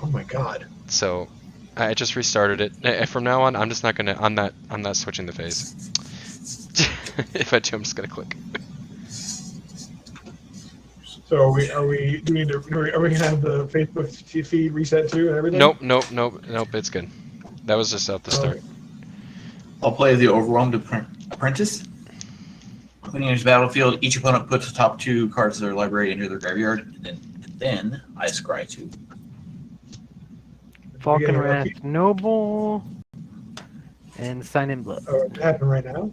Oh my god. So I just restarted it. From now on, I'm just not gonna. I'm not switching the phase. If I do, I'm just gonna click. So are we do we need to are we gonna have the Facebook feed reset too and everything? Nope. It's good. That was just out the start. Okay. I'll play the Overwhelmed Apprentice. When you enter the battlefield, each opponent puts the top 2 cards of their library into their graveyard, and then I scry 2. Falcon Wrath Noble and Sign in Blood. Oh, it happened right now?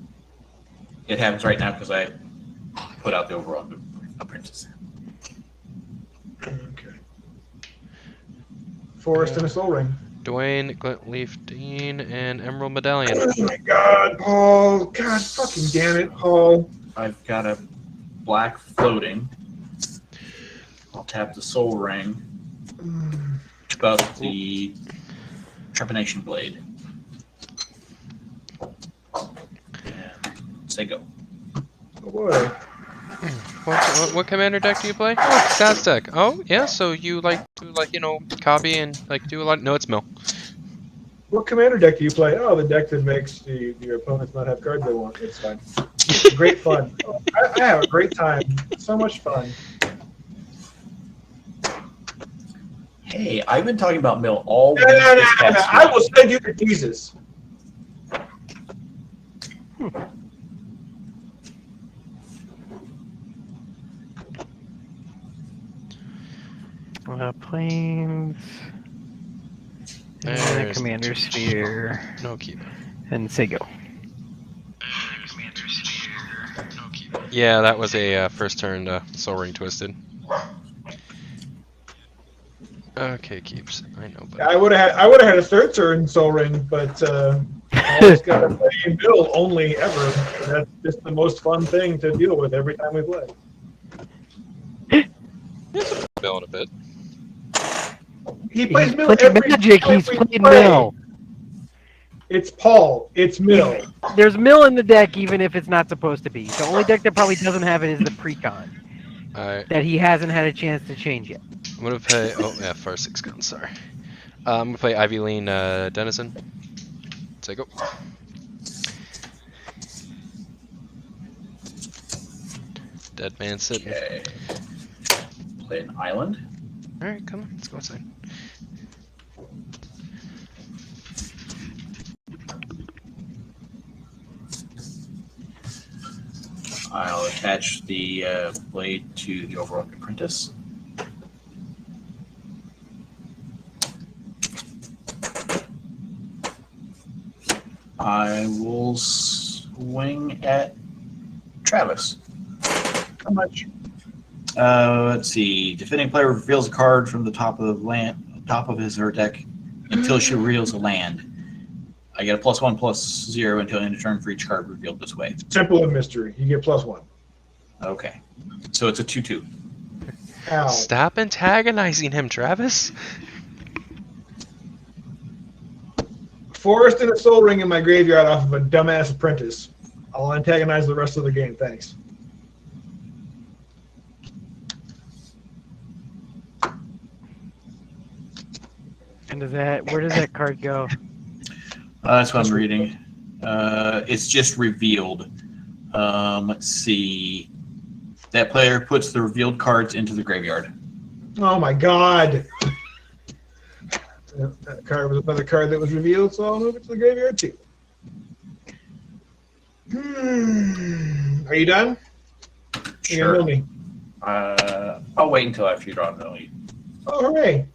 It happens right now because I put out the Overwhelmed Apprentice. Okay. Forest and a Soul Ring. Dwayne, Glintleaf, Dean, and Emerald Medallion. Oh my god, Paul. God fucking damn it, Paul. I've got a black floating. I'll tap the Soul Ring. About the Trepanation Blade. And say go. Oh boy. What commander deck do you play? Oh, stats deck. Oh, yeah. So you like to copy and do a lot. No, it's Mill. What commander deck do you play? Oh, the deck that makes your opponents not have cards they want. It's fine. Great fun. I have a great time. So much fun. Hey, I've been talking about Mill all week. No. this past I week. will send you to Jesus. Planes. And a There's Commander Sphere. No keep. And say go. Yeah, that was a first turn Soul Ring twisted. Okay, keeps. I know, but I would have had a third turn Soul Ring, but always got to play Bill only ever. That's just the most fun thing to deal with every time we play. Bill in a bit. He plays He's Mill playing every Magic, time he's we playing play. Mill. It's Paul. It's Mill. There's Mill in the deck even if it's not supposed to be. The only deck that probably doesn't have it is the Precon. Alright. That he hasn't had a chance to change yet. I'm gonna play. Oh, yeah, far 6 guns. Sorry. I'm gonna play Ivy Lean Denizen. Say go. Dead man sitting. Okay. Play an island. Alright, come on, let's go outside. I'll attach the blade to the Overwhelmed Apprentice. I will swing at Travis. How much? Let's see. Defending player reveals a card from the top of his or her deck until she reveals a land. I get a +1/+0 until end of turn for each card revealed this way. Simple and mystery. You get +1. Okay. So it's a 2/2. Ow. Stop antagonizing him, Travis. Forest and a Soul Ring in my graveyard off of a dumbass apprentice. I'll antagonize the rest of the game. Thanks. And where does that card go? That's what I'm reading. It's just revealed. Let's see. That player puts the revealed cards into the graveyard. Oh my god. That card was another card that was revealed, so I'll move it to the graveyard too. Are you done? You're gonna mill me. I'll wait until after you draw the lead. Oh, hooray.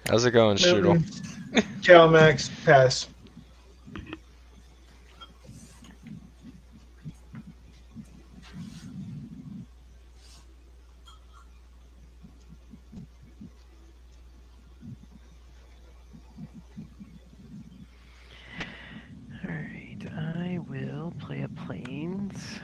How's it going, Strudel? Calmax, pass. Alright, I will play a Plains.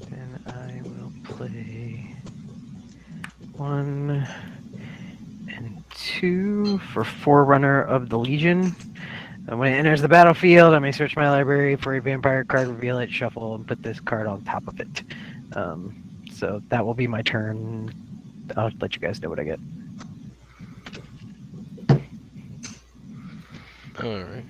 Then I will play 1 and 2 for Forerunner of the Legion. When it enters the battlefield, I may search my library for a vampire card, reveal it, shuffle, and put this card on top of it. So that will be my turn. I'll let you guys know what I get. Alright.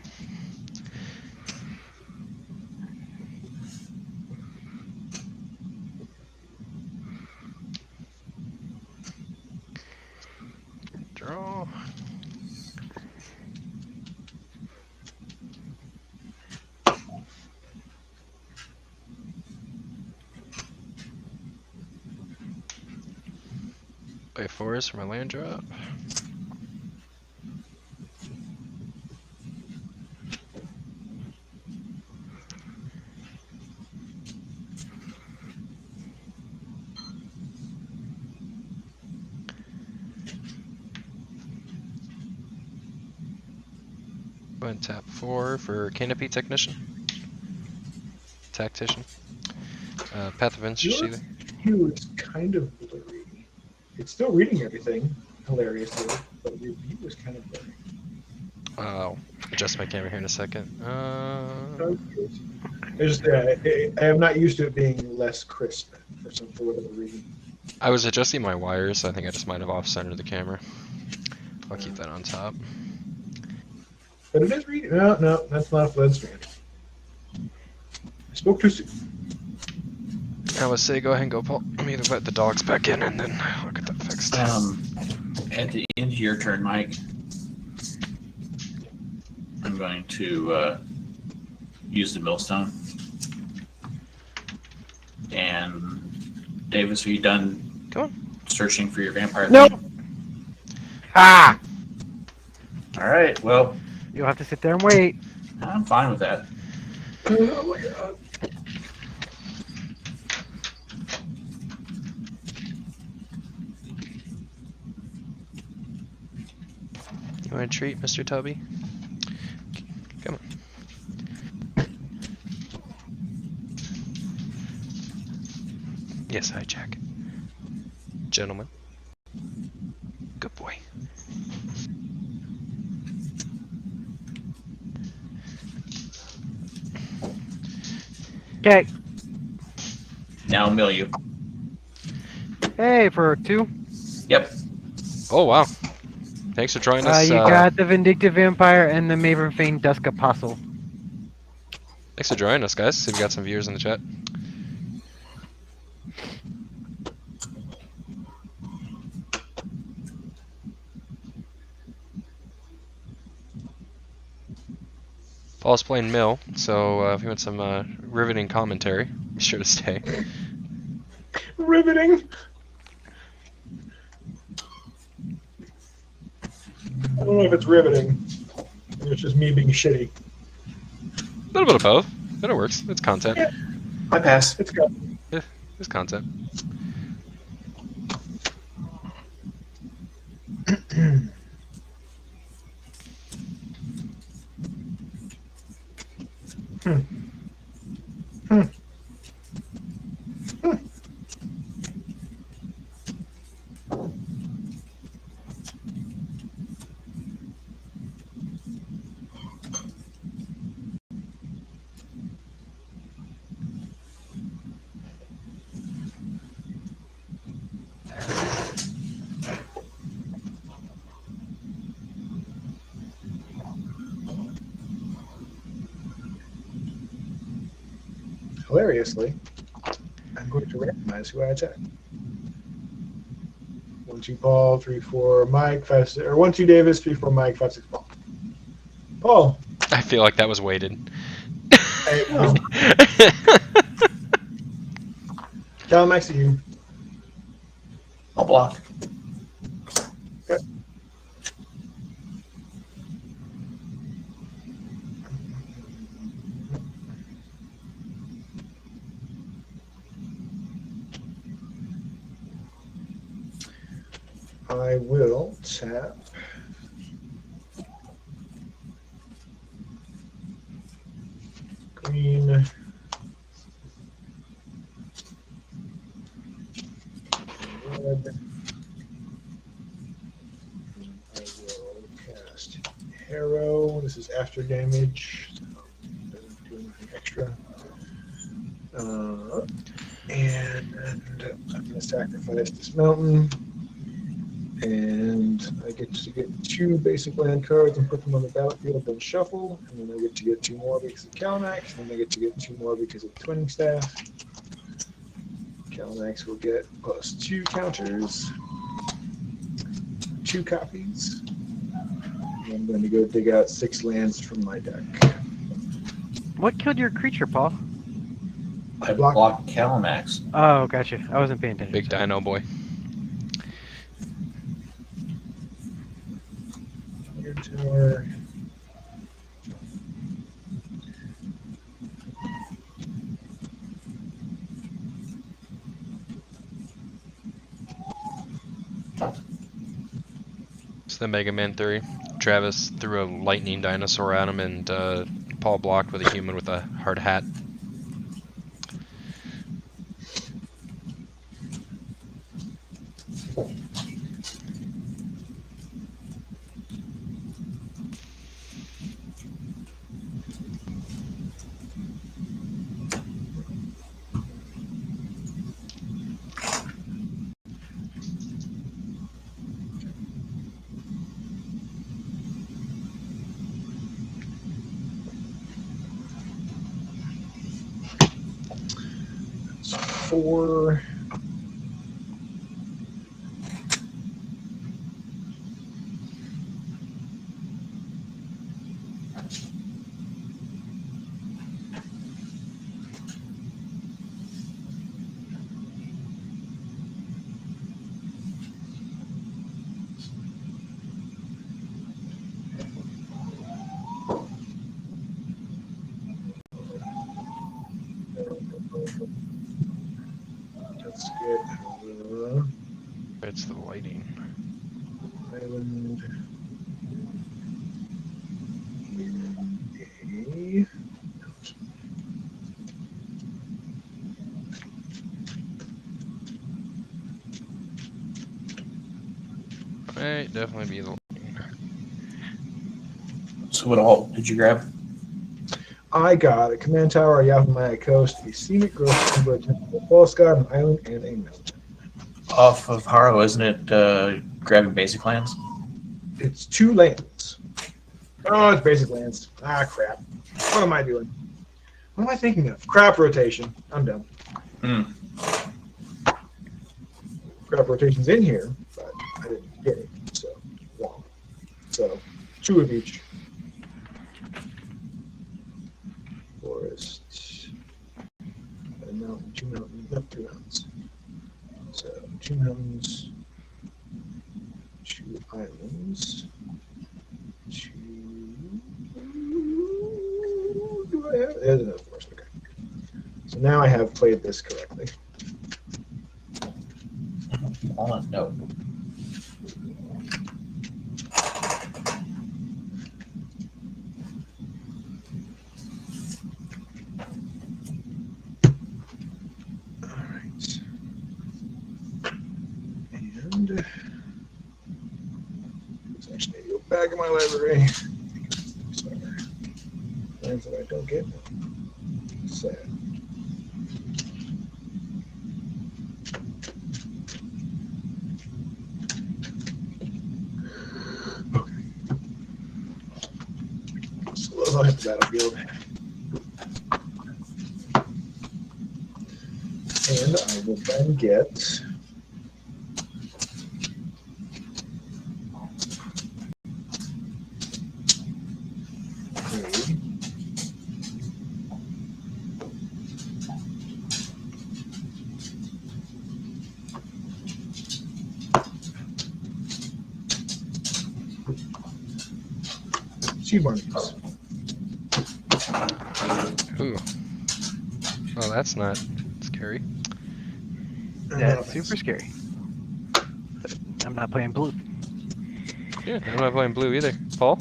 Draw. Play a forest for my land drop. Go ahead and tap 4 for Canopy Technician. Tactician. Path of Interest Your either. view is kind of blurry. It's still reading everything hilariously, but your view is kind of blurry. I'll adjust my camera here in a second. I am not used to it being less crisp for whatever reason. I was adjusting my wires, so I think I just might have off-centered the camera. I'll keep that on top. But it is reading. No, that's not a flood stream. I spoke too soon. I would say go ahead and go, Paul. Let me let the dogs back in and then I'll get that fixed. At the end of your turn, Mike, I'm going to use the millstone. And Davis, are you done Come on. searching for your vampire? Nope. thing? Ah! All right. Well, You'll have to sit there and wait. I'm fine with that. Oh my god. You want a treat, Mr. Tubby? Come on. Yes, hi, Jack. Gentlemen. Good boy. Okay. Now I'll mill you. Hey, for 2. Yep. Oh, wow. Thanks for joining us. You got the Vindictive Vampire and the Maven Fane Dusk Apostle. Thanks for joining us, guys. See if we got some viewers in the chat. Paul's playing Mill, so if you want some riveting commentary, be sure to stay. Riveting. I don't know if it's riveting. It's just me being shitty. A little bit of both, but it works. It's content. Yeah. I pass. It's got. It's content. Hilariously, I'm going to randomize who I attack. 1, 2, Paul. 3, 4, Mike. 5, 6, or 1, 2, Davis. 3, 4, Mike. 5, 6, Paul. Paul. I feel like that was weighted. Hey, Cal, I'm next to you. I'll block. Okay. I will tap. Green. Red. Arrow. This is after damage. So doesn't do anything extra. And I'm going to sacrifice this mountain. And I get to get 2 basic land cards and put them on the battlefield, then shuffle. And then I get to get 2 more because of Calmax. And then I get to get 2 more because of Twinning Staff. Calmax will get +2 counters. 2 copies. And I'm going to go dig out 6 lands from my deck. What killed your creature, Paul? I blocked Calmax. Oh, gotcha. I wasn't paying attention. Big dino boy. Your tower. It's the Mega Man theory. Travis threw a lightning dinosaur at him, and Paul blocked with a human with a hard hat. That's 4. Let's get It's the lighting. Island. A. Might definitely be the. So what all did you grab? I got a command tower, a Yapamaya Coast, a scenic growth timber, a temple, a false god, an island, and a mountain. Off of Haro, isn't it grabbing basic lands? It's 2 lands. Oh, it's basic lands. Ah, crap. What am I doing? What am I thinking of? Crap rotation. I'm done. Crap rotation's in here, but I didn't get it, so wrong. So 2 of each. Forest. A mountain, 2 mountains, not 3 mountains. So 2 mountains, 2 islands, 2. Do I have? There's another forest. Okay. So now I have played this correctly. No. Alright. And let's actually go back in my library. Lands that I don't get. Sad. Okay. So I'll hit the battlefield. And I will then get Seaborn. Ooh. Oh, that's not scary. That's super scary. But I'm not playing blue. Yeah, I'm not playing blue either. Paul?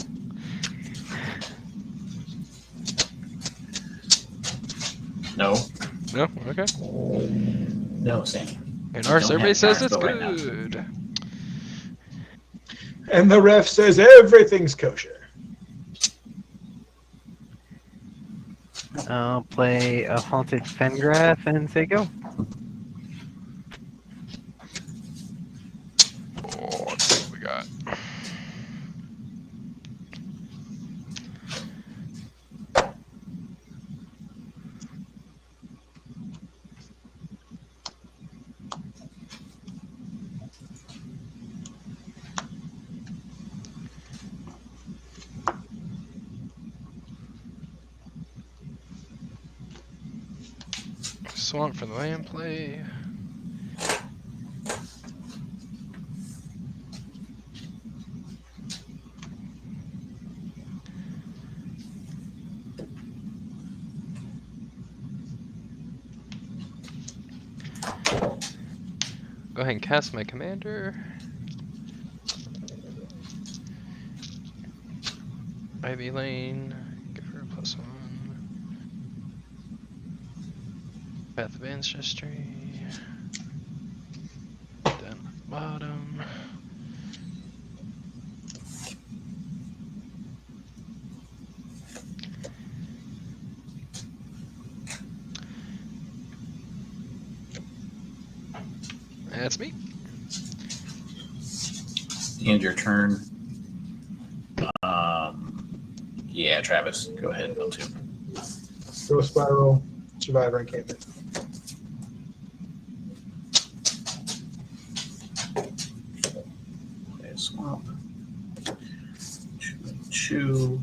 No. No? Okay. No, Sam. And our Don't survey have says time it's to go right now. good. And the ref says everything's kosher. I'll play a Haunted Fengraf and say go. Oh, let's see what we got. Swamp for the land play. Go ahead and cast my commander. Ivy Lane. Give her a +1. Path of Ancestry. Down at the bottom. That's me. End your turn. Yeah, Travis, go ahead. Go to. Go Spiral, Survivor Encampment. Play a swamp. 2 and 2.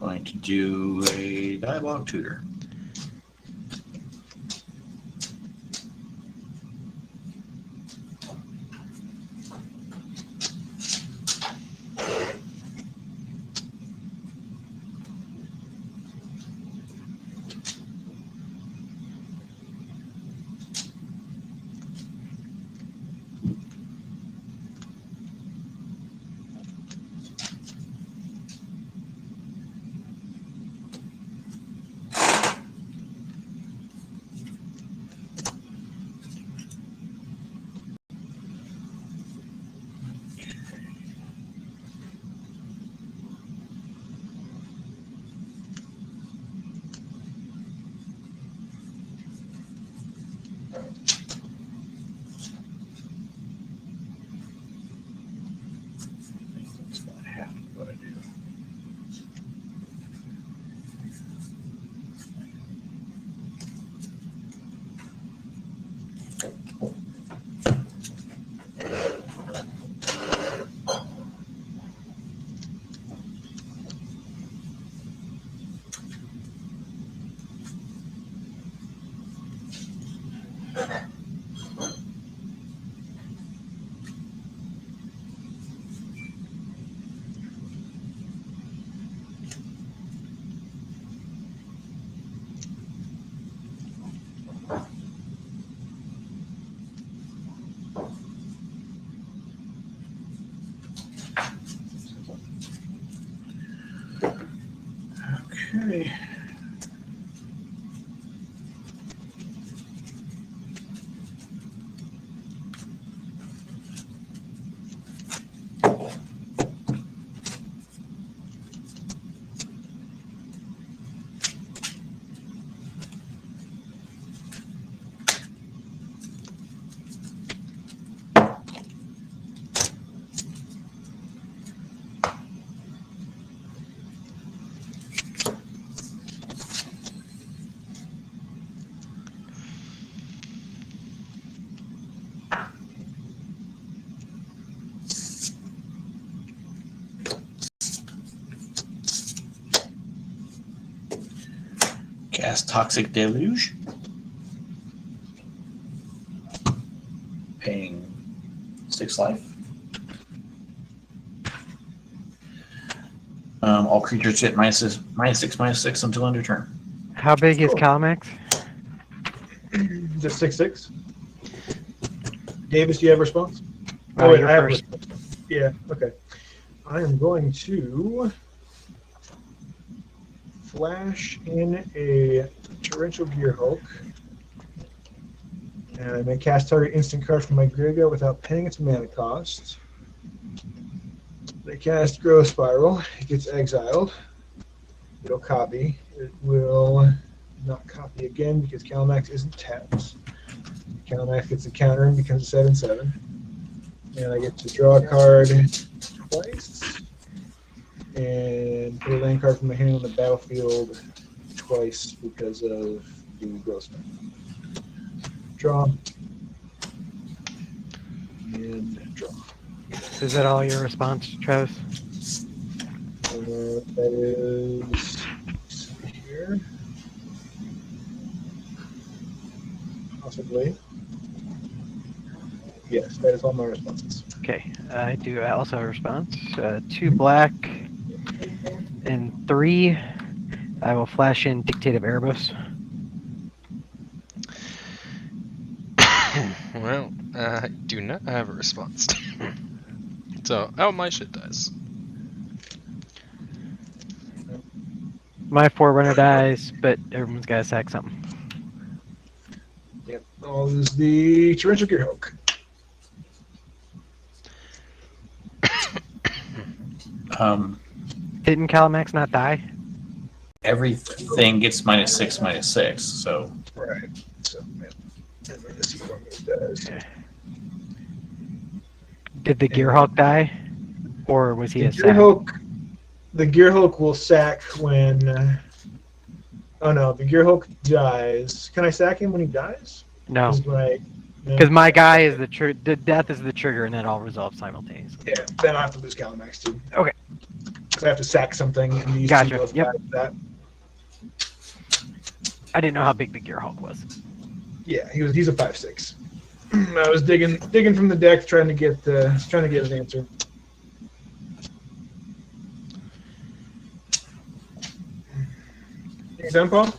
Going to do a Dialogue Tutor. That's about half of what I do. Okay. Cast Toxic Deluge. Paying 6 life. All creatures get -6/-6 until end of turn. How big is Cool. Calamax? Is it 6/6? Davis, do you have a response? You're I have a first. response. Yeah, okay. I am going to flash in a Torrential Gear Hulk. And I may cast target instant card from my graveyard without paying its mana cost. They cast Growth Spiral. It gets exiled. It'll copy. It will not copy again because Calamax isn't tapped. Calamax gets a counter and becomes a 7/7. And I get to draw a card twice. And put a land card from my hand on the battlefield twice because of the Grossman. Draw. And draw. Is that all your response, Travis? That is here. Possibly. Yes, that is all my responses. Okay, I do also have a response. 2 black and 3. I will flash in Dictative Erebus. Well, I do not have a response. So, oh, my shit dies. My Forerunner dies, but everyone's got to sack something. Yep. I'll use the Torrential Gearhulk. Didn't Calamax not die? Everything gets -6/-6, so Right. So, yeah. And then let's see what it does. Did the Gearhulk die? Or was he The a sack? Gearhulk will sack when. Oh no, the Gearhulk dies. Can I sack him when he dies? No. No? Because my guy is the death is the trigger, and that all resolves simultaneously. Yeah, then I have to lose Calamax too. Okay. Because I have to sack something, and these Gotcha, two both yep. die with that. I didn't know how big the Gearhulk was. Yeah, he's a 5/6. I was digging from the deck, trying to get an answer. You done, Paul?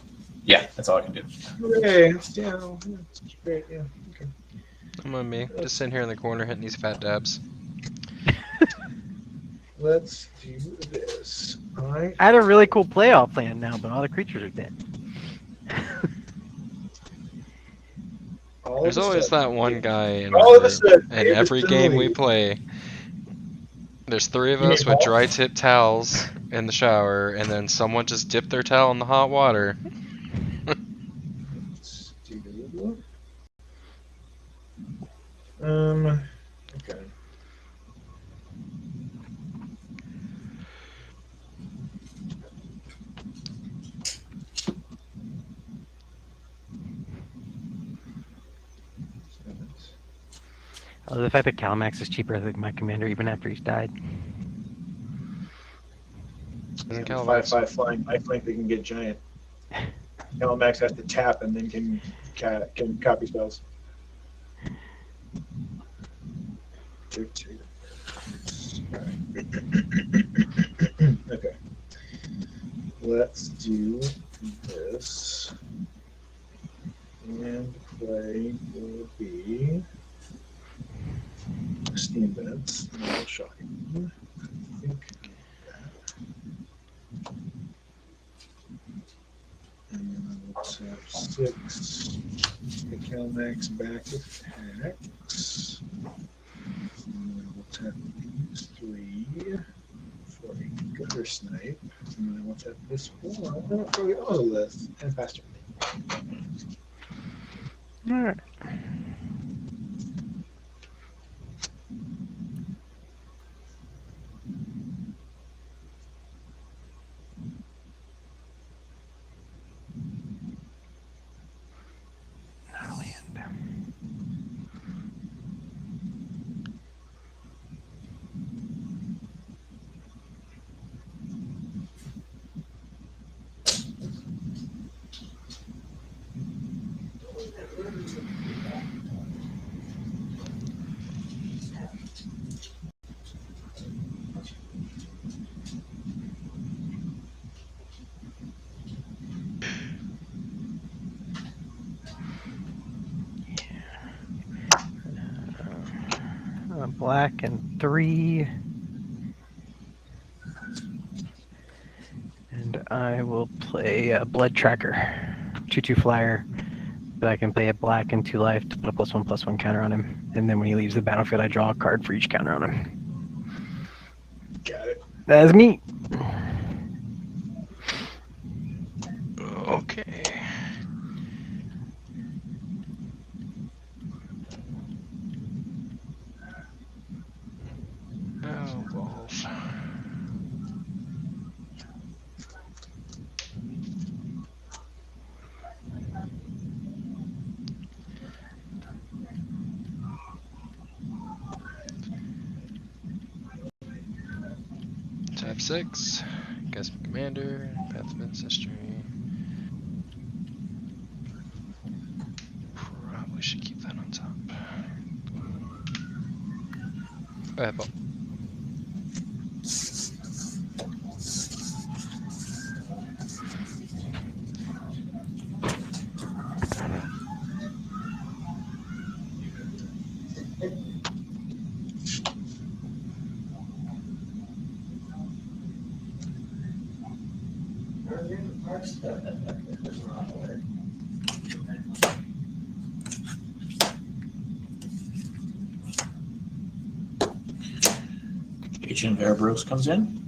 yeah, that's all I can do. Hooray! Yeah, that's great. Yeah. Okay. I'm on me. Just sitting here in the corner hitting these fat dabs. Let's do this. All right. I had a really cool playoff plan now, but all the creatures are dead. There's always that one guy in All of a our sudden, group, in David's every in the game we lead. play. There's 3 of You us mean with Paul? dry tip towels in the shower, and then someone just dipped their towel in the hot water. Let's do. Okay. Oh, the fact that Calamax is cheaper than my commander even after he's died. Isn't Yeah, Calamax- 5/5 flying. I think they can get giant. Calamax has to tap and then can copy spells. Okay. Let's do this. And play will be Steam Vents. No shocking. I think that. And then let's have 6. The Calmax back with Hex. And then we'll tap these 3 for a gutter snipe. And then we'll tap this 1 for the Otolith and faster. Alright. Black and 3. And I will play a Blood Tracker. 2/2 flyer. But I can play a black and 2 life to put a +1/+1 counter on him. And then when he leaves the battlefield, I draw a card for each counter on him. Got it. That's me. Tab 6. Guess commander. Path of ancestry. Probably should keep that on top. Go ahead, Paul. Agent Verabros comes in.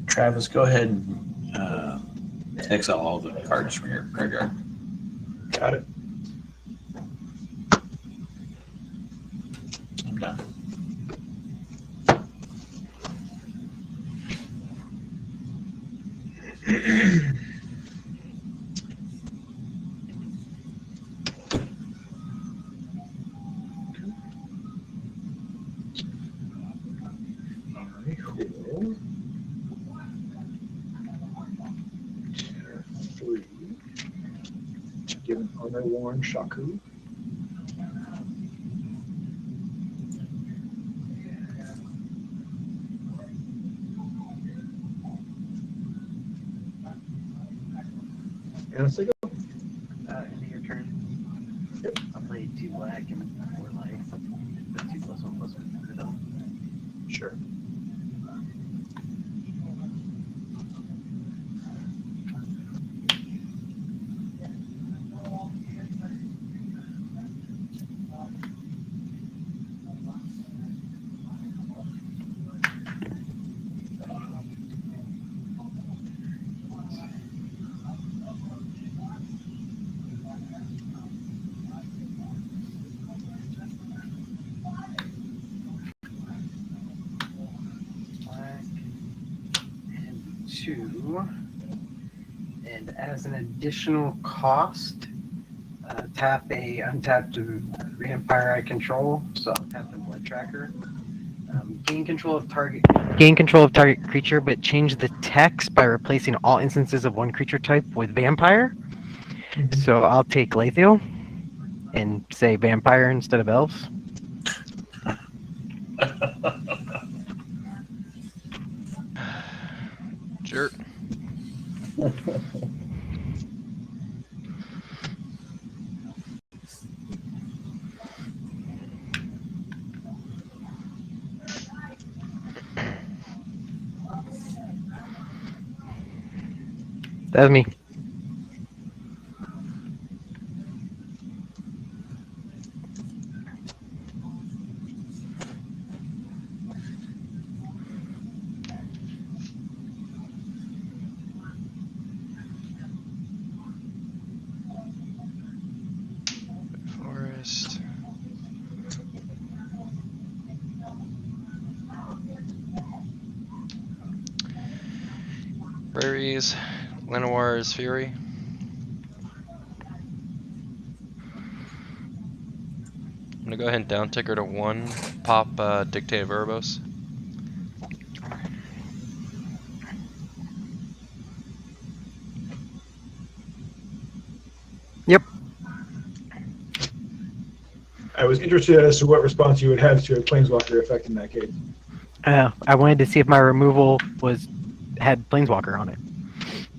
Travis, go ahead and exile all the cards from your graveyard. Got it. I'm done. I will. 3. Give an honor worn Shaku. And let's take a End of your turn. Yep. I'll play 2 black and 4 life. The 2+1/+1 for them. Sure. Black and 2. And as an additional cost, tap a untapped vampire I control. So I'll tap the blood tracker. Gain control of target creature, but change the text by replacing all instances of one creature type with vampire. So I'll take Lathiel and say vampire instead of elves. Sure. That's me. Forest. Prairies. Lenoir's Fury. I'm gonna go ahead and down tick her to 1. Pop Dictate of Erebos. Yep. I was interested as to what response you would have to a Planeswalker effect in that case. I wanted to see if my removal had Planeswalker on it.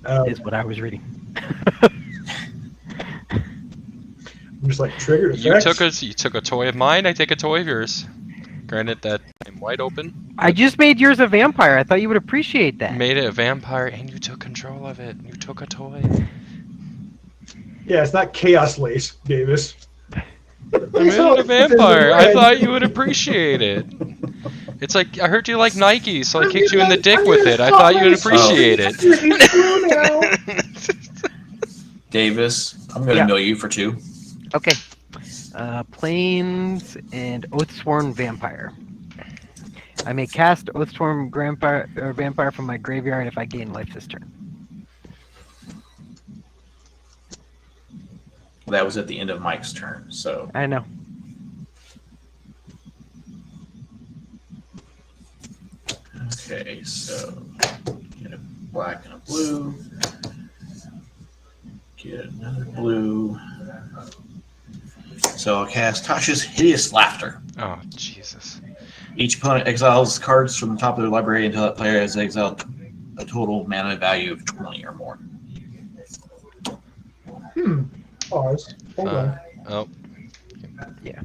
Um, Is what I was reading. I'm just like triggered effects. You took a toy of mine. I take a toy of yours. Granted that I'm wide open. I just made yours a vampire. I thought you would appreciate that. Made it a vampire, and you took control of it. You took a toy. Yeah, it's not Chaos Lace, Davis. I made it a vampire. I thought you would appreciate it. It's like, I heard you like Nike, so I kicked you in the dick with it. I thought you would appreciate it. Davis, I'm going to mill you for 2. Okay. Plains and Oathsworn Vampire. I may cast Oathsworn Vampire from my graveyard if I gain life this turn. That was at the end of Mike's turn, so I know. Okay, so get a black and a blue. Get another blue. So I'll cast Tasha's Hideous Laughter. Oh, Jesus. Each opponent exiles cards from the top of their library until that player has exiled a total mana value of 20 or more. Pause. Hold on. Oh, Yeah.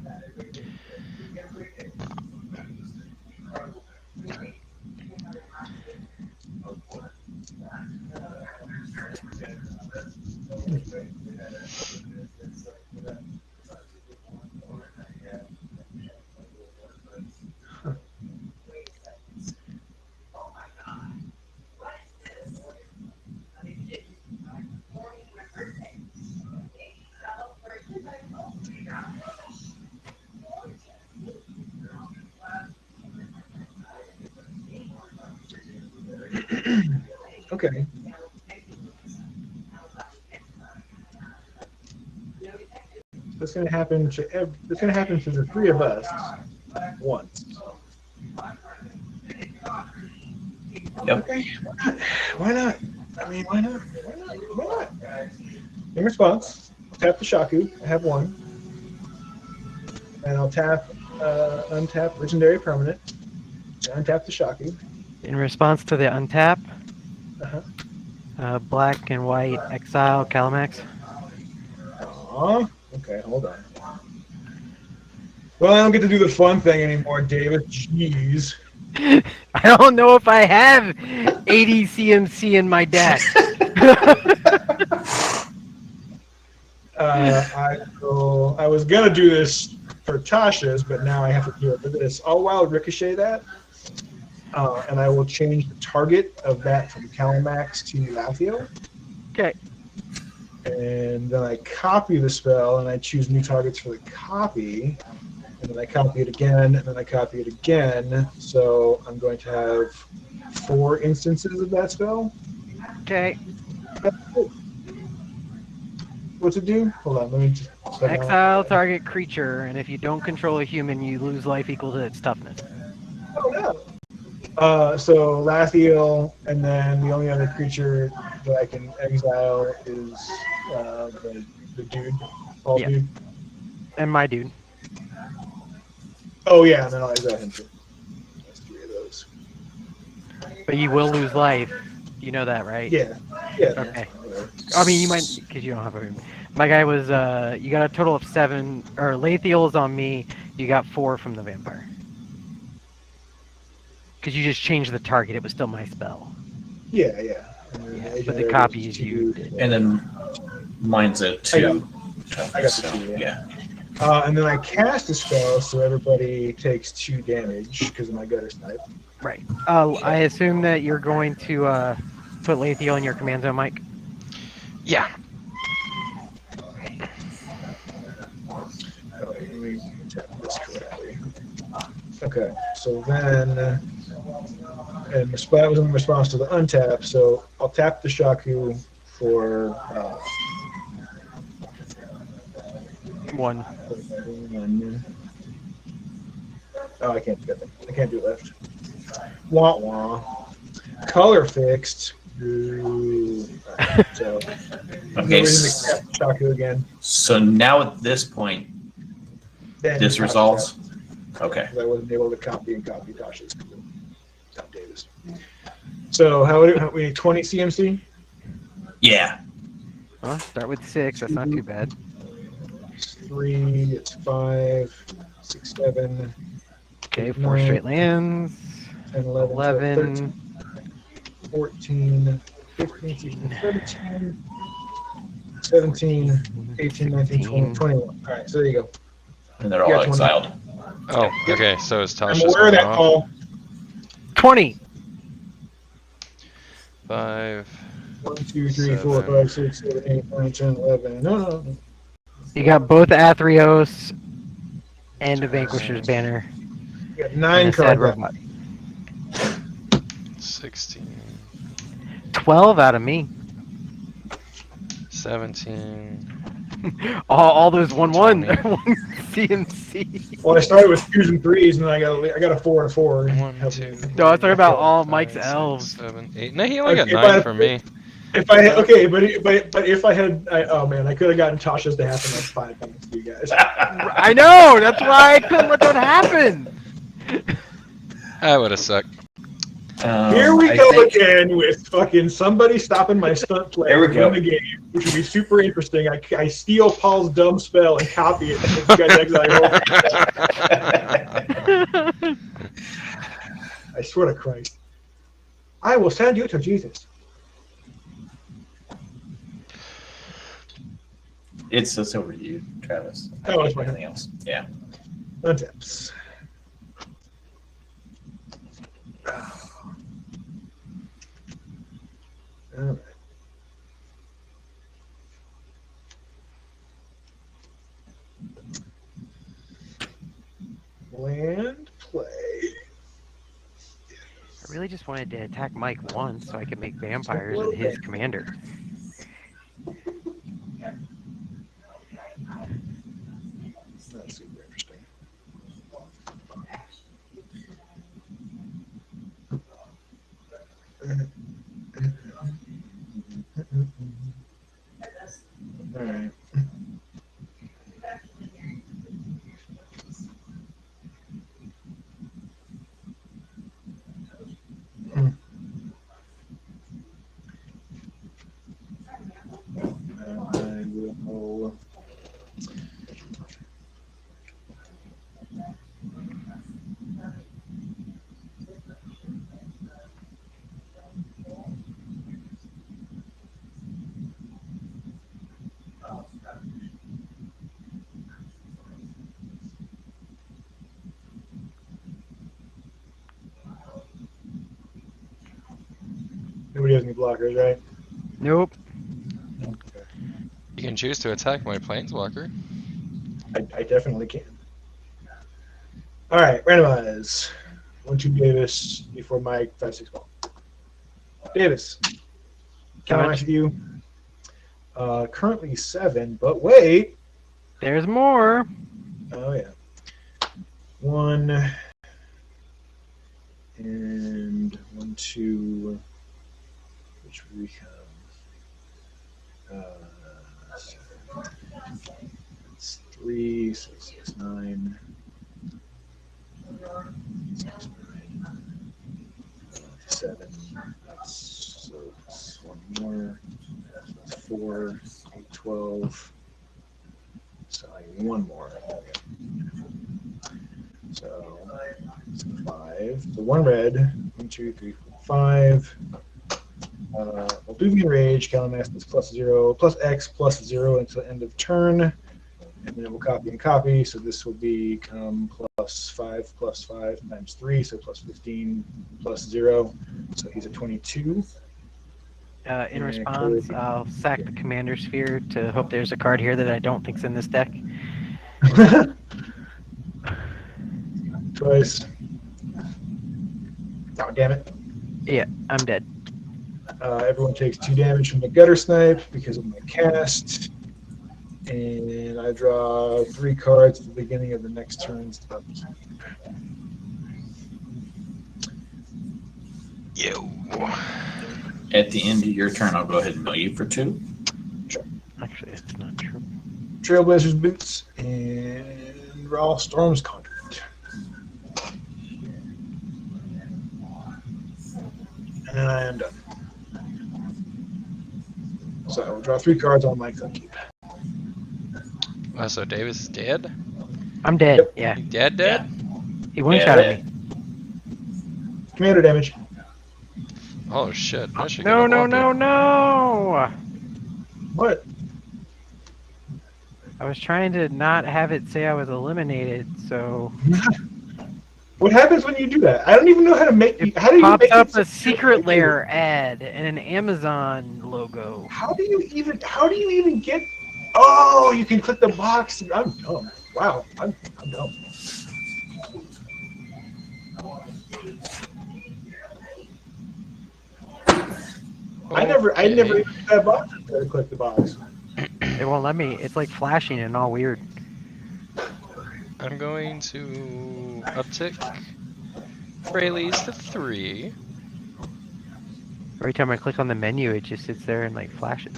Okay. That's gonna happen to that's gonna happen to the three of us once. Yep. Okay. Why not? I mean, why not? Why not? Why not? In response, I'll tap the Shaku. I have one. And I'll tap untap legendary permanent. Untap the Shaku. In response to the untap, Uh-huh. black and white exile Calamax. Aw. Okay, hold on. Well, I don't get to do the fun thing anymore, David. Jeez. I don't know if I have 80 CMC in my deck. I was gonna do this for Tasha's, but now I have to do it for this. I'll wild ricochet that, and I will change the target of that from Calamax to Lathio. Okay. And then I copy the spell, and I choose new targets for the copy. And then I copy it again, and then I copy it again. So I'm going to have 4 instances of that spell. Okay. What's it do? Hold on, let me just... Exile target creature, and if you don't control a human, you lose life equal to its toughness. Oh, no. So Lathiel, and then the only other creature that I can exile is the dude, Paul Yeah. dude. And my dude. Oh yeah, and then I'll exile him too. That's 3 of those. But you will lose life. You know that, right? Yeah. Yeah. Okay. I mean, you might, because you don't have a... My guy was, you got a total of 7, or Lathiel's on me, you got 4 from the vampire. Because you just changed the target, it was still my spell. Yeah, yeah. But the copies you did. And then mine's a 2. I got so, the 2, yeah. And then I cast a spell so everybody takes 2 damage because of my gutter snipe. Right. I assume that you're going to put Lathiel in your command zone, Mike? yeah. Let me tap this correctly. Okay, so then, and that was in response to the untap, so I'll tap the Shaku for 1. 1. Oh, I can't do that. I can't do left. Wah wah. Color fixed. Ooh. So, Okay. no reason to tap Shaku again. So now at this point, Then this copy resolves? that, Okay. because I wasn't able to copy Tasha's. Tom Davis. So how we need 20 CMC? Yeah. Huh? Start with 6, that's not too bad. 3, it's 5, 6, 7, Okay, 8, 4 9, straight lands. 10, 11, 11. 14, 15, 16, 17, 17, 18, 19, 20, 21. All right, so there you go. And they're all Yeah, 20. exiled. Oh, okay. So is I'm Tasha's aware of one that, off? Paul. 20! 5. 1, 2, 3, 4, 5, 6, 7, 8, 9, 10, 11. No. You got both Athreos and a Vanquisher's Banner. You got And 9 a Sad cards. Robot. 16. 12 out of me. 17. all those 1/1 20. CMC. Well, I started with 2s and 3s, and then I got a 4 and 4. 1, 2, 3, No, I was talking about 4, all 5, Mike's 6, elves. 7, 8. No, he only got If 9 from me. If I had, okay, but if I had, oh man, I could have gotten Tasha's to happen like 5 times to you guys. I know. That's why I couldn't let that happen. That would have sucked. Here we I go think- again with fucking somebody stopping my stunt play There we to go. win the game, which would be super interesting. I steal Paul's dumb spell and copy it. And you guys exile. I swear to Christ, I will send you to Jesus. It's over to you, Travis. Oh, it's fine. Anything else? Yeah. Untaps. All right. Land play. I really just wanted to attack Mike once so I could make vampires and his commander. That's super interesting. All right. I will. Nobody has any blockers, right? Nope. You can choose to attack my planeswalker. I definitely can. All right, randomize. 1-2 Davis before Mike 5-6 ball. Davis. Count much? to you. Currently 7, but wait. There's more. Oh yeah. 1 and 1, 2. Which would become. It's 3, 6, 6, 9. 6, 9. 7. That's 1 more. That's 4, 8, 12. So I need 1 more. Okay. So 5. So 1 red. 1, 2, 3, 4, 5. Oblivion Rage, Calamax is +0, +X, +0 until end of turn. And then we'll copy and copy. So this will become +5 +5 times 3, so +15 +0. So he's at 22. In Yeah, response, cool. I'll sack the commander sphere to hope there's a card here that I don't think's in this deck. Twice. Oh, damn it. Yeah, I'm dead. Everyone takes 2 damage from the gutter snipe because of my cast. And I draw 3 cards at the beginning of the next turn's upkeep. Yo. At the end of your turn, I'll go ahead and mill you for 2. Actually, it's not true. Trailblazers Boots and Raw Storms Conduit. And I am done. So I will draw 3 cards on my upkeep. So Davis is dead? I'm dead. Yep. Yeah, He dead? he one-shot at me. Commander damage. Oh shit. I should No, get a no, wonder. no, no! What? I was trying to not have it say I was eliminated, so What happens when you do that? I don't even know how to make. it How do you pops make up it a secret layer ad and an Amazon logo. How do you even get? Oh, you can click the box. I'm dumb. Wow, I'm dumb. I never Okay. even did that box. I click the box. It won't let me. It's like flashing and all weird. I'm going to uptick Rayleigh's to 3. Every time I click on the menu, it just sits there and like flashes.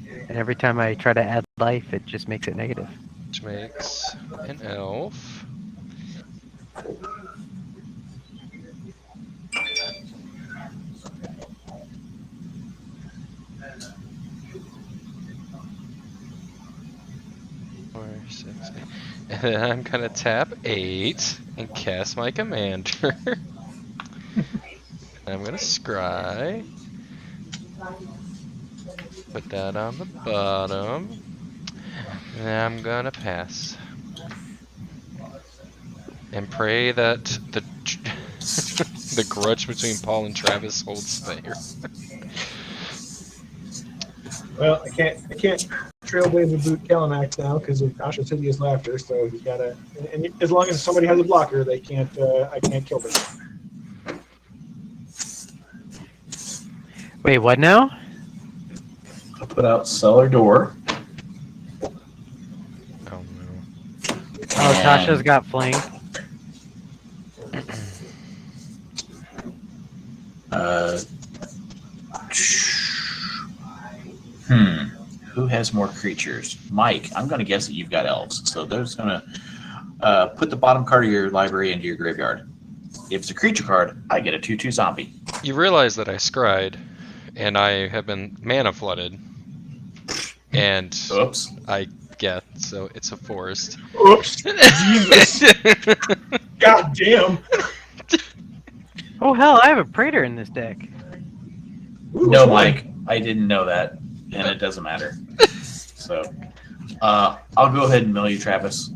And every time I try to add life, it just makes it negative. Which makes an elf. Four, 6, 8. And then I'm gonna tap 8 and cast my commander. I'm gonna scry. Put that on the bottom. And I'm gonna pass. And pray that the the grudge between Paul and Travis holds there. Well, I can't trailblazer boot Calamax now because of Tasha's hideous laughter. So he's gotta. And as long as somebody has a blocker, they can't. I can't kill them. Wait, what now? I'll put out cellar door. Oh no. Oh, Tasha's got fling. Who has more creatures? Mike, I'm going to guess that you've got elves. So there's going to put the bottom card of your library into your graveyard. If it's a creature card, I get a 2/2 zombie. You realize that I scried, and I have been mana flooded. And Oops. I get, so it's a forest. Oops! Jesus! God damn! Oh hell, I have a Praetor in this deck. Ooh, No, which one? Mike, I didn't know that, and it doesn't matter. So, I'll go ahead and mill you, Travis,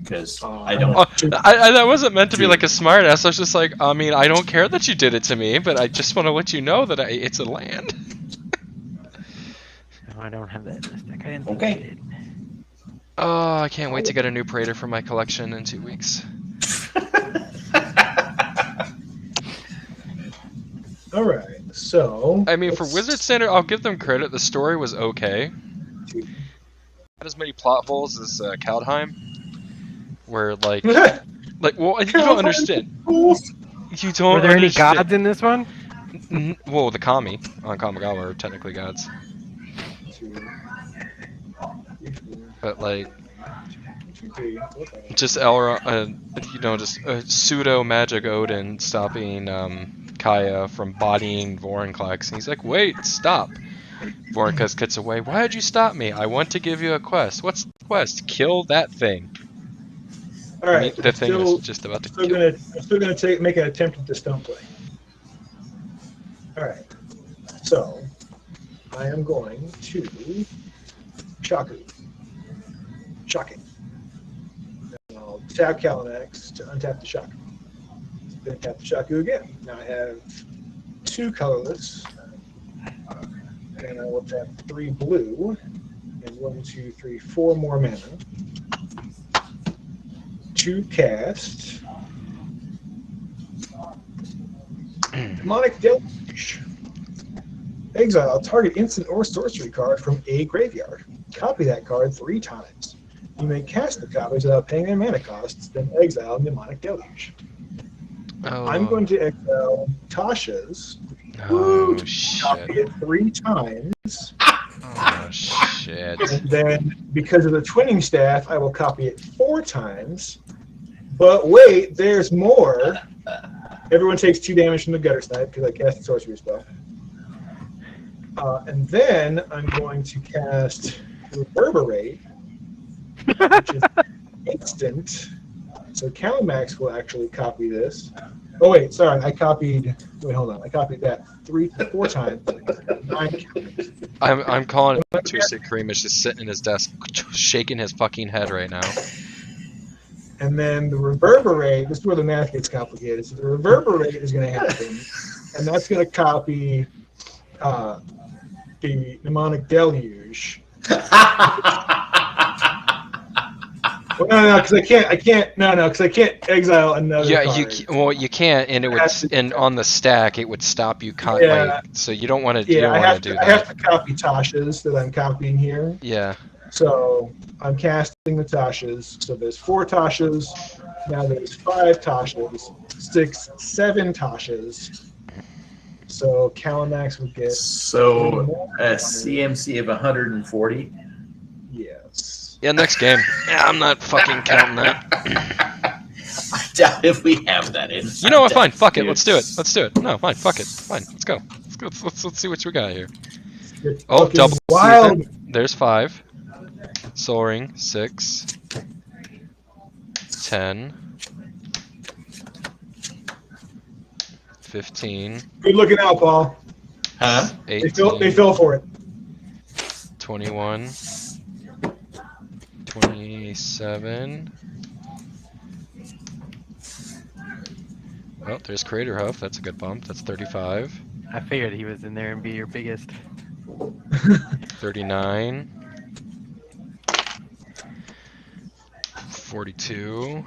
because I don't. Oh, that wasn't meant to be like a smart ass. I was just like, I mean, I don't care that you did it to me, but I just want to let you know that it's a land. No, I don't have that in this deck. I didn't think Okay. I did. Oh, I can't wait to get a new Praetor for my collection in 2 weeks. All right, so I mean, for Wizard Standard, I'll give them credit. The story was okay. Not as many plot holes as Kaldheim, where like, well, you don't understand. You don't. Were there any understand. gods in this one? Well, the Kami on Kamigawa are technically gods, but like, just Elrond, just pseudo magic Odin stopping Kaya from bodying Vorinclex, and he's like, "Wait, stop!" Vorinclex gets away. Why did you stop me? I want to give you a quest. What's the quest? Kill that thing. all right, The thing is just about to kill. I'm still gonna make an attempt at the stone play. All right, so I am going to Shaku. Shocking. And I'll tap Calamax to untap the Shaku. Then tap the Shaku again. Now I have 2 colorless, and I will tap 3 blue, and 1, 2, 3, 4 more mana. 2 cast. Demonic Deluge. Exile a target instant or sorcery card from a graveyard. Copy that card 3 times. You may cast the copies without paying their mana costs, then exile Demonic Deluge. Oh, I'm going to exile Tasha's. oh Copy shit. it 3 times. Oh shit. And then, because of the twinning staff, I will copy it 4 times. But wait, there's more. Everyone takes 2 damage from the gutter snipe because I cast the sorcery spell. And then I'm going to cast Reverberate, which is instant. So Calamax will actually copy this. Oh wait, sorry, I copied that 4 times. 9 I'm calling it Twisted Kareem is just sitting in his desk, shaking his fucking head right now. And then the Reverberate, this is where the math gets complicated. So the Reverberate is going to happen, and that's going to copy the Mnemonic Deluge. Well, no, because I can't. No, because I can't exile another Yeah, card. you can't, and it would, has to be and on the stack it would stop you. Yeah. So you don't want to. Yeah, You don't want to do I have that. to copy Tasha's that I'm copying here. Yeah. So I'm casting the Tashas. So there's 4 Tashas. Now there's 5 Tashas. 6, 7 Tashas. So Calamax would get So a CMC of 140. yes. Yeah. Next game. Yeah, I'm not fucking counting that. I doubt if we have that in. You know what? Fine. Fuck it. Dude. Let's do it. Let's do it. No, fine. Fuck it. Fine. Let's go. Let's see what we got here. It's Oh, fucking double wild. season. There's 5. Soul Ring 6. 10. 15. Good looking out, Paul. Huh? 18. They fell for it. 21. 27. Oh, there's Crater Hoof. That's a good bump. That's 35. I figured he was in there and be your biggest. 39. 42.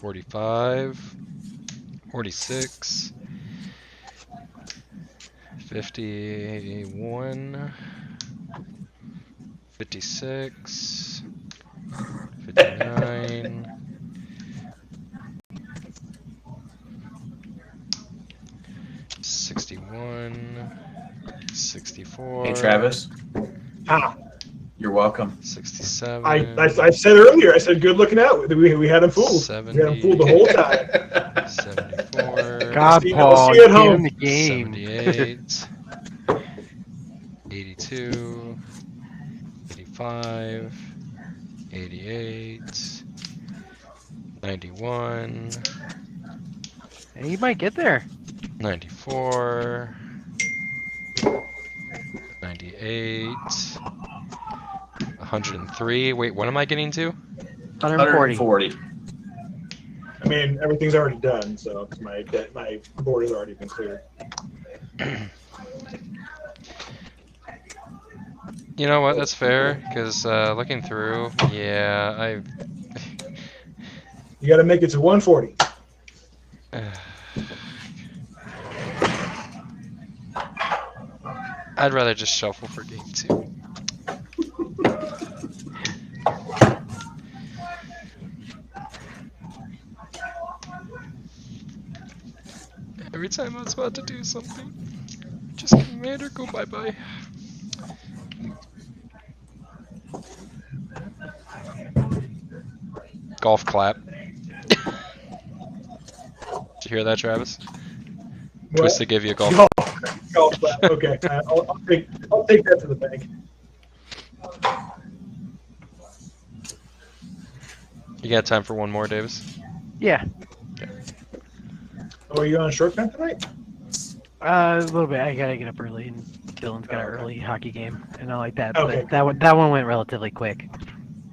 45. 46. 51. 56. 59. 61. 64. Hey, Travis. Ah, You're welcome. 67. I said earlier, I said good looking out. We had him fooled. We had him fooled the whole time. 74. God, see- Paul, I'll see you at give home. him the game. 78. 82. 85. 88. 91. And he might get there. 94. 98. 103. Wait, what am I getting to? 140. 140. I mean, everything's already done, so my board has already been cleared. You know what? That's fair, because looking through, yeah, You got to make it to 140. I'd rather just shuffle for game 2. Every time I was about to do something, just Commander go bye-bye. Golf clap. Did you hear that, Travis? Twist to give you a golf. Golf clap. Okay, I'll take that to the bank. You got time for one more, Davis? Yeah, Oh, are you on a short time tonight? a little bit. I gotta get up early, and Dylan's got an early hockey game, and I like that. Okay. But that one went relatively quick.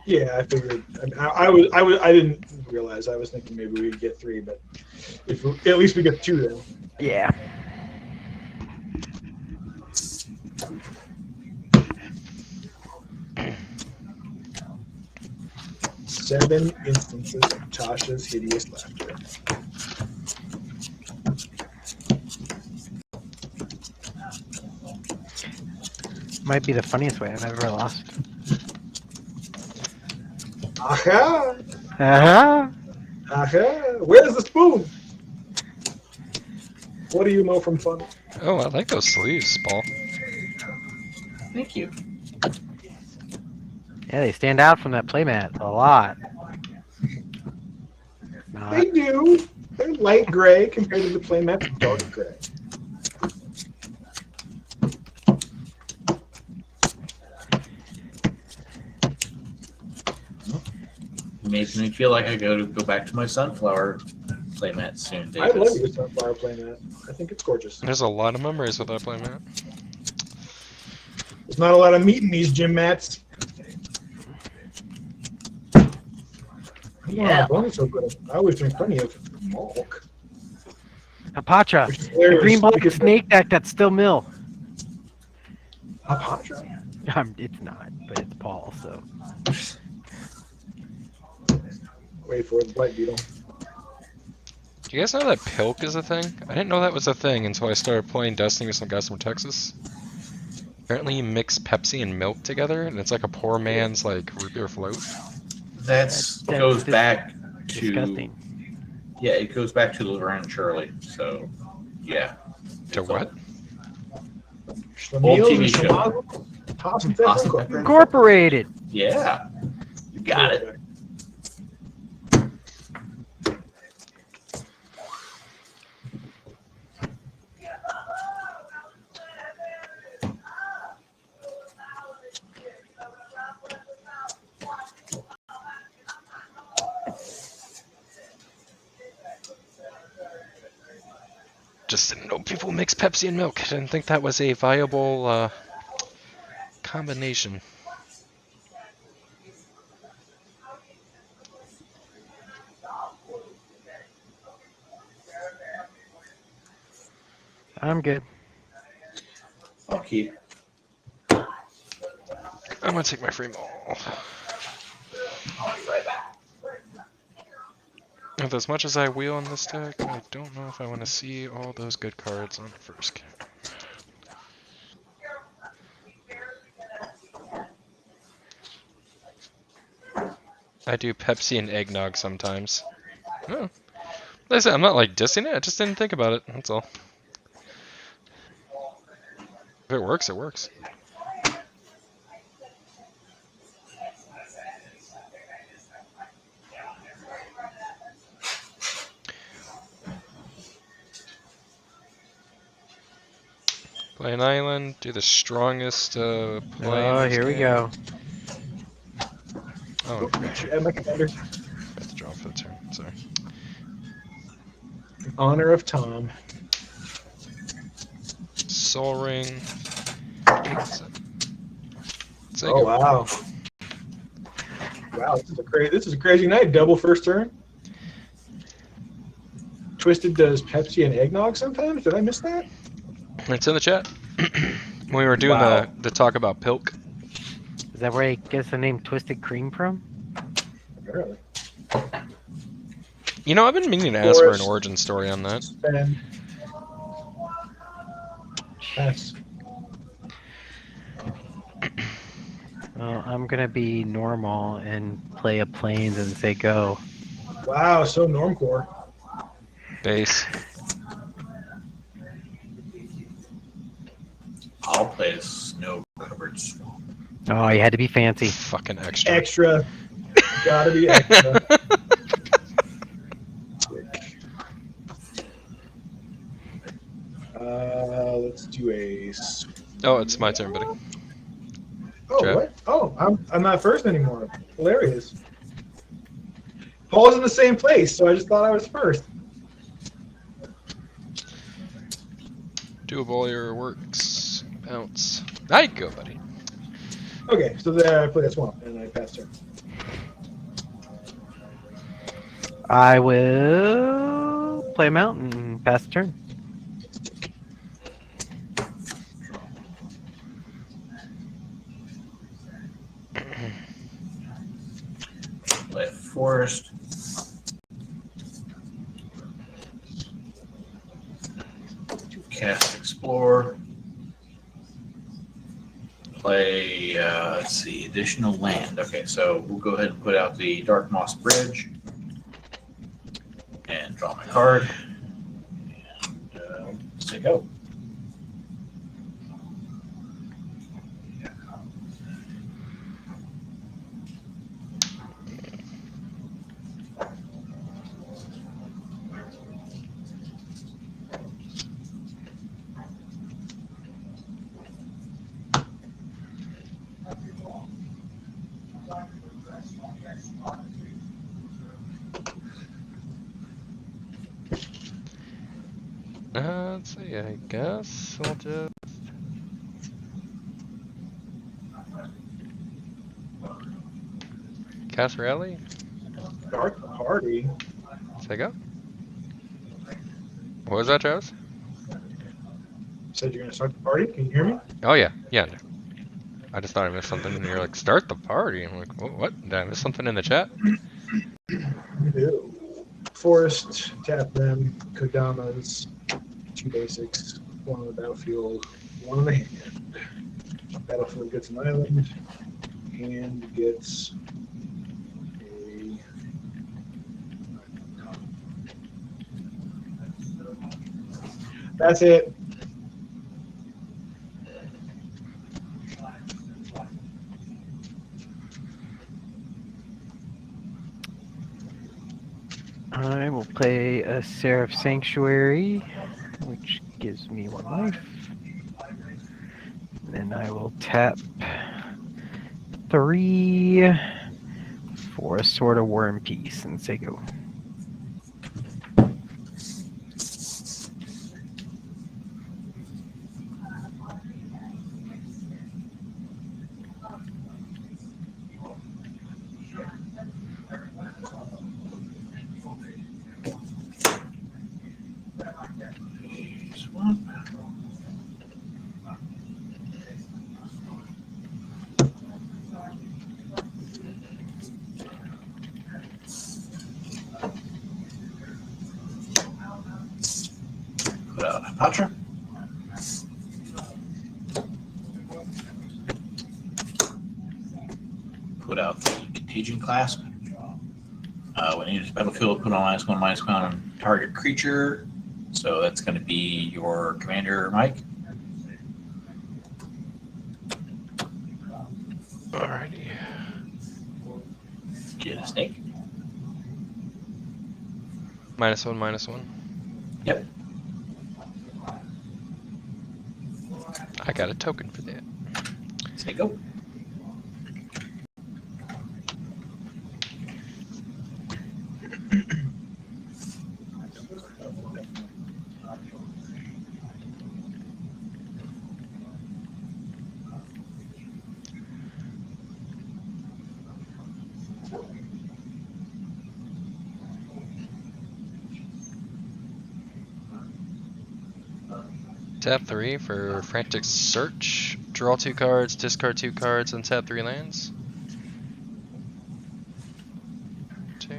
Yeah, I figured. I didn't realize. I was thinking maybe we'd get 3, but if at least we get 2 then. Yeah. Seven instances of Tasha's hideous laughter. Might be the funniest way I've ever lost. Aha! Uh-huh. Aha! Where's the spoon? What do you know from fun? Oh, I like those sleeves, Paul. Thank you. Yeah, they stand out from that playmat a lot. Not. They do. They're light gray compared to the playmat's dark gray. Makes me feel like I go back to my sunflower playmat soon, I Davis. love your sunflower playmat. I think it's gorgeous. There's a lot of memories with that playmat. There's not a lot of meat in these gym mats. Yeah. Bones so good. I always drink plenty of milk. Apacha. Which is The hilarious green black because- snake deck that's still mill. Apacha. It's not, but it's Paul, so. Wait for the blight beetle. Do you guys know that pilk is a thing? I didn't know that was a thing until I started playing Destiny with some guys from Texas. Apparently you mix Pepsi and milk together, and it's like a poor man's like root beer float. That's That's goes back to disgusting. yeah, it goes back to Laverne and Shirley. So yeah. To It's what? Some Old meals TV and some show. nozzles, toss some Toss some pepper. pepper. Incorporated. Yeah. You got it. Just didn't know people mix Pepsi and milk. Didn't think that was a viable combination. I'm good. I'll keep. I'm gonna take my free ball. I'll be right back. With as much as I wheel on this deck, I don't know if I want to see all those good cards on the first game. I do Pepsi and eggnog sometimes. Oh. Listen, I'm not like dissing it, I just didn't think about it, that's all. If it works, it works. Play an island, do the strongest play. in Oh, this here we game. go. Oh, And my commander. I have to draw for the turn, sorry. In honor of Tom. Soul Ring. Oh wow. Wow, this is a crazy night. Double first turn. Twisted does Pepsi and eggnog sometimes. Did I miss that? It's in the chat. We were doing Wow. the talk about Pilk. Is that where he gets the name Twisted Cream from? Apparently. You know, I've been meaning to ask for an Forest. origin story on that. Spend. Pass. Well, I'm gonna be normal and play a planes and say go. Wow, so normcore. Base. I'll play snow covered swamp. Oh, you had to be fancy. Fucking extra. Extra. Gotta be extra. Let's do a. Oh, it's my turn, buddy. Oh, Jeff? what? Oh, I'm not first anymore. Hilarious. Paul's in the same place, so I just thought I was first. Doable your works. Bounce. There you go, buddy. Okay, so there I play a swamp and I pass turn. I will play a mountain and pass the turn. Play a forest. Cast explore. Play, let's see, additional land. Okay, so we'll go ahead and put out the Dark Moss Bridge. And draw my card. And say go. Let's see, I guess I'll just... Cast Rally? Start the party. Say go. What was that, Travis? Said you're gonna start the party. Can you hear me? Oh, yeah. Yeah. I just thought I missed something, and you're like, start the party. I'm like, what? Did I miss something in the chat? Ew. Forest, tap them. Kodamas, 2 basics, 1 on the battlefield, 1 on the hand. Battlefield gets an island, hand gets a. That's it. I will play a Seraph Sanctuary, which gives me 1 life. Then I will tap 3 for a Sword of War and Peace and say go. Put out Patra. Put out the Contagion Clasp. When it enters the battlefield, put on -1/-1 on target creature. So that's going to be your commander, Mike. Alrighty. Get a snake. -1/-1. Yep. I got a token for that. Say go. Tap 3 for Frantic Search. Draw 2 cards, discard 2 cards, and tap 3 lands. 2.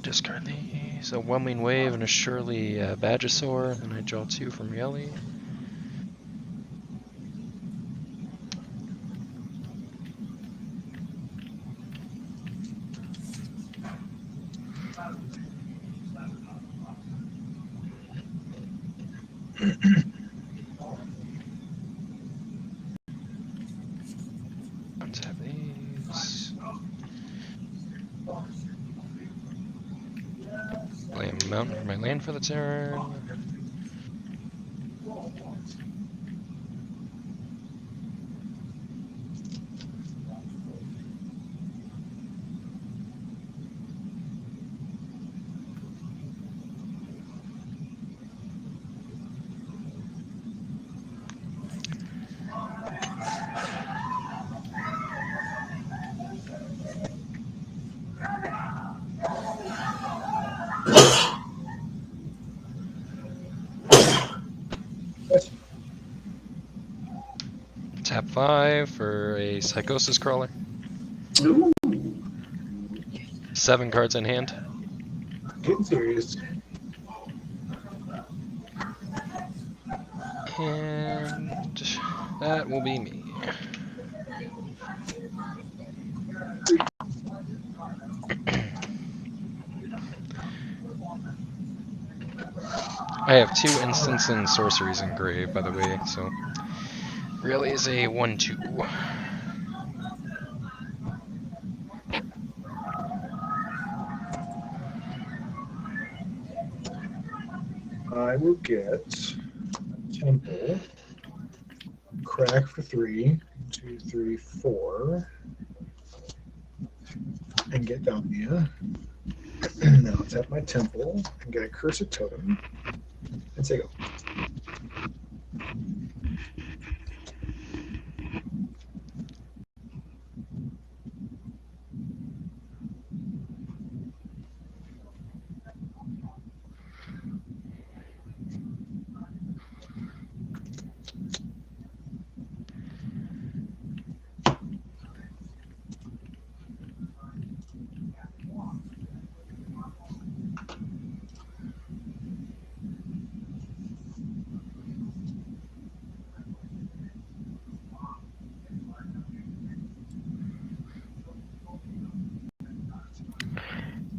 Discard these. A Whelming Wave and a Surely Badgesaur. And I draw 2 from Yelly. Untap these. Play a mountain for my land for the turn. Tap 5 for a Psychosis Crawler. Ooh. 7 cards in hand. Getting serious. And that will be me. I have 2 instants and sorceries in grave, by the way, so really is a 1/2. I will get Temple, Crack for 3, 2, 3, 4, and get Domnia. Now let's have my temple and get a cursed totem and say go.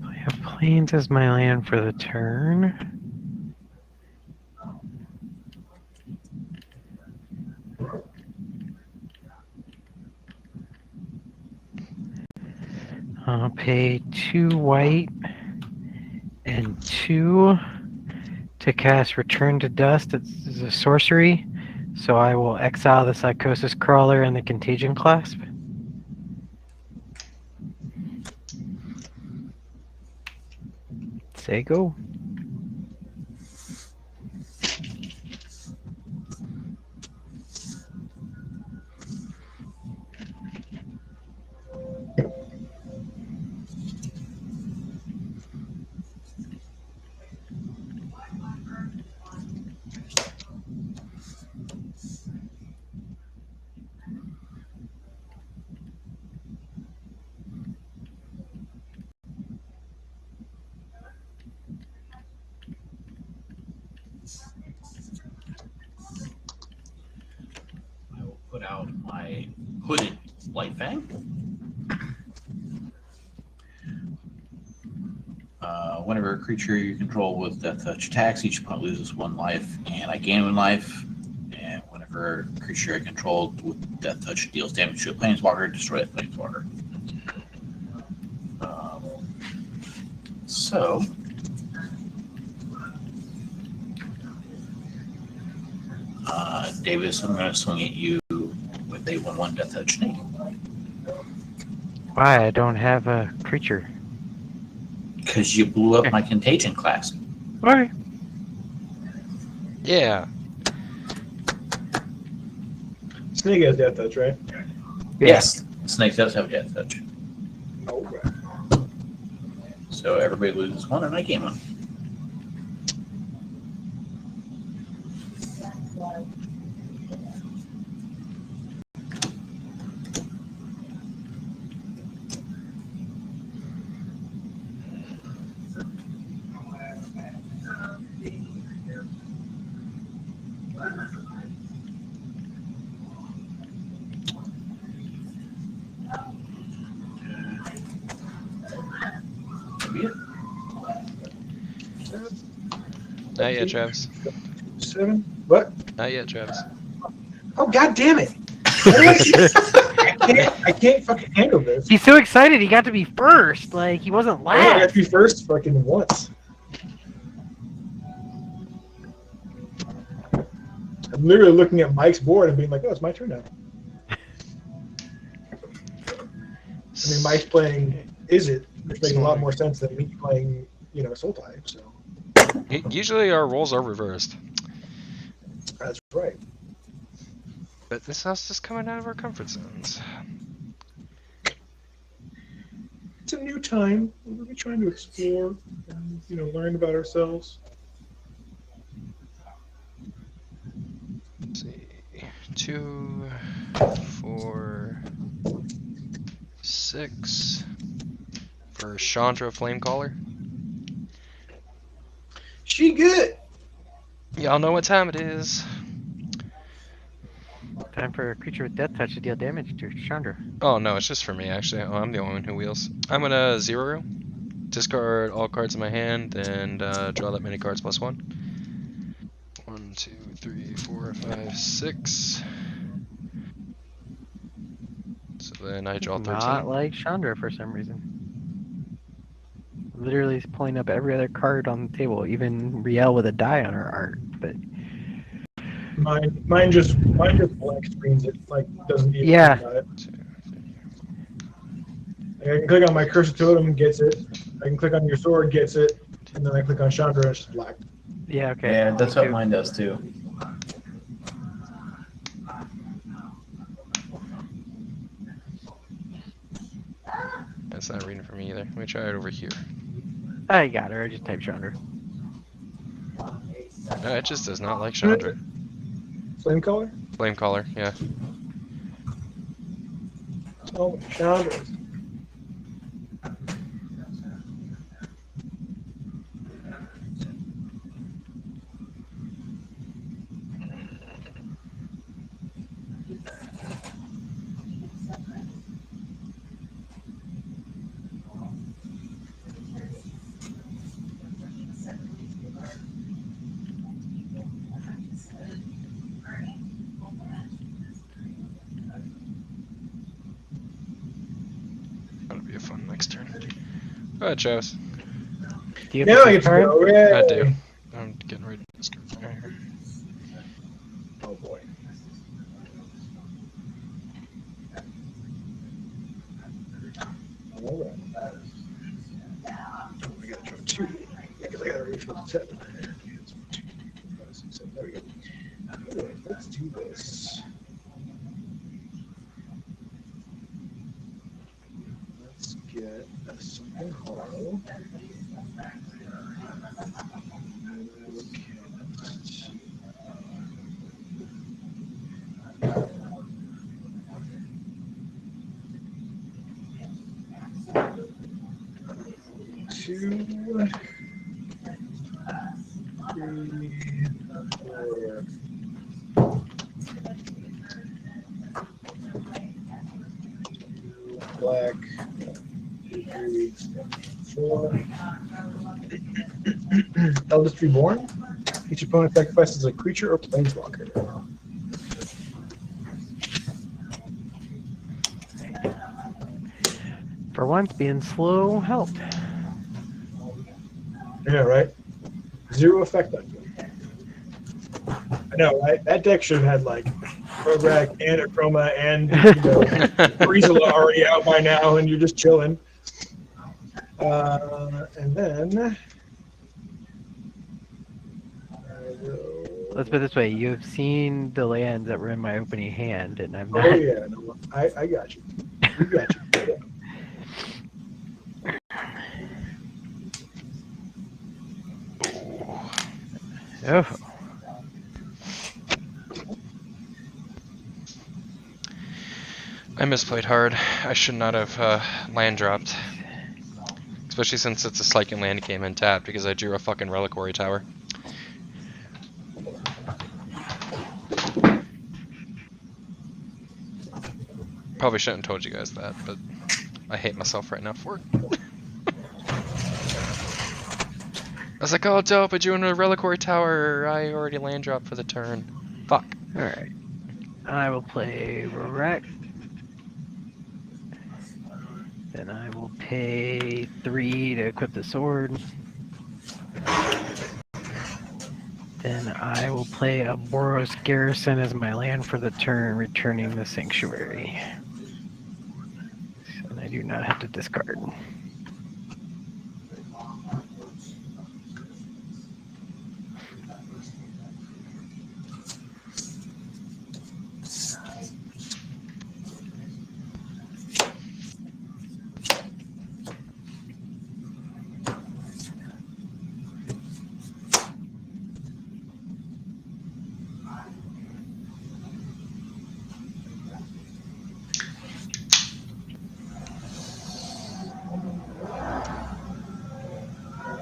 I have plains as my land for the turn. I'll pay 2 white and 2 to cast Return to Dust. It's a sorcery, so I will exile the Psychosis Crawler and the Contagion Clasp. Say go. I will put out my hooded Light Fang. Whenever a creature you control with Death Touch attacks, each opponent loses 1 life, and I gain 1 life. And whenever a creature I control with Death Touch deals damage to a Planeswalker, destroy that Planeswalker. So, Davis, I'm going to swing at you with a 1/1 Death Touch Snake. Why? I don't have a creature. Because you blew up my Contagion class. Alright. Yeah. Snake has death touch, right? Yes, Snake does have Death Touch. Oh, right. So everybody loses 1 and I gain 1. Not yet, Travis. 7? What? Not yet, Travis. Oh, god damn it! I can't fucking handle this. He's so excited he got to be first. Like, he wasn't I got last. to be first fucking once. I'm literally looking at Mike's board and being like, oh, it's my turn now. I mean, Mike's playing Is It, which makes a lot more sense than me playing, Soul Type, so. Usually our roles are reversed. That's right. But this house is coming out of our comfort zones. It's a new time. We're really trying to explore and, learn about ourselves. Let's see. 2, 4, 6 for Chandra Flamecaller. She good. Y'all know what time it is. Time for a creature with Death Touch to deal damage to Chandra. Oh no, it's just for me actually. Oh, I'm the only one who wheels. I'm gonna zero, discard all cards in my hand, and draw that many cards plus 1. 1, 2, 3, 4, 5, 6. So then I draw 13. Not like Chandra for some reason. Literally pulling up every other card on the table, even Riel with a die on her art. But Mine just blank screens it, like doesn't even Yeah. think about it. I can click on my cursor totem and gets it. I can click on your sword, gets it, and then I click on Chandra and it's just black. Yeah, okay. Yeah, that's me what too. mine does too. That's not reading for me either. Let me try it over here. I got her. I just typed Chandra. No, it just does not like Chandra. Flame color? Flame caller, yeah. Oh, Chandra. That'll be a fun next turn. Go ahead, Travis. Do you Now I have get to card? go. Yay. I do. I'm getting ready to start right here. Oh boy. All right. We gotta draw 2. Because I gotta reach for the 7. 2, 5, 6, 7. There we go. Alright, let's do this. Let's get a second hollow. Two, 3, 4. Black, 2, 3, 4. Eldest Reborn. Each opponent sacrifices a creature or planeswalker. For once, being slow helped. Yeah, right? 0 effect on you. I know, right? That deck should have had like Prograk and Akroma and Rizla already out by now, and you're just chilling. And then Let's put it this way: you have seen the lands that were in my opening hand, and I'm not. Oh yeah, no, I got you. We got you. Oh, I misplayed hard. I should not have land dropped. Especially since it's a Slykin land game and tapped because I drew a fucking Reliquary Tower. Probably shouldn't have told you guys that, but I hate myself right now for it. I was like, oh dope, I drew a Reliquary Tower. I already land dropped for the turn. Fuck. all right. I will play Rorek. Then I will pay 3 to equip the sword. Then I will play a Boros Garrison as my land for the turn, returning the Sanctuary. And I do not have to discard.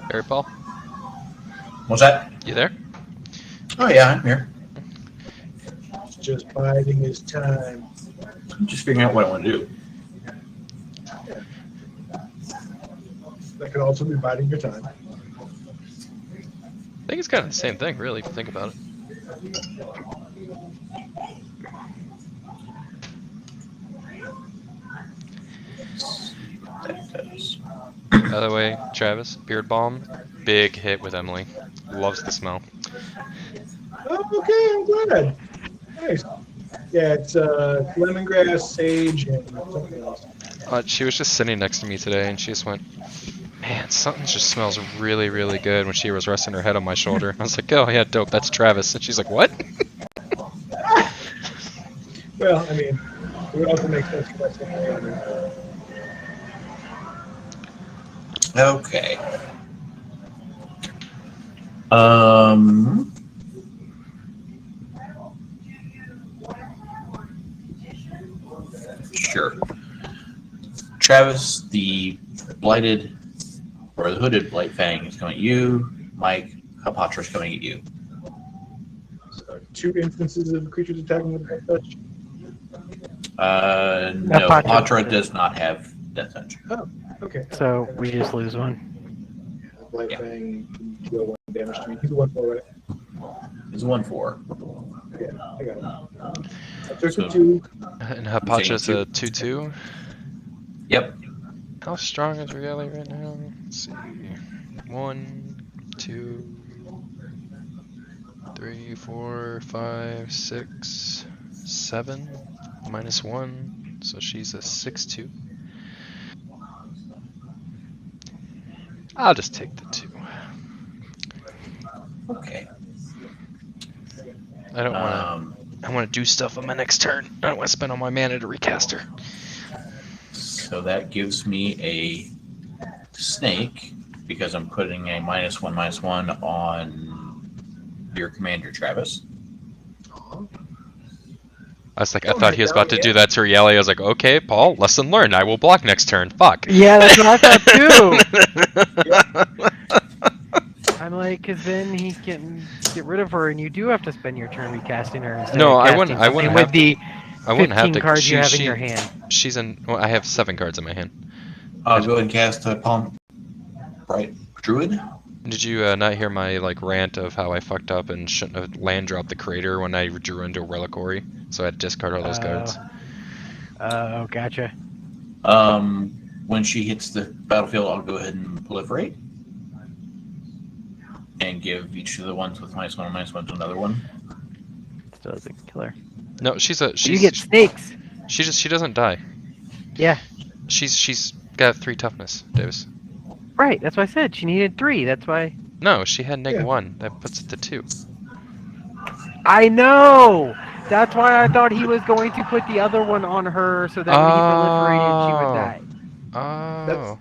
Barry Paul, What's that? you there? Oh yeah, I'm here. Just biding his time. I'm just figuring out what I want to do. That could also be biding your time. I think it's kind of the same thing, really, if you think about it. By the way, Travis, Beard Balm, big hit with Emily. Loves the smell. Oh, okay, I'm glad. Nice. Yeah, it's lemongrass, sage, and something else. She was just sitting next to me today, and she just went, Man, something just smells really, really good when she was resting her head on my shoulder. I was like, oh, yeah, dope, that's Travis. And she's like, what? Well, I mean, it would also make sense for my saying Okay. Um. Sure. Travis, the blighted or the hooded blight fang is coming at you. Mike, Hapatra is coming at you. so 2 instances of creatures attacking with death touch. No, Hapatra Hapatra does. does not have death touch. Okay. So we just lose one. Light Yeah. Fang can deal 1 damage to me. He's a 1/4, right? It's 1/4. Okay, I got it. I took So- the 2. And Hapacha's a 2/2. Yep. How strong is Regali right now? Let's see. 1, 2, 3, 4, 5, 6, 7, -1. So she's a 6/2. I'll just take the 2. Okay. I don't want to. I want to do stuff on my next turn. I don't want to spend all my mana to recast her. So that gives me a snake because I'm putting a -1/-1 on your commander, Travis. I was like, I thought he was about to do that to Rieli. I was like, okay, Paul, lesson learned. I will block next turn. Fuck. Yeah, that's what I thought too. I'm like, because then he can get rid of her, and you do have to spend your turn recasting her. Instead No, of I casting wouldn't- I wouldn't something have with the I wouldn't have 15 to. cards you have in your hand. She's in. Well, I have 7 cards in my hand. I'll go ahead and cast a Palm Bright Druid. Did you not hear my rant of how I fucked up and shouldn't have land dropped the crater when I drew into a reliquary? So I had to discard all those cards. Oh, gotcha. When she hits the battlefield, I'll go ahead and proliferate and give each of the ones with -1/-1 to another one. Still doesn't kill her. No, she's You get snakes. she doesn't die. Yeah, She's got 3 toughness, Davis. right. That's why I said she needed 3. That's why. No, she had Yeah. -1. That puts it to 2. I know. That's why I thought he was going to put the other one on her, so that when he proliferated, she would die. Oh.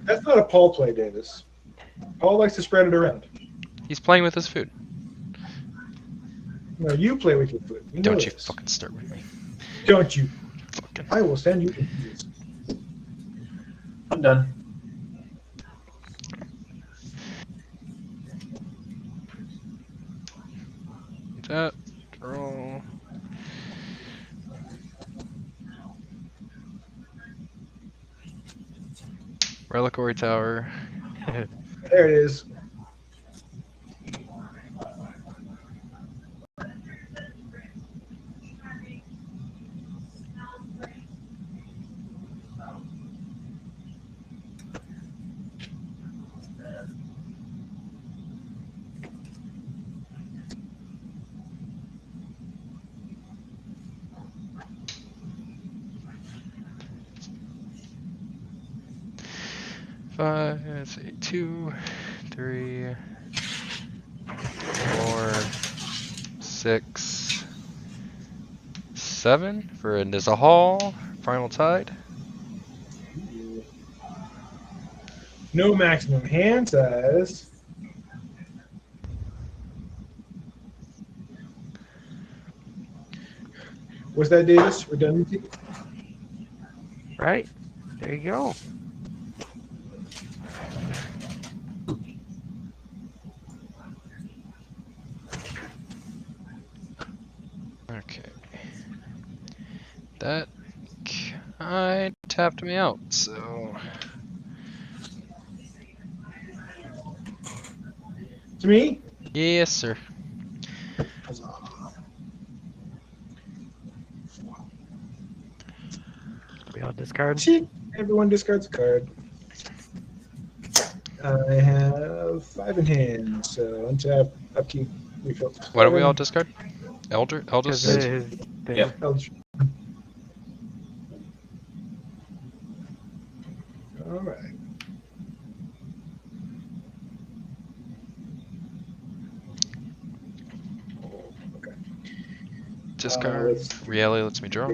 That's not a Paul play, Davis. Paul likes to spread it around. He's playing with his food. No, you play with your foot. You know Don't you this. fucking start with me. Don't you? Fucking. I will send you to Jesus. I'm done. That roll. Reliquary Tower. There it is. Five, let's see, 2, 3, 4, 6, 7 for a Nizahal. Final tide. No maximum hand size. What's that, Davis? Redundancy? Right. There you go. Okay. That kind tapped me out, so. To me? Yes, sir. We all discard. Cheat. Everyone discards a card. I have 5 in hand, so untap, upkeep, refill. What do we all discard? Because Eldest? his thing. Yep. All right. Discard. let's- Reality lets me draw.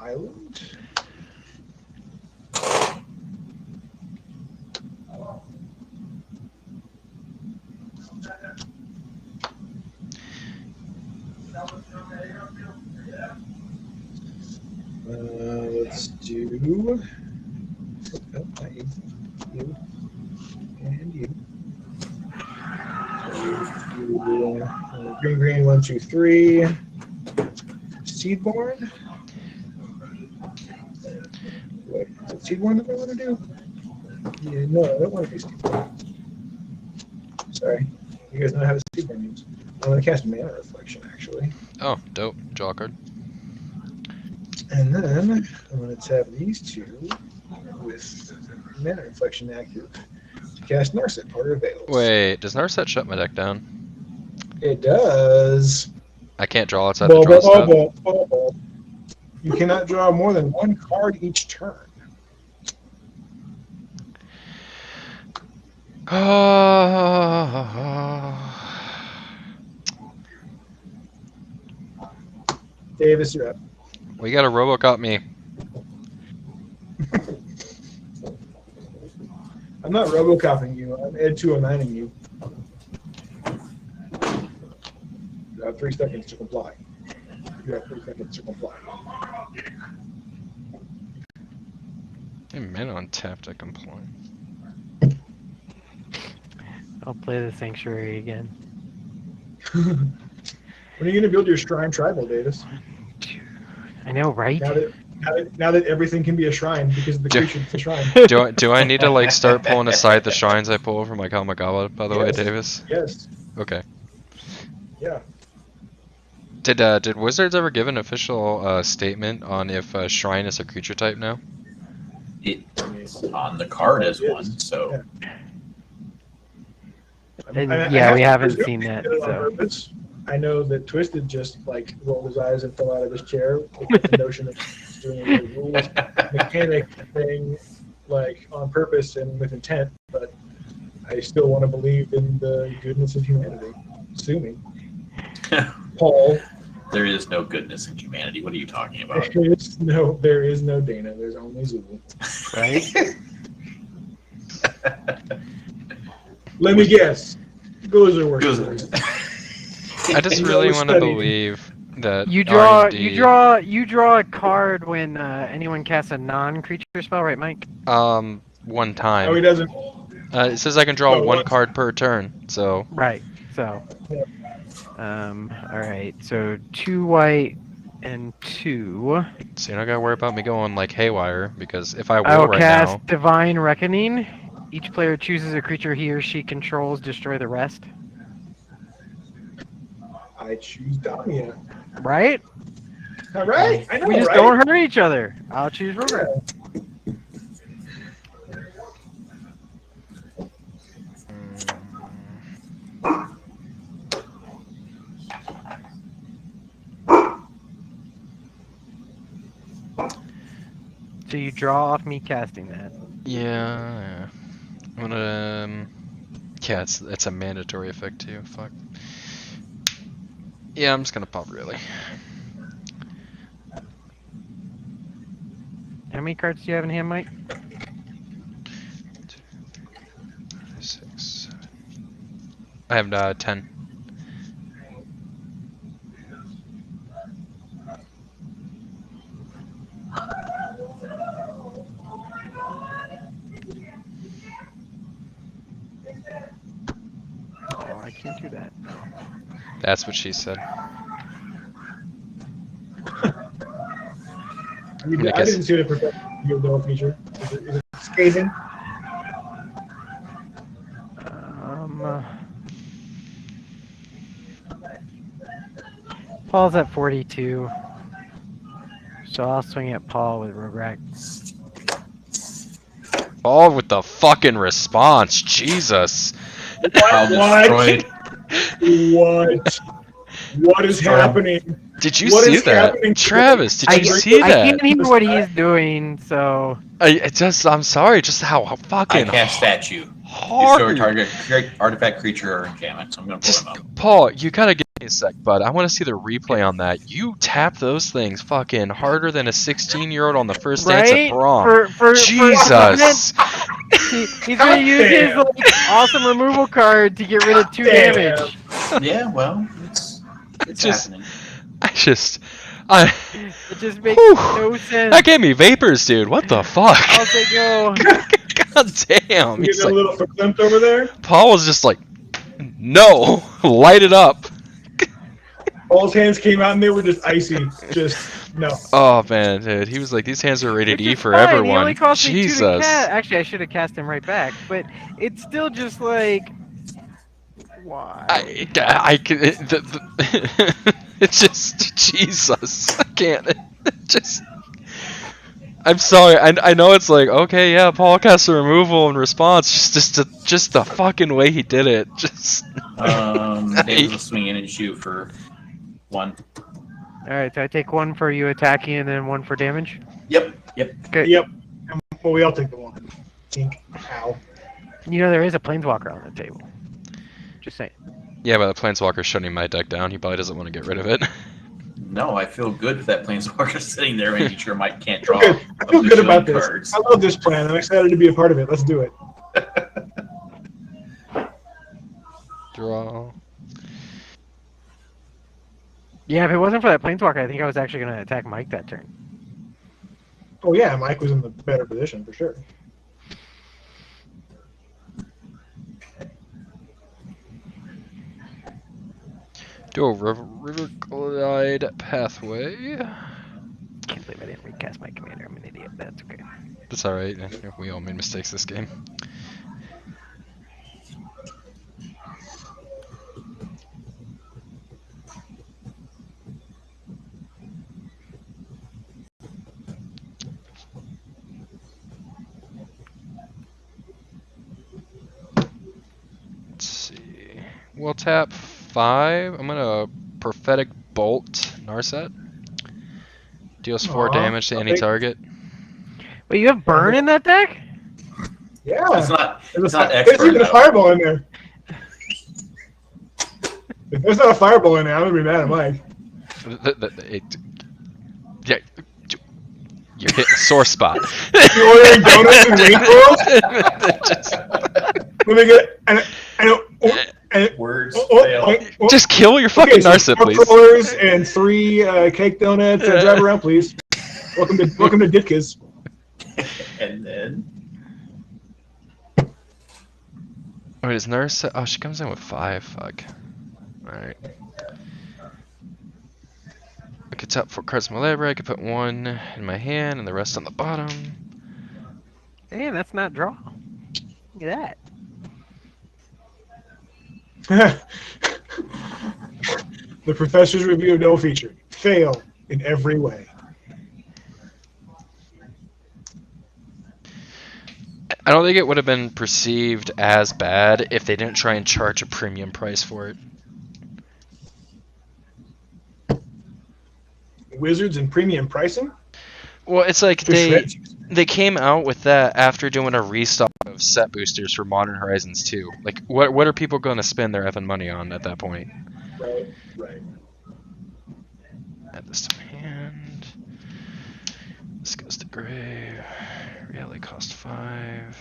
Island. Let's do. Oh, not you. You. And you. Green, green, 1, 2, 3. Seedborn. What? Is it Seedborn that I want to do? Yeah, no, I don't want to do Seedborn. Sorry. You guys know how to Seedborn means. I want to cast Mana Reflection, actually. Oh, dope. Draw a card. And then I'm going to tap these two with Mana Reflection active to cast Narset, Porter of Veils. Wait, does Narset shut my deck down? It does. I can't draw outside the draw step. You cannot draw more than one card each turn. Davis, you're up. We gotta Robocop me. I'm not Robocopping you. I'm Ed 209ing you. You have 3 seconds to comply. You have 3 seconds to comply. Hey, mana on tap to comply. I'll play the Sanctuary again. When are you going to build your Shrine Tribal, Davis? I know, right? Now that everything can be a shrine because of the creature that's a shrine. Do I need to like start pulling aside the shrines I pull from my Kamigawa, by the way, Yes. Davis? Yes. Okay. Yeah. Did Wizards ever give an official statement on if Shrine is a creature type now? It's on the card as one, so And I yeah, we have to haven't presume seen he that. did it on So purpose. I know that Twisted just like rolled his eyes and fell out of his chair with the notion of doing a rules mechanic thing, like on purpose and with intent. But I still want to believe in the goodness of humanity. Sue me, Paul. there is no goodness in humanity. What are you talking about? There is no Dana. There's only Zulu. right? Let me guess. Gozer worship. Gozer. I just You know, really we're want to studying. believe that You draw R&D you draw a card when anyone casts a non-creature spell, right, Mike? one No, he time. doesn't. It says I can draw No, one once. card per turn, so Right. So Yeah. all right. So 2 white and 2. you're not gotta worry about me going like haywire because if I I will will right cast now, Divine Reckoning. Each player chooses a creature he or she controls, destroy the rest. I choose Damia. Right? All right. I know, We just right? don't hurt each other. I'll choose Ruger. So you draw off me casting that. yeah. I'm gonna yeah, it's a mandatory effect too. Fuck. Yeah, I'm just gonna pop really. How many cards do you have in hand, Mike? 6, 7. I have 10. Oh, I can't do that. That's what she said. I guess- didn't see the perfect build feature. Is it scathing? Paul's at 42. So I'll swing at Paul with Rograk. Oh, with the fucking response, Jesus! Pile destroyed. What? What is happening? Did you What see is that, happening? Travis? Did you see I that? can't hear what he's doing, so I'm sorry, just how I fucking cast statue. hard. Destroy target artifact, creature, or enchantment. So I'm gonna pull Just, them up. Paul, you gotta give a sec, but I want to see the replay on that. You tap those things fucking harder than a 16-year-old on the first dance at Right? prom. For Jesus. he's gonna use his like, awesome removal card to get rid of 2 Damn. damage. Yeah, well, it's Just- happening. I It just makes Whew. no sense. that gave me vapors, dude. What the fuck? I'll say go. God damn. You He's get a like, little verklempt over there. Paul was just like, no, light it up. Paul's hands came out and they were just icy. Just no. Oh man, dude, he was like, these hands are rated Which E is for fine. He everyone. only cost me 2 to Jesus. cast. Actually, I should have cast him right back, but it's still just like, why? I can. It's just Jesus. I can't. Just. I'm sorry. I know it's like okay, yeah. Paul casts a removal in response. Just the fucking way he did it. Just. David will swing in and shoot for 1. All right, so I take 1 for you attacking and then 1 for damage. Yep. Okay. Yep. Well, we all take the one. Tink. Ow. You know there is a planeswalker on the table. Just saying. Yeah, but the Planeswalker's shutting my deck down. He probably doesn't want to get rid of it. No, I feel good if that planeswalker sitting there making sure Mike can't draw. Good. I feel a good about bajillion this. cards. I love this plan. I'm excited to be a part of it. Let's do it. Draw. Yeah, if it wasn't for that planeswalker, I think I was actually going to attack Mike that turn. Oh yeah, Mike was in the better position for sure. Do a river glide pathway. Can't believe I didn't recast my commander. I'm an idiot. That's okay. That's alright. We all made mistakes this game. Let's see. We'll tap 5. I'm gonna prophetic bolt Narset. Deals 4 Aw, damage to any okay. target. Wait, you have burn in that deck? Yeah. It's not. There's It's not there's expert. even a though. fireball in there. If there's not a fireball in there, I'm gonna be mad at Mike. Yeah, you're hitting a sore spot. You ordering donuts and wing rolls? Just- Let me get. I don't. Words Oh, fail. Just kill your fucking Narset, four please. crawlers and 3 cake donuts. Drive around, please. Welcome to Ditka's. And then Wait, is Narset? Oh, she comes in with 5. Fuck. Alright. I could tap 4 cards in my library. I could put 1 in my hand and the rest on the bottom. Damn, that's not draw. Look at that. The professor's review no feature. Fail in every way. I don't think it would have been perceived as bad if they didn't try and charge a premium price for it. Wizards and premium pricing? Well, it's like For shreds. they came out with that after doing a restock of set boosters for Modern Horizons 2. Like, what are people going to spend their effing money on at that point? Right. Add this to my hand. This goes to grave. Reality cost 5.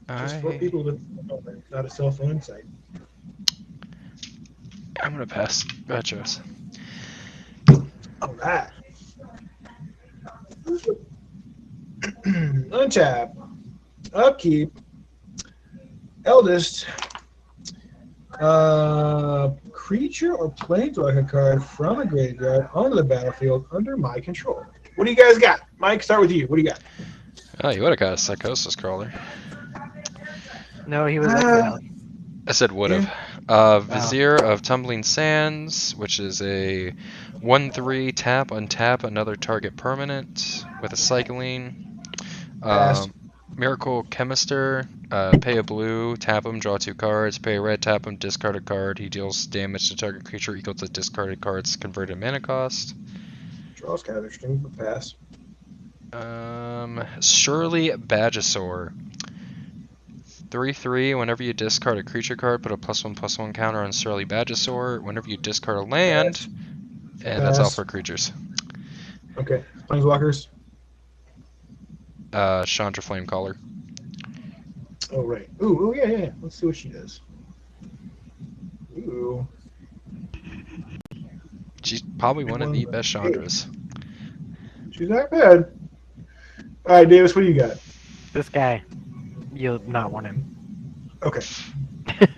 Just for people to not a cell phone insight. I'm gonna pass. Retros. All right. Untap. Upkeep. Eldest. Creature or planeswalker card from a graveyard onto the battlefield under my control. What do you guys got? Mike, start with you. What do you got? Oh, you would have got a Psychosis Crawler. No, he was Ah. exiled. I said would Yeah. have. Vizier of Tumbling Sands, which is a 1/3 tap, untap another target permanent with a cycling. Pass. Miracle Chemister, pay a blue, tap him, draw 2 cards, pay a red, tap him, discard a card. He deals damage to target creature equal to discarded card's converted mana cost. Draw's kind of interesting, but pass. Surely Badgesaur. 3/3, whenever you discard a creature card, put a +1/+1 counter on Surly Badgesaur. Whenever you discard a land, Pass. and that's all Pass. for creatures. Okay. Planeswalkers. Chandra Flamecaller. Oh, right. Ooh, yeah. Let's see what she does. Ooh. She's probably one of the best Chandras. She's not bad. All right, Davis, what do you got? This guy, you'll not want him. Okay.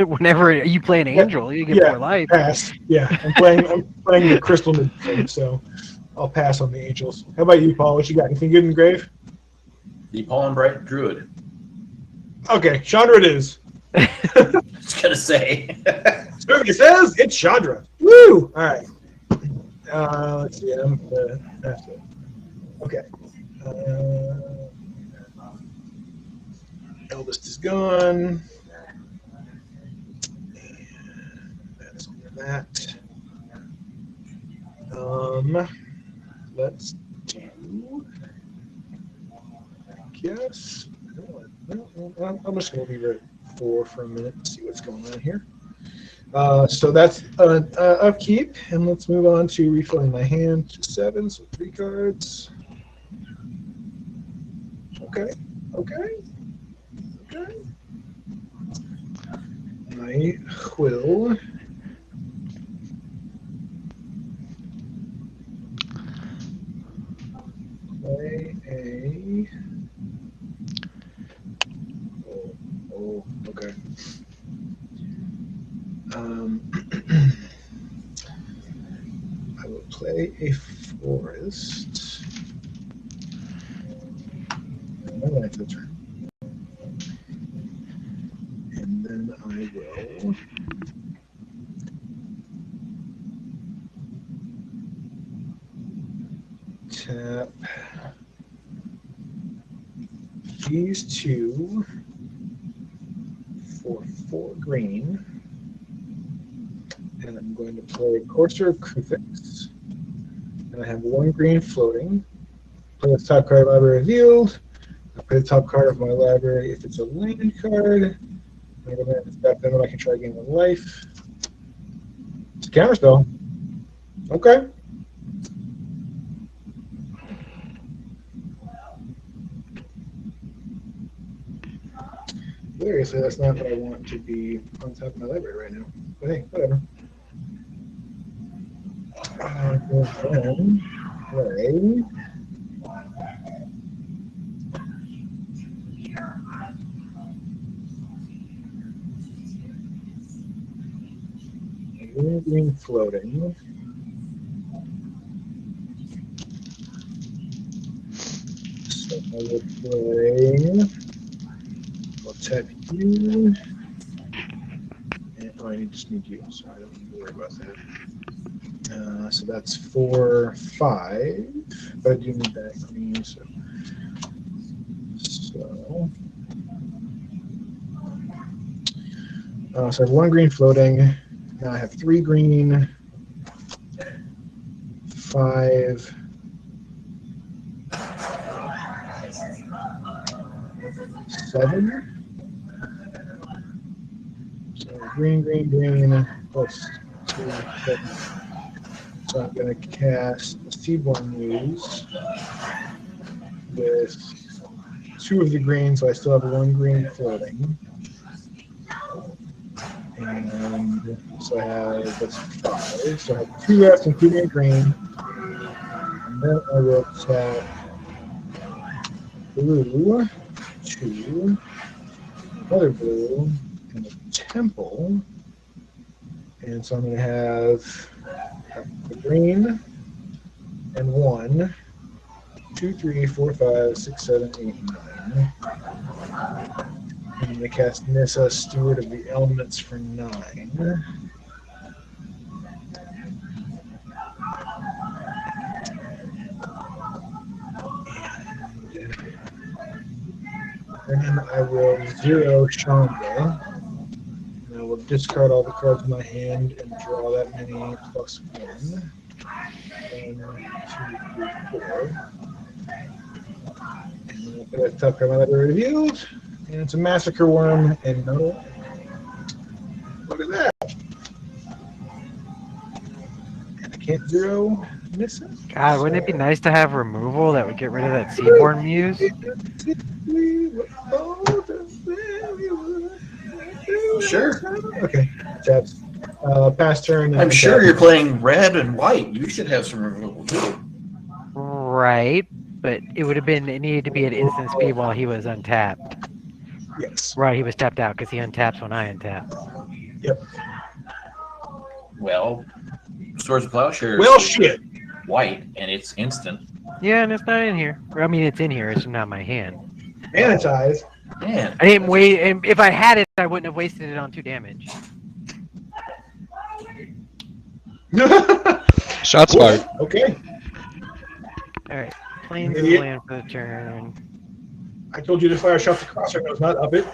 Whenever you play an angel, you get more life. Pass. Yeah, I'm playing the Crystal Magician, so I'll pass on the Angels. How about you, Paul? What you got? Anything good in the grave? The Pollen Bright Druid. Okay, Chandra it is. I was gonna say. Spooky says it's Chandra. Woo! All right. Let's see. Okay. Eldest is gone. That's that. Let's do. I guess. I'm just gonna leave it at 4 for a minute and see what's going on here. So that's upkeep, and let's move on to refilling my hand to 7, so 3 cards. Okay. I will play a. Oh, okay. I will play a forest. And that's the turn. And then I will. Tap these 2 for 4 green. And I'm going to play Courser of Kruthix. And I have 1 green floating. Play the top card of library revealed. I play the top card of my library if it's a land card. And if it's back then, I can try again with life. It's a counterspell. Okay. Seriously, that's not what I want to be on top of my library right now. But hey, whatever. Play. Green floating. So I will play. I'll tap you. And, I just need you, so I don't need to worry about that. So that's 4, 5. But I do need that green, so. So I have 1 green floating. Now I have 3 green, 5, 7. So green, plus 2, 7. So I'm going to cast Seaborn Muse with 2 of the green, so I still have 1 green floating. And so I have, that's 5. So I have 2 left, including a green. And then I will tap blue, 2, another blue, and a temple. And so I'm going to have the green and 1, 2, 3, 4, 5, 6, 7, 8, 9. I'm going to cast Nissa, Steward of the Elements, for 9. And then I will 0 Chandra. And I will discard all the cards in my hand and draw that many plus 1. 1, 2, 3, 4. And then I'll put that top card my library revealed. And it's a Massacre Worm and no. Look at that. And I can't 0 Nissa. God, wouldn't it be nice to have removal that would get rid of that Seaborn Muse? Sure. Okay. Taps. Pass turn. and I'm sure tap. you're playing red and white. You should have some removal too. Right, but it would have been, it needed to be at instant speed while he was untapped. Yes. Right, he was tapped out because he untaps when I untap. Yep. Well, Swords of Plowshare Well, is shit. white and it's instant. Yeah, and it's not in here. I mean, it's in here, it's not my hand. Sanitize. Man, I didn't wait, and if I had it, I wouldn't have wasted it on 2 damage. Shots fired. Okay. Alright, planes Idiot. land for the turn. I told you to fire shots across her nose, not up it.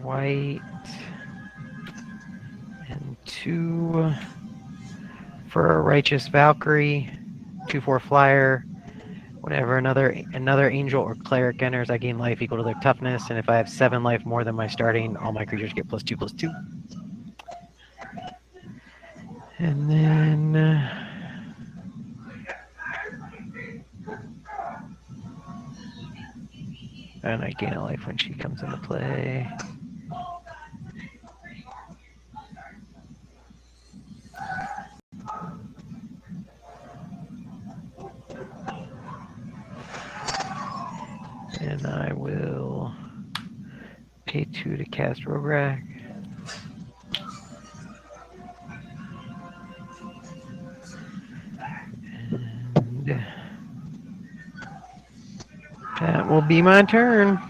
White. And 2 for a Righteous Valkyrie. 2/4 flyer. Whenever another angel or cleric enters, I gain life equal to their toughness, and if I have 7 life more than my starting, all my creatures get +2/+2. And then and I gain a life when she comes into play. And I will pay 2 to cast Rograk. And that will be my turn.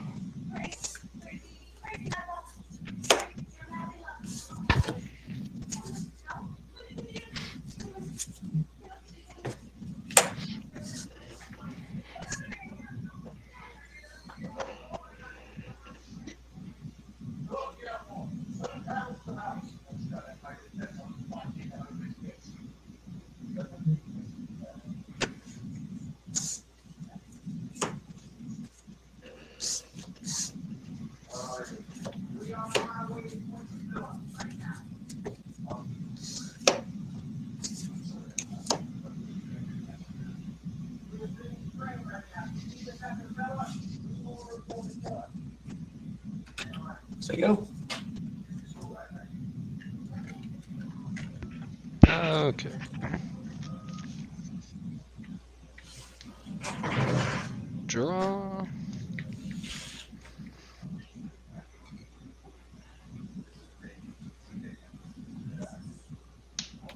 So go. Okay. Draw.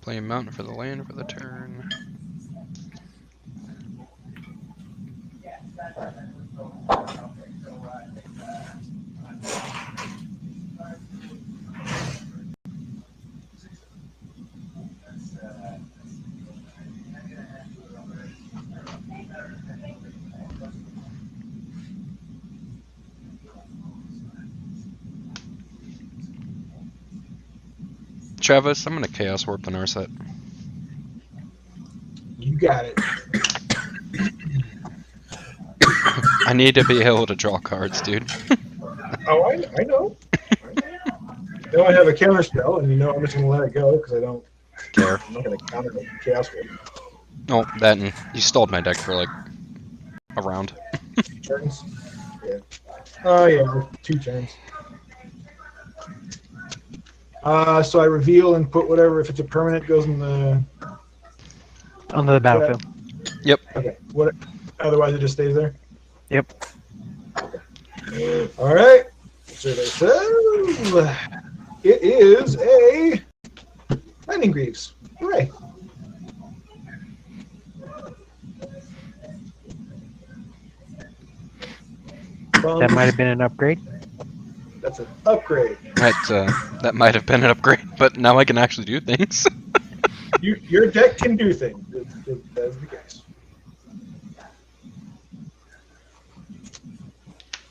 Play a mountain for the land for the turn. Travis, I'm gonna Chaos Warp the Narset. You got it. I need to be able to draw cards, dude. Oh, I know. Now I have a counter spell, and you know I'm just going to let it go because I don't Care. I'm not going to counter the Chaos Wave. Oh, that and you stalled my deck for like a round. 2 turns. Yeah. Oh, yeah, 2 turns. So I reveal and put whatever, if it's a permanent, goes in the... Onto the battlefield. Yep. Okay. What? Otherwise, it just stays there? Yep. All right. So they says it is a Lightning Greaves. Hooray. That might have been an upgrade. That's an upgrade. That might have been an upgrade, but now I can actually do things. Your deck can do things. That's the case.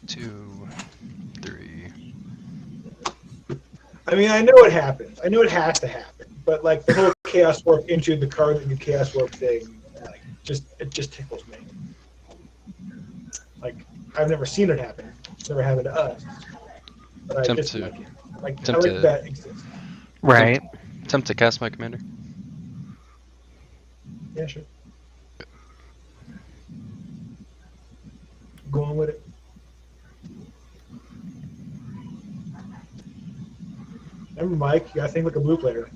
2, 3. I mean, I know it happens. I know it has to happen. But like the whole Chaos Warp into the card that you Chaos Warp thing, like it just tickles me. Like I've never seen it happen. It's never happened to us. But I Attempt just to- like it. Like I attempt like to- that exists. Right. Attempt to cast my commander. Yeah, sure. Going with it. Remember, Mike, you gotta think like a blue player.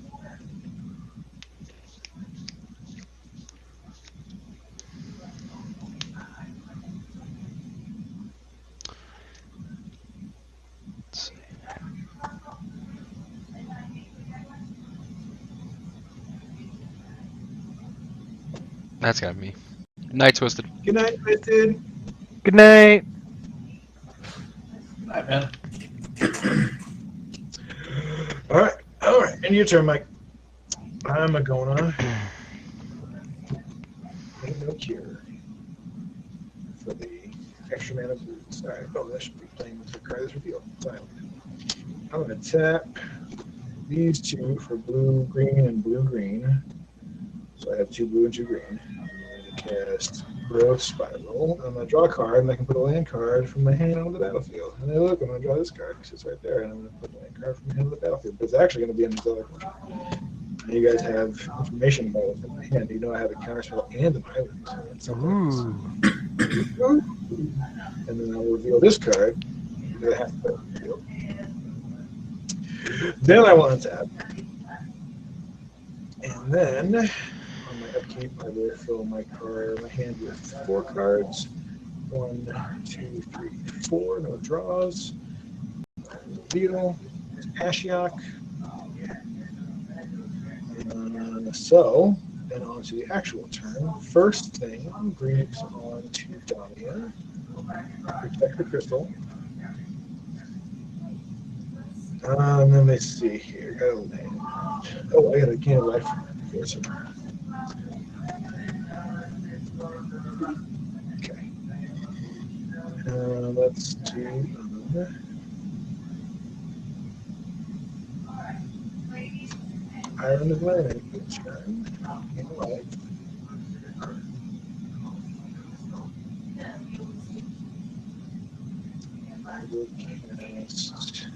Let's see. That's gotta be me. Night Twisted. Good night, Twisted. Good night. Hi, man. All right. And your turn, Mike. I'm gonna make no cure for the extra mana boots. All right. Oh, that should be playing with the card that's revealed. Fine. I'm gonna tap these two for blue, green, and blue, green. So I have 2 blue and 2 green. I'm gonna cast Growth Spiral. I'm gonna draw a card, and I can put a land card from my hand on the battlefield. And then look, I'm gonna draw this card because it's right there, and I'm gonna put a land card from my hand on the battlefield. But it's actually gonna be in this other one. And you guys have information about what's in my hand. You know I have a counterspell and an island. So that's something else. And then I'll reveal this card. That I have to put in the field. Then I will untap. And then on my upkeep, I will fill my hand with 4 cards. 1, 2, 3, 4. No draws. Reveal. Ashiok. So, then on to the actual turn. First thing, Greaves on to Damia. Protect the crystal. And then let's see here. Got a land. Oh, I got a can of life before some. Okay. Let's do. Island of Land. Good turn. Can of life. I will cast.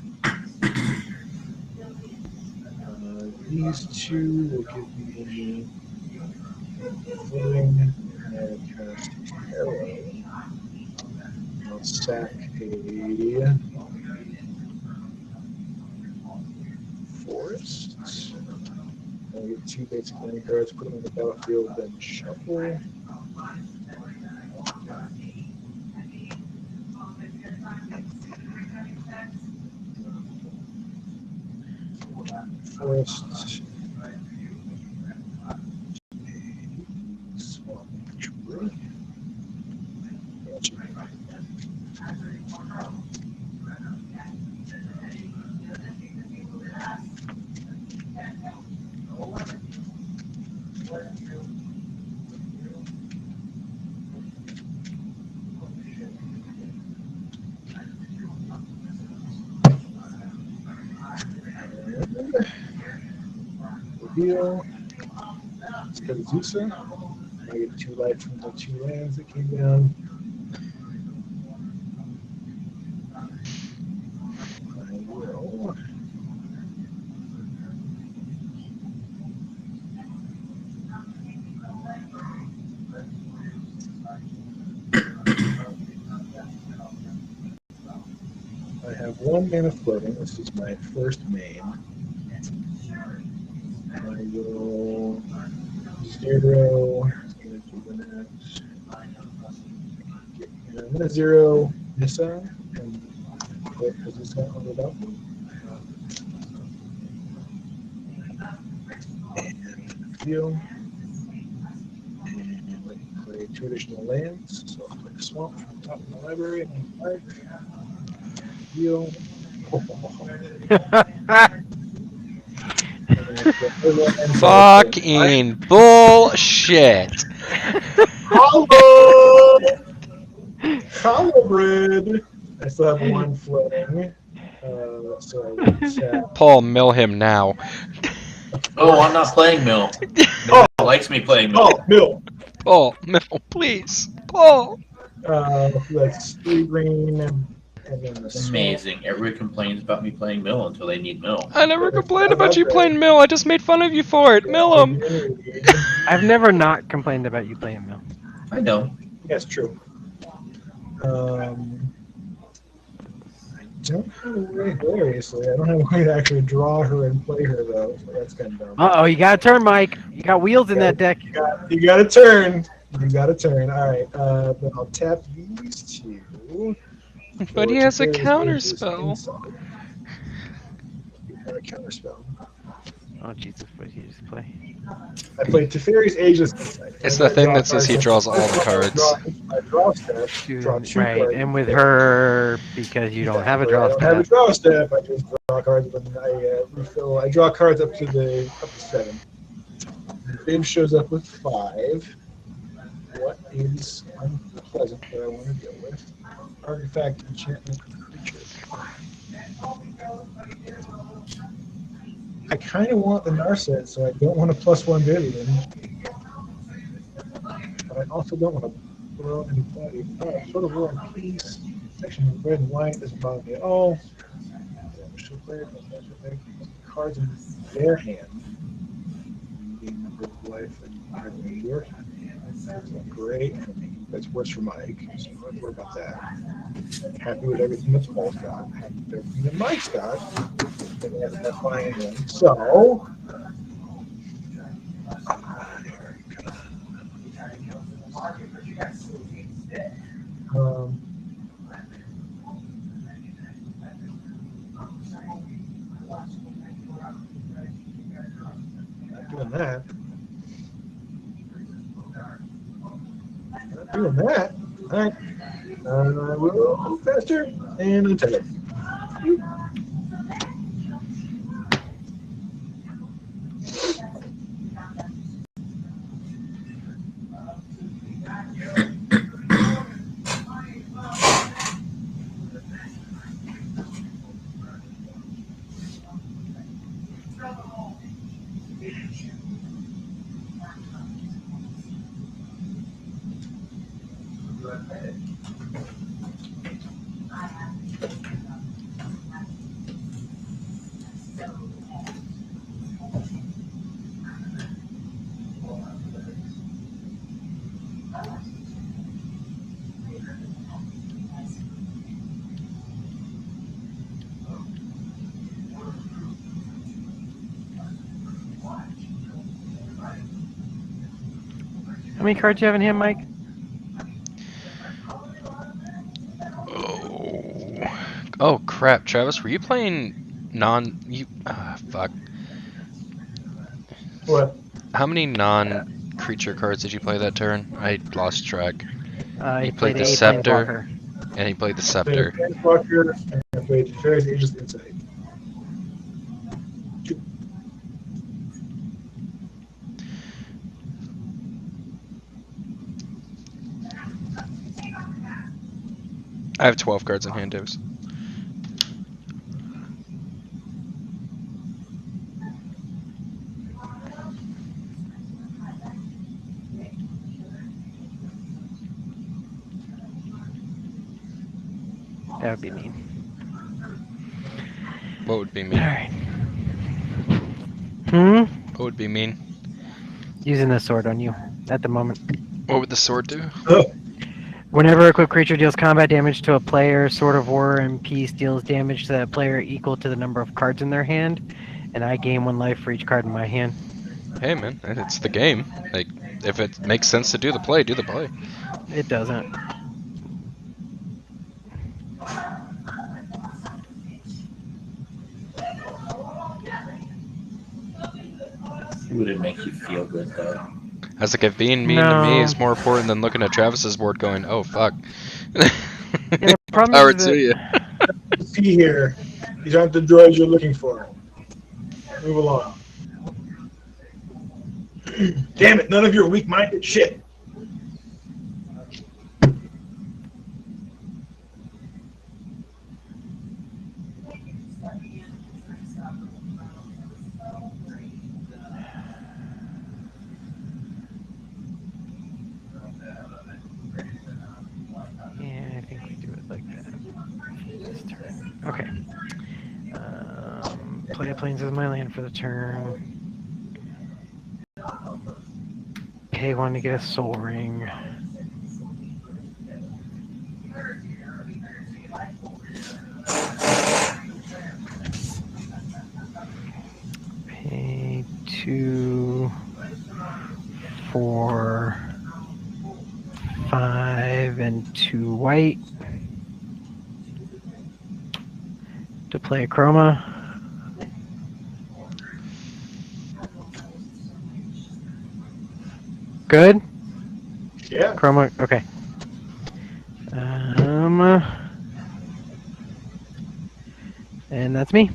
These 2 will give me Living, and I will cast Arrow. I'll sack a Forest. I'll get 2 basic landing cards, put them on the battlefield, then shuffle. Forest. Swamp Tree. Reveal. Let's go to Zusa. I get 2 life from the 2 lands that came down. I will. I have 1 mana floating. This is my first main. I will 0. I'm going to 0 Nissa, and Because it's not on the dump. And deal. And let me play two additional lands. So I'll play the swamp from the top of the library and my card. Deal. Fucking bullshit. Hollow! Hollow bread! I still have one floating. So I will tap. Paul, mill him now. Oh, I'm not playing Mill. No one likes me playing Mill. Oh, Mill! Paul, mill, please. Paul. That's 3 green and then the swamp. Amazing. Everybody complains about me playing Mill until they need Mill. I never complained about you playing mill. I just made fun of you for it. Mill him. I've never not complained about you playing Mill. I know. That's true. I don't have a way, hilariously, I don't have a way to actually draw her and play her, though, so that's kind of dumb. Uh-oh, you got a turn, Mike. You got wheels in that deck. You got a turn. You got a turn. All right. Then I'll tap these two. But he has a counter spell. You have a counter spell. Oh, Jesus, what did you just play? I played Teferi's Ageless Insight. It's the thing that says he draws all the cards. I draw step, draw 2 Right, cards. and with her, because you don't have a draw I don't have a step. draw step. I just draw cards, but I refill. I draw cards up to 7. Bib shows up with 5. What is unpleasant that I want to deal with? Artifact, enchantment, creature. I kind of want the Narset, so I don't want a +1 Vivian. But I also don't want to blow anybody. Sort of War and Peace. Section of red and white doesn't bother me at all. Cards in their hand. Being number of life and cards in your hand. That's not great. That's worse for Mike. So what about that? Happy with everything that Paul's got. Happy with everything that Mike's got. And we haven't had flying in. So. Not doing that. Not doing that. All right. We'll go faster and attack it. How many cards do you have in hand, Mike? Oh crap, Travis, were you playing fuck. What? How many non-creature cards did you play that turn? I lost track. He played the a Scepter. Planeswalker. And he played the Scepter. Planeswalker, and I played Teferi's Ageless Insight. I have 12 cards in hand, Davis. That would be mean. What would be mean? Alright. Hmm? What would be mean? Using the sword on you at the moment. What would the sword do? Whenever a equipped creature deals combat damage to a player, Sword of War and Peace deals damage to that player equal to the number of cards in their hand, and I gain 1 life for each card in my hand. Hey man, it's the game. Like, if it makes sense to do the play, do the play. It doesn't. Would it make you feel good though? I was like, if being mean to me No. is more important than looking at Travis's board going, oh fuck. Yeah, the problem Power is to that you. See here, these aren't the droids you're looking for. Move along. Damn it! None of your weak-minded shit. yeah, I think we do it like that. This turn. Okay. Play planes as my land for the turn. Okay, wanted to get a soul ring. Pay 2, 4, 5, and 2 white to play a chroma. Good? Yeah. Chroma, okay. And that's me.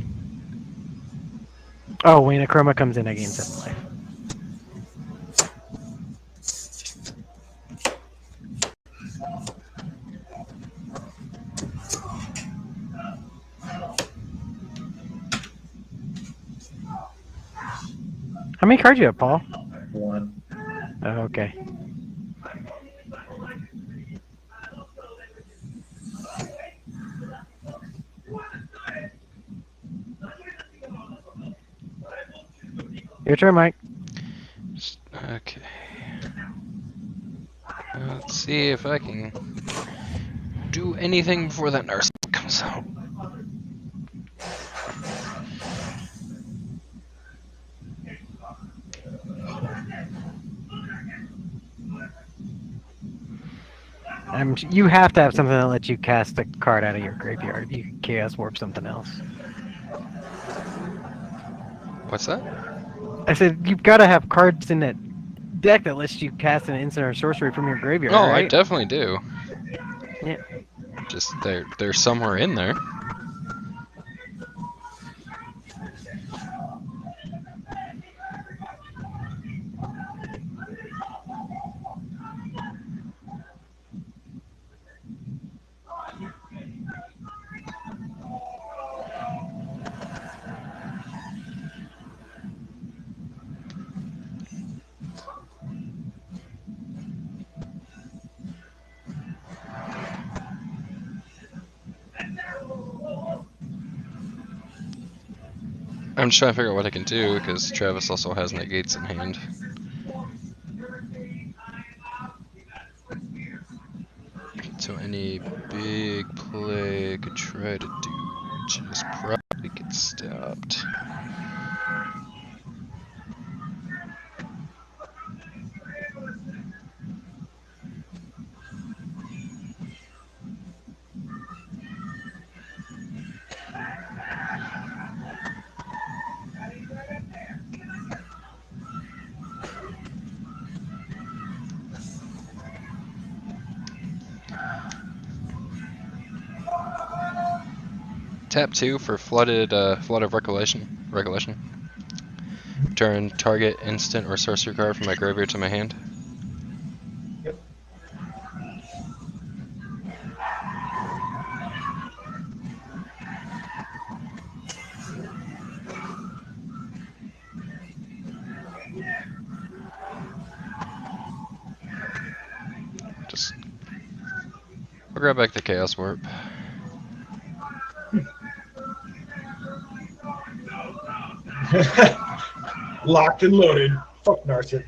Oh, when a chroma comes in, I gain 7 life. How many cards do you have, Paul? 1. Oh, okay. Your turn, Mike. Okay. Let's see if I can do anything before that nurse comes out. You have to have something that lets you cast a card out of your graveyard. You can Chaos Warp something else. What's that? I said you've got to have cards in that deck that lets you cast an instant or sorcery from your graveyard, Oh, I right? definitely do. Yeah. Just they're somewhere in there. I'm just trying to figure out what I can do because Travis also has negates in hand. So any big play I could try to do just probably get stopped. Tap 2 for flooded flood of recollection. Turn target instant or sorcery card from my graveyard to my hand. Yep. Just I'll grab back the Chaos Warp. Locked and loaded. Fuck Narset.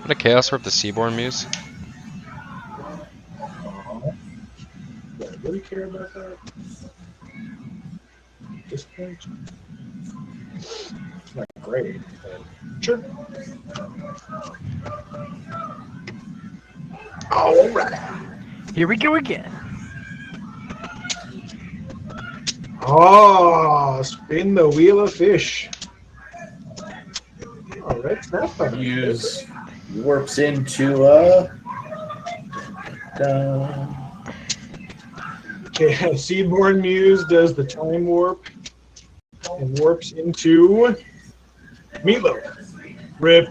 What a Chaos Warp the Seaborn Muse. Do I really care about that? this point. It's not great, but sure. All right. Here we go again. Oh, spin the wheel of fish. All right, snap button. Use warps into Okay, Seedborn Muse does the time warp and warps into Meatloaf. Rip.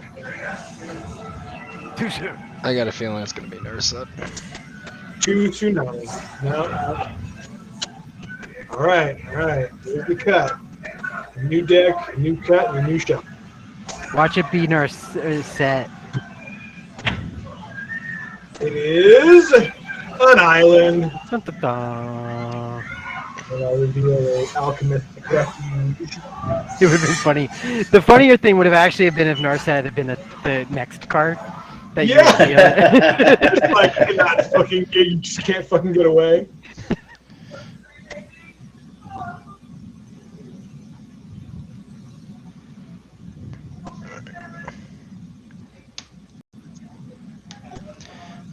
Too soon. I got a feeling it's gonna be Nurset. 229. No. All right. There's the cut. A new deck, a new cut, and a new shot. Watch it be nurse set. It is an island. Dun, dun, dun. And I'll reveal an alchemistic refuge. It would have been funny. The funnier thing would have actually been if Narset had been the next card. That you Yeah. would It's like, cannot fucking get, you just can't fucking get away.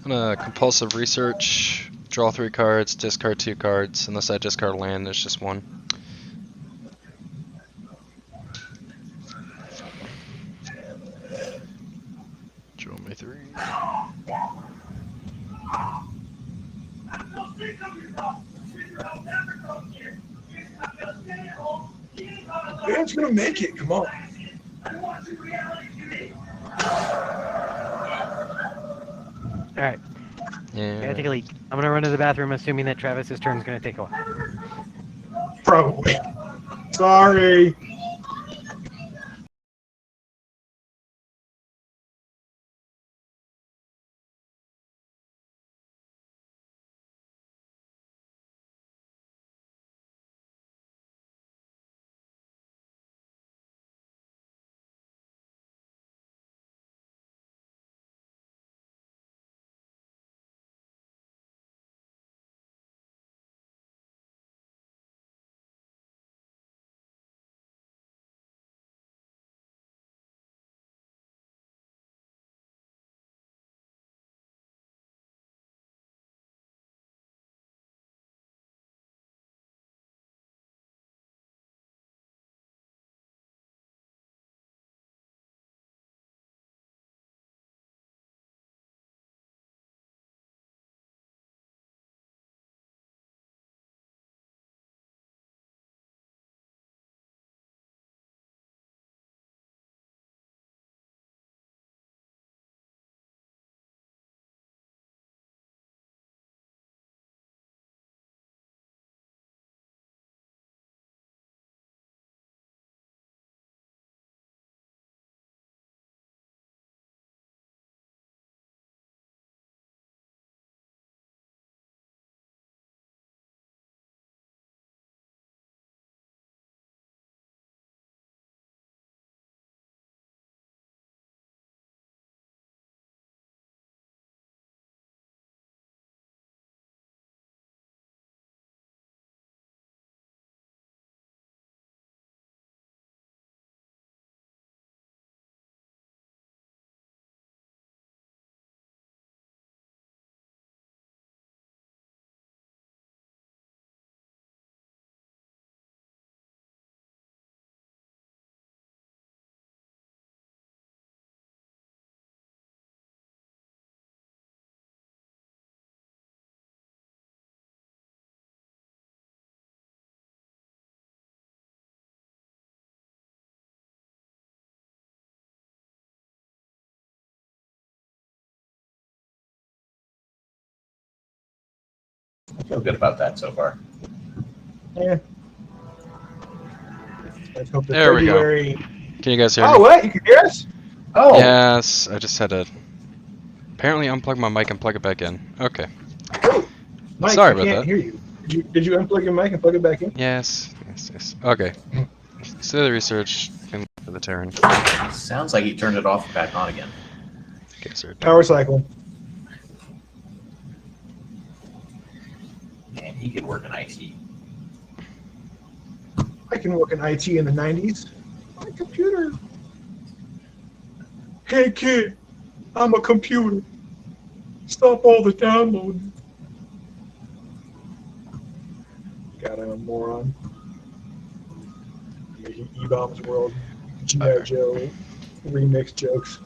I'm gonna compulsive research, draw 3 cards, discard 2 cards. Unless I discard land, there's just 1. Draw my 3. Man's gonna make it. Come on. All right. Yeah. Gotta take a leak. I'm gonna run to the bathroom, assuming that Travis's turn is gonna take a while. Probably. Sorry. I feel good about that so far. Yeah. Let's hope that There we go. February. Can you guys hear Oh, me? what? You can hear us? Oh, Yes, I just had to apparently unplug my mic and plug it back in. Okay. Oh, Mike, Sorry I about can't that. hear you. Did you unplug your mic and plug it back in? Yes. Okay. So the research can for the Terran. sounds like he turned it off and back on again. Okay, sir. Power cycle. Man, he could work an IT. I can work in IT in the 90s. My computer. Hey kid, I'm a computer. Stop all the downloading. God, I'm a moron. Making E-Bomb's World G.I. Joe remix jokes.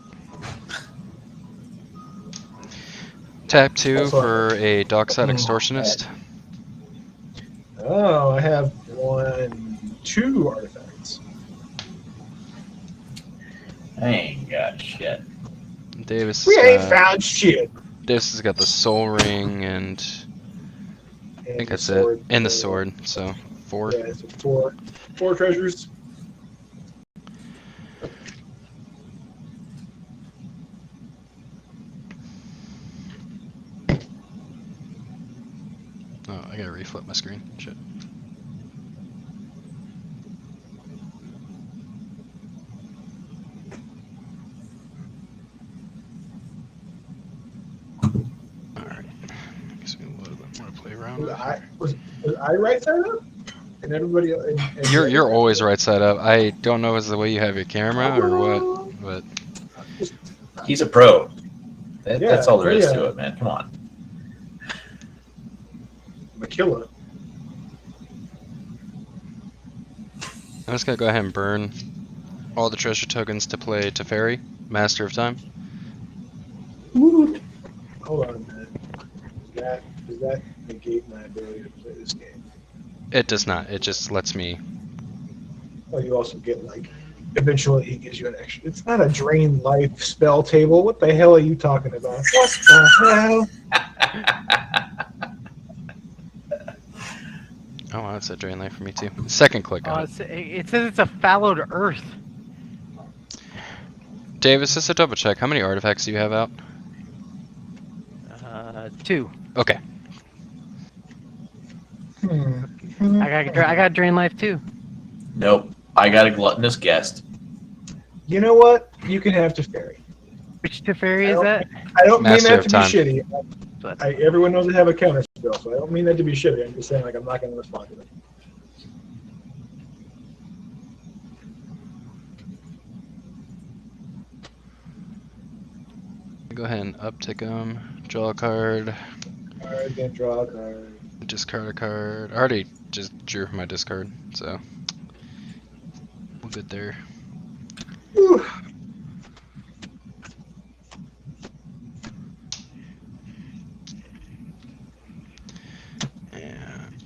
Tap 2 Also, for a dockside extortionist. Oh, I have 2 artifacts. I ain't got shit. Davis We has ain't got, found shit. Davis has got the soul ring and I think that's it. And the sword, so 4. Yeah, so 4 treasures. Oh, I gotta reflip my screen. Shit. Alright. Guess we want to play around with here. Was I right side up? And everybody else. You're always right side up. I don't know if it's the way you have your camera or what, but He's a pro. That's Yeah, all there is yeah. to it, man. Come on. I'm a killer. I'm just gonna go ahead and burn all the treasure tokens to play Teferi, Master of Time. Hold on a minute. Does that negate my ability to play this game? It does not. It just lets me. Oh, you also get eventually he gives you an extra. It's not a drain life spell table. What the hell are you talking about? What the hell? Oh, wow, that's a drain life for me too. Second click on it. It says it's a fallowed earth. Davis, just a double check. How many artifacts do you have out? 2. Okay. I got drain life too. Nope. I got a gluttonous guest. You know what? You can have Teferi. Which Teferi is that? I don't mean Master that of to Time. be shitty. Everyone knows I have a counter spell, so I don't mean that to be shitty. I'm just saying I'm not going to respond to it. Go ahead and uptick them. Draw a card. Alright, then draw a card. Discard a card. I already just drew my discard, so we're good there. Whew. And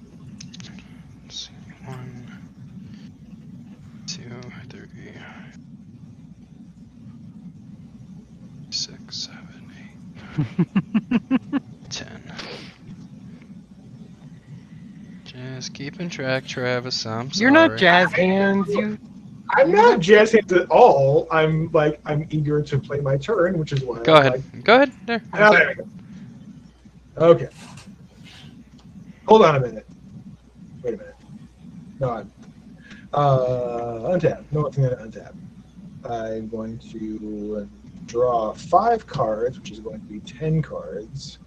let's see, 1, 2, 3, 6, 7, 8, 10. Just keeping track, Travis. I'm sorry. You're not jazz hands. I'm not jazz hands at all. I'm eager to play my turn, which is why Go ahead. Go ahead. There. Oh, there we go. Okay. Hold on a minute. Wait a minute. No, untap. No, it's going to untap. I'm going to draw 5 cards, which is going to be 10 cards.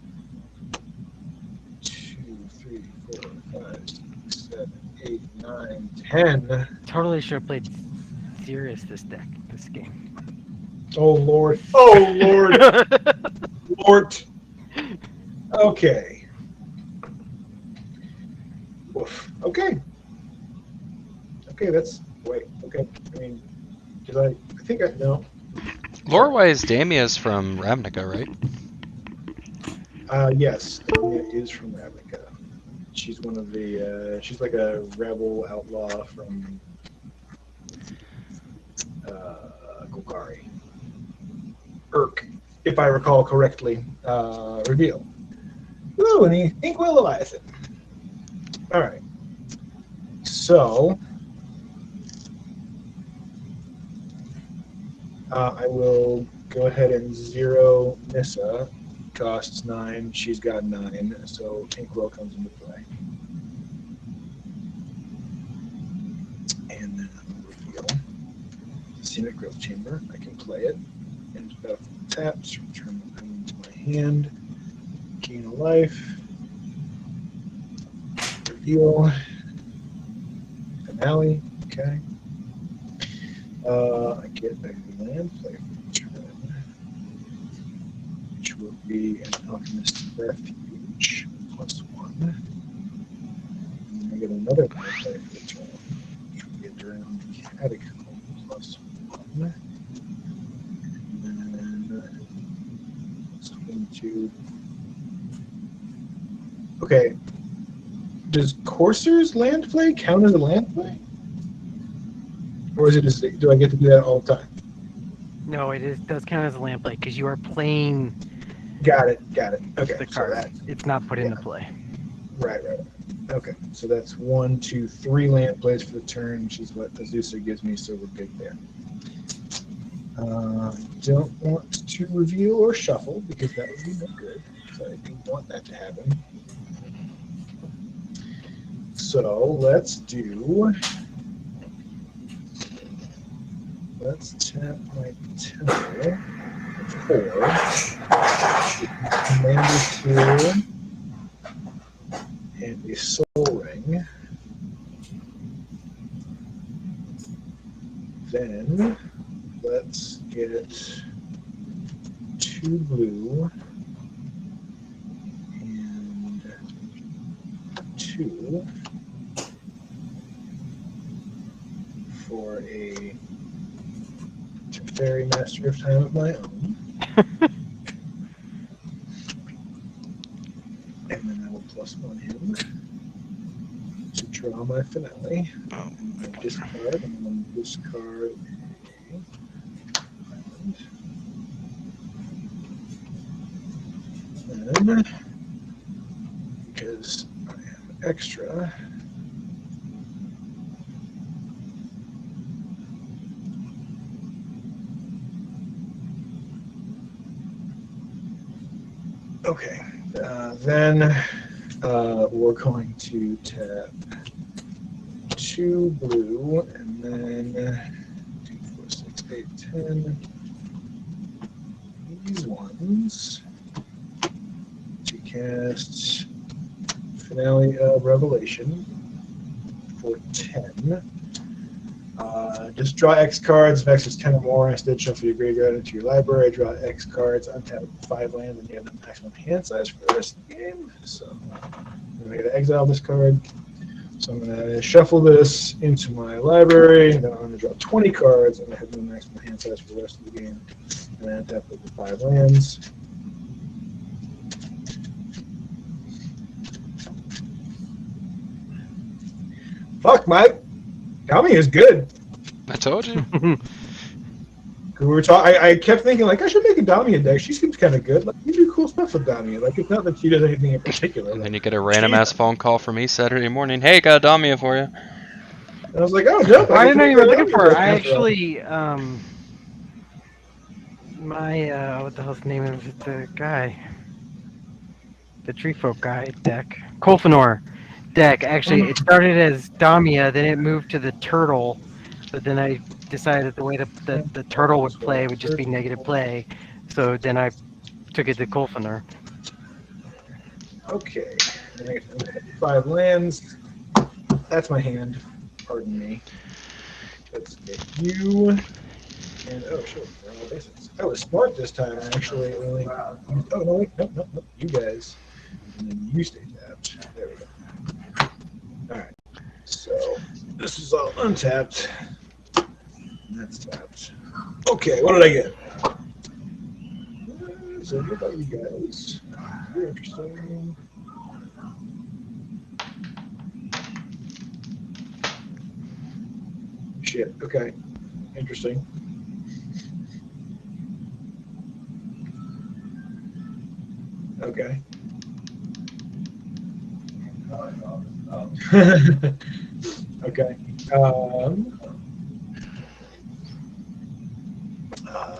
2, 3, 4, 5, 6, 7, 8, 9, 10. Totally should have played Sirius this game. Oh Lord! Oh Lord! Lord! Okay. Oof. Okay. Okay, that's okay. I mean, because I think I know. Lore-wise, Damia's from Ravnica, right? Yes, Damia is from Ravnica. She's one of the. She's like a rebel outlaw from Golgari. Urk, if I recall correctly. Reveal. Ooh, and the Inkwell Leviathan. All right. So I will go ahead and zero Nissa. Costs 9. She's got 9. So Inkwell comes into play. And then reveal. Scenic Growth Chamber. I can play it. And taps. Return the item to my hand. Gain a life. Reveal. finale. Okay. I get a land play for turn, which will be an Alchemist's Refuge +1. And I get another land play for the turn, which will be a Drowned Catacomb +1. And then +22. Okay. Does Courser's land play count as a land play? Or is it just, do I get to do that all the time? No, does count as a land play because you are playing Got it. Okay, the so card. that, It's not put yeah. into play. right. Okay, so that's 1, 2, 3 land plays for the turn, which is what Azusa gives me, so we're good there. Don't want to reveal or shuffle because that would be no good. So I don't want that to happen. So let's tap my temple 4. Commander 2. And a soul ring. Then let's get 2 blue and 2 for a Teferi Master of Time of my own. And then I will +1 him to draw my finale. Oh, And then discard, and then discard a and then, because I am extra, okay, then we're going to tap 2 blue, and then 2, 4, 6, 8, 10. These ones to cast Finale of Revelation for 10. Just draw X cards. If X is 10 or more, instead shuffle your graveyard into your library. Draw X cards, untap 5 lands, and you have the maximum hand size for the rest of the game. So I'm going to exile this card. So I'm going to shuffle this into my library, and then I'm going to draw 20 cards, and I have the maximum hand size for the rest of the game. And then tap over 5 lands. Fuck, Mike. Dami is good. I told you. We were talking. I kept thinking like I should make a Damia deck. She seems kind of good. Like you do cool stuff with Damia. Like it's not that she does anything in particular. And Like, then you get a random ass phone call from me Saturday morning. Hey, got a Damia for you. and I was like, oh, dope. I didn't know can you were make a looking Damia for it. deck I after all. actually, my what the hell's the name of it? The guy, the tree folk guy deck, Kolfanor deck. Actually, it started as Damia, then it moved to the turtle, but then I decided that the way the turtle would play would just be negative play, so then I took it to Kolfanor. Okay. And I get 5 lands. That's my hand. Pardon me. Let's get you. And oh shit, they're all basics. I was smart this time. I actually only. Oh no, wait, no. You guys. And then you stay tapped. There we go. All right. So this is all untapped. And that's tapped. Okay, what did I get? So what about you guys? You're interesting. Shit. Okay. Interesting. Okay. Okay.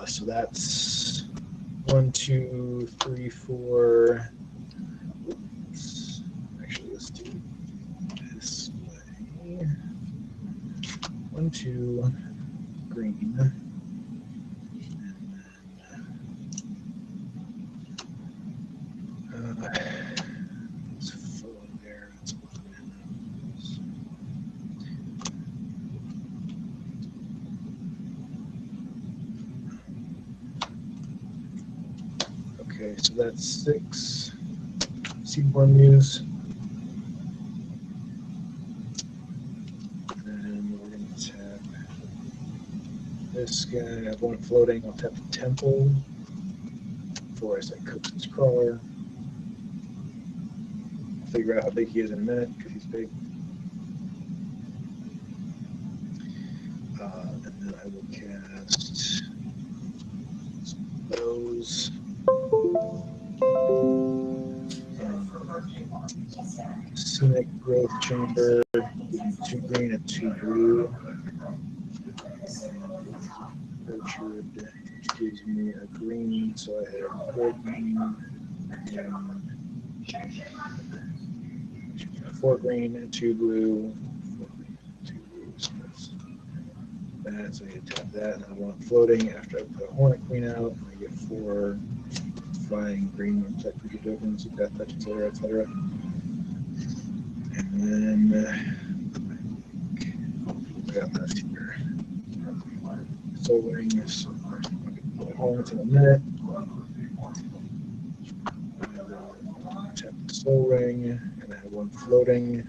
So that's 1, 2, 3, 4. Oops. Actually, let's do it this way. 1, 2, green. And then, it's full there. That's Okay, so that's 6 seaborne muse. And we're going to tap this guy. I have 1 floating. I'll tap the temple before I say Coax's Crawler. I'll figure out how big he is in a minute because he's big. And then I will cast those. Scenic Growth Chamber, 2 green and 2 blue. Orchard, which gives me a green, so I have 4 green and 4 green and 2 blue. 4 green and 2 blue. So that's that. So I get to tap that, and I want floating after I put a Hornet Queen out. I get 4 flying green protect creature tokens, death touch, etc., etc. And then I got left here. Soul Ring, so I'll get Hornets in a minute. Tap the Soul Ring, and I have 1 floating.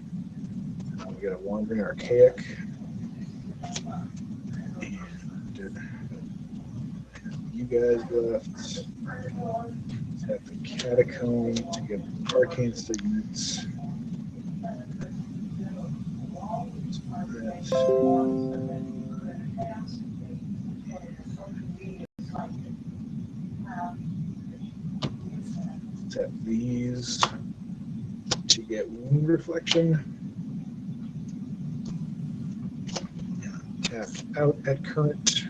We got a Wandering Archaic. And you guys left. Tap the Catacomb to get Arcane Signets. Tap these to get Wound Reflection. Tapped out at current.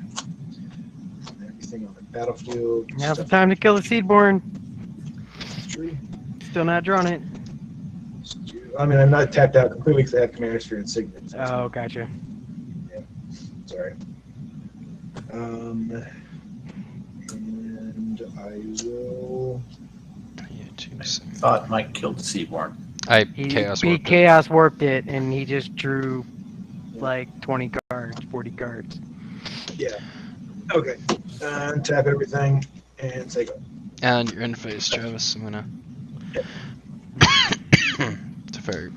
Everything on the battlefield. Now's the time to kill the Seedborn. True. Still not drawn it. I mean, I'm not tapped out completely because I have Commander Sphere and Signet. Oh, gotcha. Sorry. And I will. Yeah, 2, I 7. thought Mike killed the Seaborn. He Chaos beat Warped it. Chaos Warped it, and he just drew like 20 cards, 40 cards. Yeah. Okay. And tap everything and say go. And you're in phase, Travis. I'm gonna. Yep. It's a very.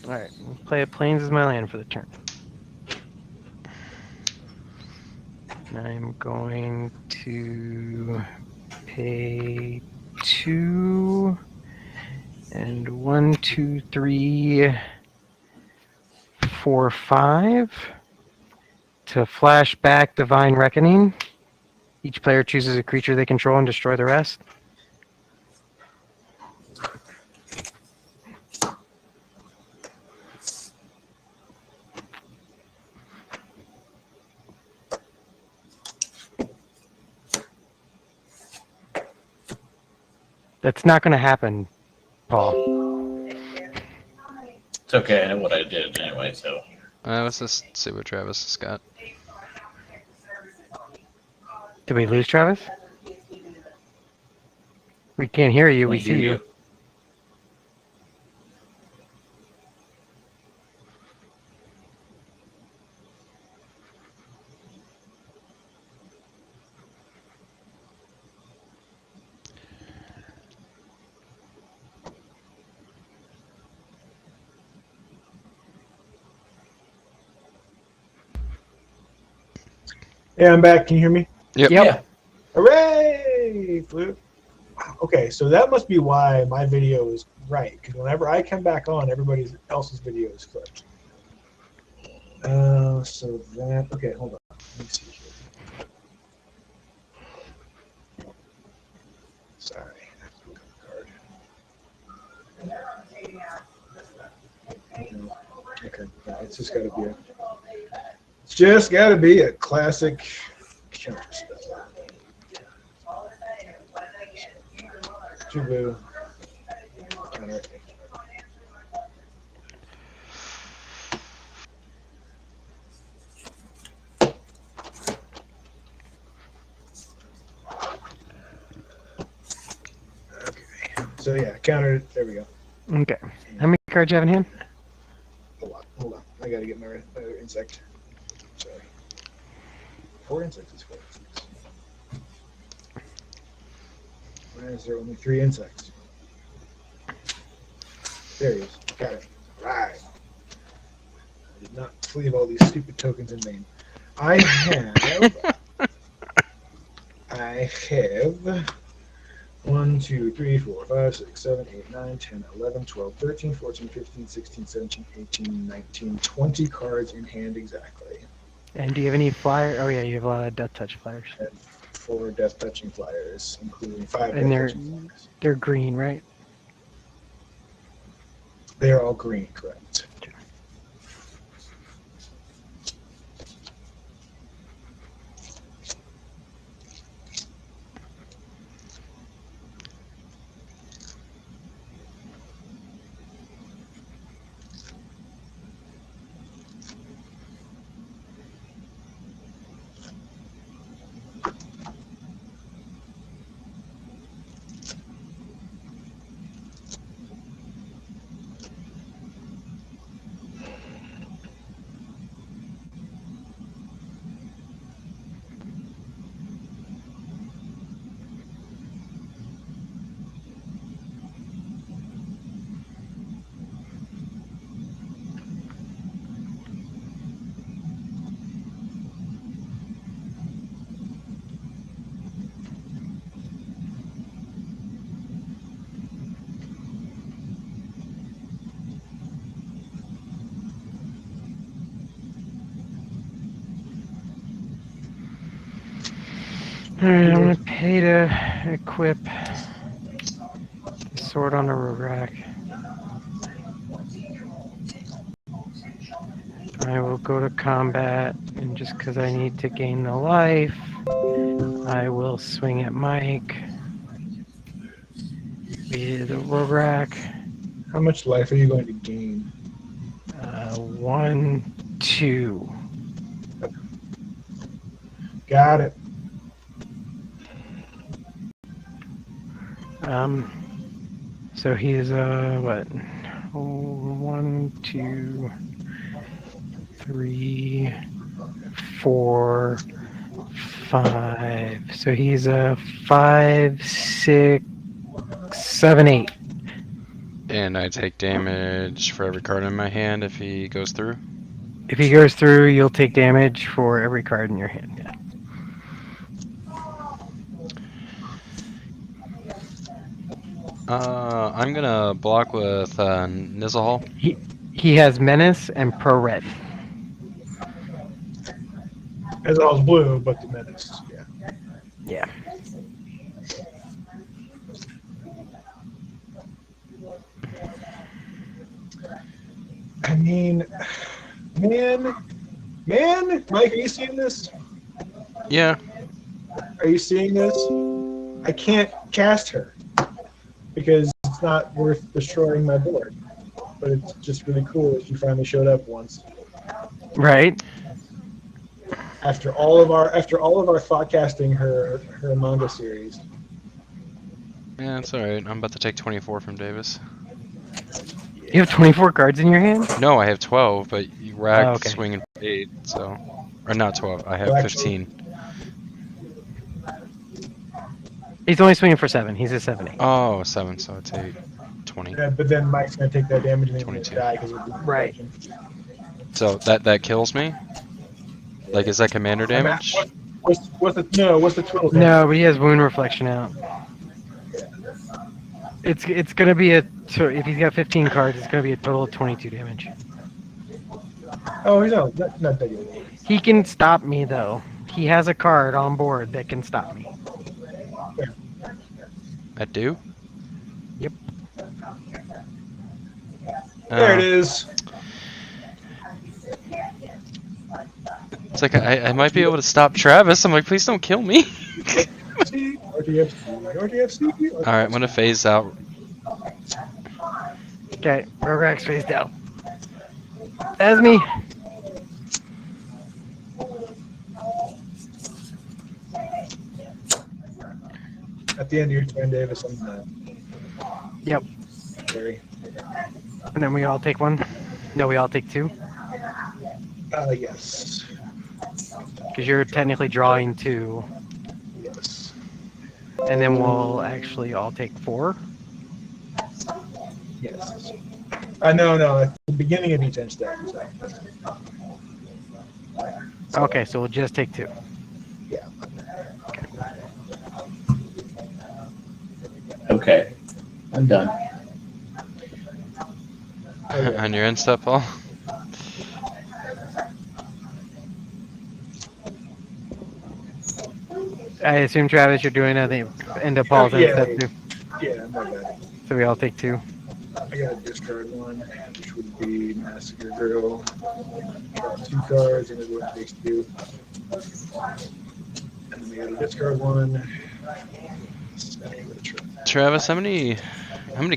Alright, play a Plains as my land for the turn. I'm going to pay 2 and 1, 2, 3, 4, 5 to flash back Divine Reckoning. Each player chooses a creature they control and destroy the rest. That's not going to happen, Paul. It's okay, I know what I did anyway, so. Let's just see what Travis has got. Did we lose Travis? We can't hear you, we see you. Yeah, I'm back. Can you hear me? Yep. Yeah. Hooray! Flip. Wow. Okay, so that must be why my video is right, because whenever I come back on, everybody else's video is flipped. So that, okay, hold on. Let me see here. Sorry, I have to look at the card. Okay, yeah, it's just got to be a classic counter spell. 2 blue. Counter. Okay. So yeah, counter. There we go. Okay. How many cards do you have in hand? Hold on. I gotta get my other insect. Sorry. 4 insects is 4 insects. Why is there only 3 insects? There he is. Got it. Right. I did not leave all these stupid tokens in vain. I have 1, 2, 3, 4, 5, 6, 7, 8, 9, 10, 11, 12, 13, 14, 15, 16, 17, 18, 19, 20 cards in hand exactly. And do you have any flyer? Oh yeah, you have a lot of Death Touch flyers. And 4 death touching flyers, including 5 And death they're touching flyers. they're green, right? They are all green, correct. Alright, I'm gonna pay to equip the sword on a rogue rack. I will go to combat, and just because I need to gain the life, I will swing at Mike via the rogue rack. How much life are you going to gain? 1, 2. Got it. So he is what? 1, 2, 3, 4, 5. So he's a 5, 6, 7, 8. And I take damage for every card in my hand if he goes through. If he goes through, you'll take damage for every card in your hand. Yeah. I'm gonna block with Nizzlehall. He has menace and pro red. As all is blue, but the menace. Yeah. Yeah. I mean, man, Mike, are you seeing this? Yeah. Are you seeing this? I can't cast her because it's not worth destroying my board. But it's just really cool that she finally showed up once. Right. After all of our thought casting her manga series. Yeah, it's alright. I'm about to take 24 from Davis. You have 24 cards in your hand? No, I have 12, but you racked, Oh, okay. swinging 8, so... Or not 12, I have Well, actually- 15. He's only swinging for 7. He's a 7/8. Oh, 7, so I take 20. Yeah, but then Mike's gonna take that damage and he's gonna 22. die because of the Right. So that kills me? Like, is that commander damage? What's the total? damage? No, but he has wound reflection out. It's gonna be if he's got 15 cards, it's gonna be a total of 22 damage. Oh, he's not that good. He can stop me though. He has a card on board that can stop me. I do? Yep. There it is. It's like, I might be able to stop Travis. I'm like, please don't kill me. RTFC. Alright, I'm gonna phase out. Okay, Rograx phased out. That's me. At the end of your turn, Davis, I'm Yep. sorry. And then we all take one. No, we all take 2. Yes. Because you're technically drawing 2, Yes. and then we'll actually all take 4. Yes. No. At the beginning of each end step. So, Okay, so we'll just take 2. yeah. Okay, I'm done. Okay. On your end step, Paul. Oh, I assume, Travis, you're doing at the end of Paul's end step too. Yeah, my bad. So we all take 2. I got to discard one, which would be Massacre Girl. Draw 2 cards, and everyone takes 2. And then we got to discard one. Travis, how many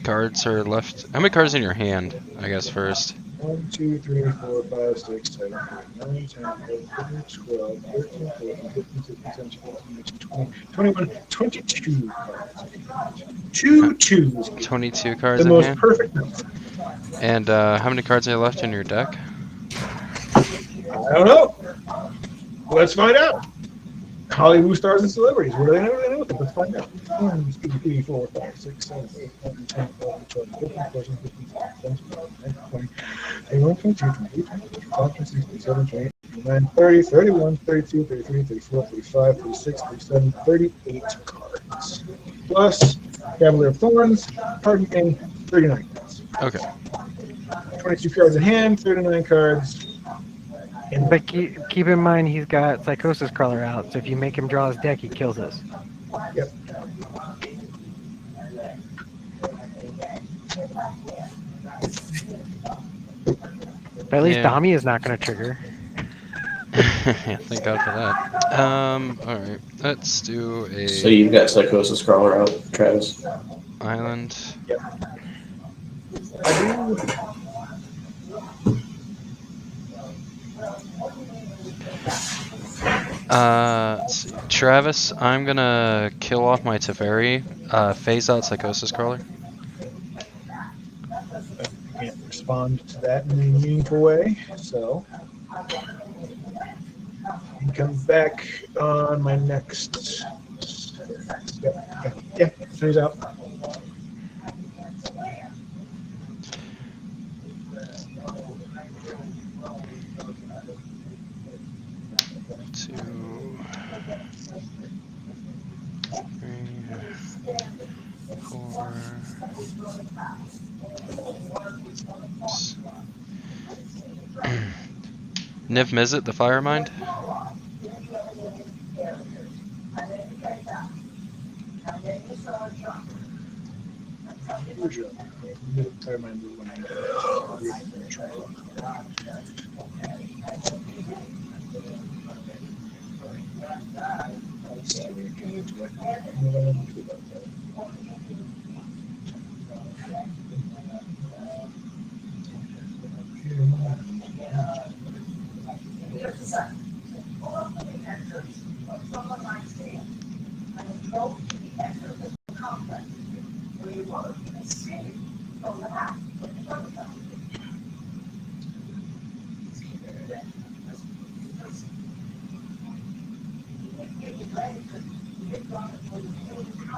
cards are left? How many cards in your hand? I guess first. 1, 2, 3, 4, 5, 6, 7, 8, 9, 10, 11, 12, 13, 14, 15, 16, 17, 18, 19, 20, 21, 22 cards. 2 twos. 22 cards The in most hand. perfect number. And how many cards are left in your deck? I don't know. Let's find out. Hollywood stars and celebrities. What do they know? Let's find out. 1, 2, 3, 4, 5, 6, 7, 8, 9, 10, 11, 12, 13, 14, 15, 16, 17, 18, 20, 21, 22, 23, 24, 25, 26, 27, 28, 29, 30, 31, 32, 33, 34, 35, 36, 37, 38 cards. Plus Cavalier of Thorns, Harden King, 39 cards. Okay. 22 cards in hand, 39 cards. But keep in mind he's got Psychosis Crawler out, so if you make him draw his deck, he kills us. Yep. But at least Yeah. Dami is not going to trigger. Yeah, thank God for that. Alright. Let's do a So you've got Psychosis Crawler out, Travis. island. I do. Let's see. Travis, I'm gonna kill off my Teferi, phase out Psychosis Crawler. I can't respond to that in any meaningful way, so he comes back on my next. Yeah, so he's out. Two, three, 4. Niv Mizzet, the Fire Mind.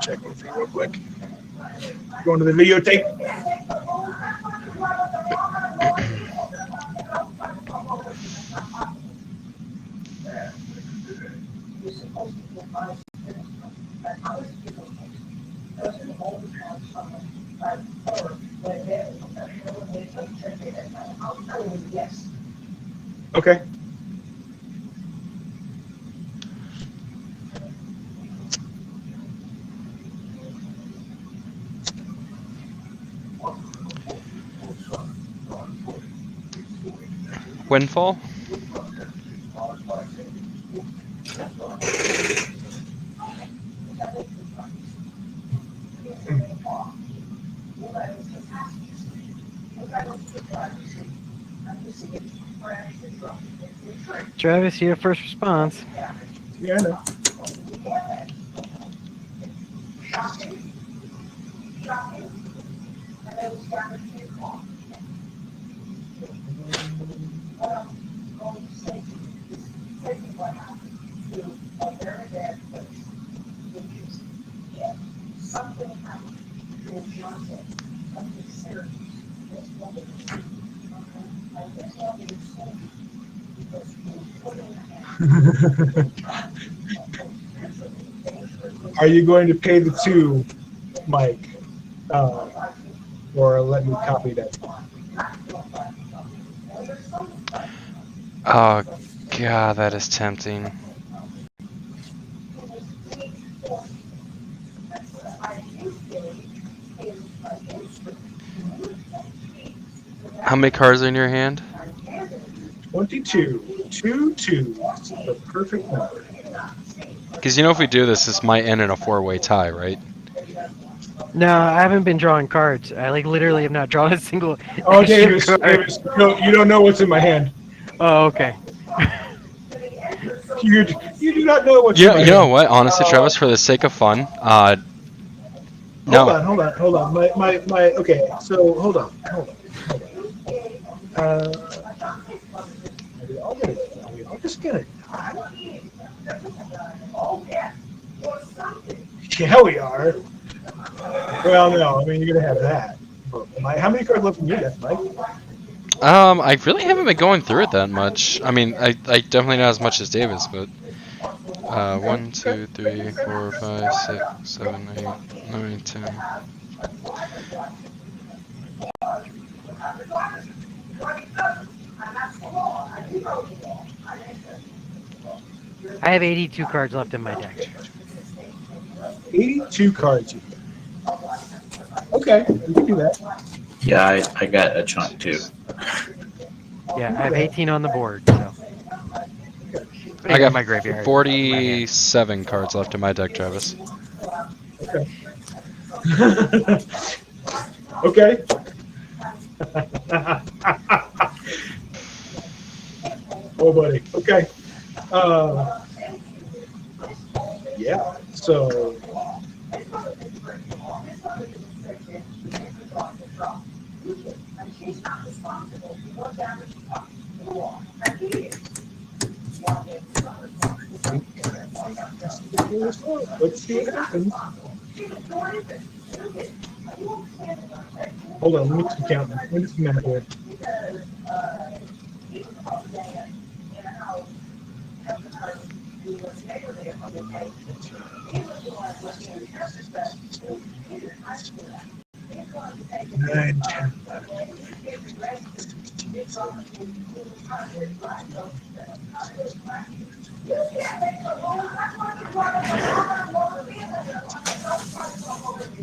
Check one for you real quick. Going to the videotape. Okay. Windfall. Travis, you have first response. Yeah, I know. Are you going to pay the 2, Mike? Or let me copy that? Oh, God, that is tempting. How many cards are in your hand? 22. 2 2. The perfect number. Because you know, if we do this, this might end in a 4-way tie, right? No, I haven't been drawing cards. I literally have not drawn a single. Oh, issue Davis, card. Davis, no, you don't know what's in my hand. Oh, okay. You do not know what's in Yeah, my you hand. know what? Honestly, Travis, for the sake of fun, Hold no. on. My. Okay, so hold on. Are we all just gonna die? Yeah, we are. Well, no, I mean, you're gonna have that. But how many cards left in your deck, Mike? I really haven't been going through it that much. I mean, I definitely not as much as Davis, but 1, 2, 3, 4, 5, 6, 7, 8, 9, 10. I have 82 cards left in my deck. 82 cards. Okay, we can do that. Yeah, I got a chunk too. Yeah, I have 18 on the board. So. I got my graveyard. 47 cards left in my deck, Travis. Okay. Okay. Oh, buddy. Okay. Yeah. So. Let's see what happens. Hold on, let me just count. Let me just math here. Nine, 10,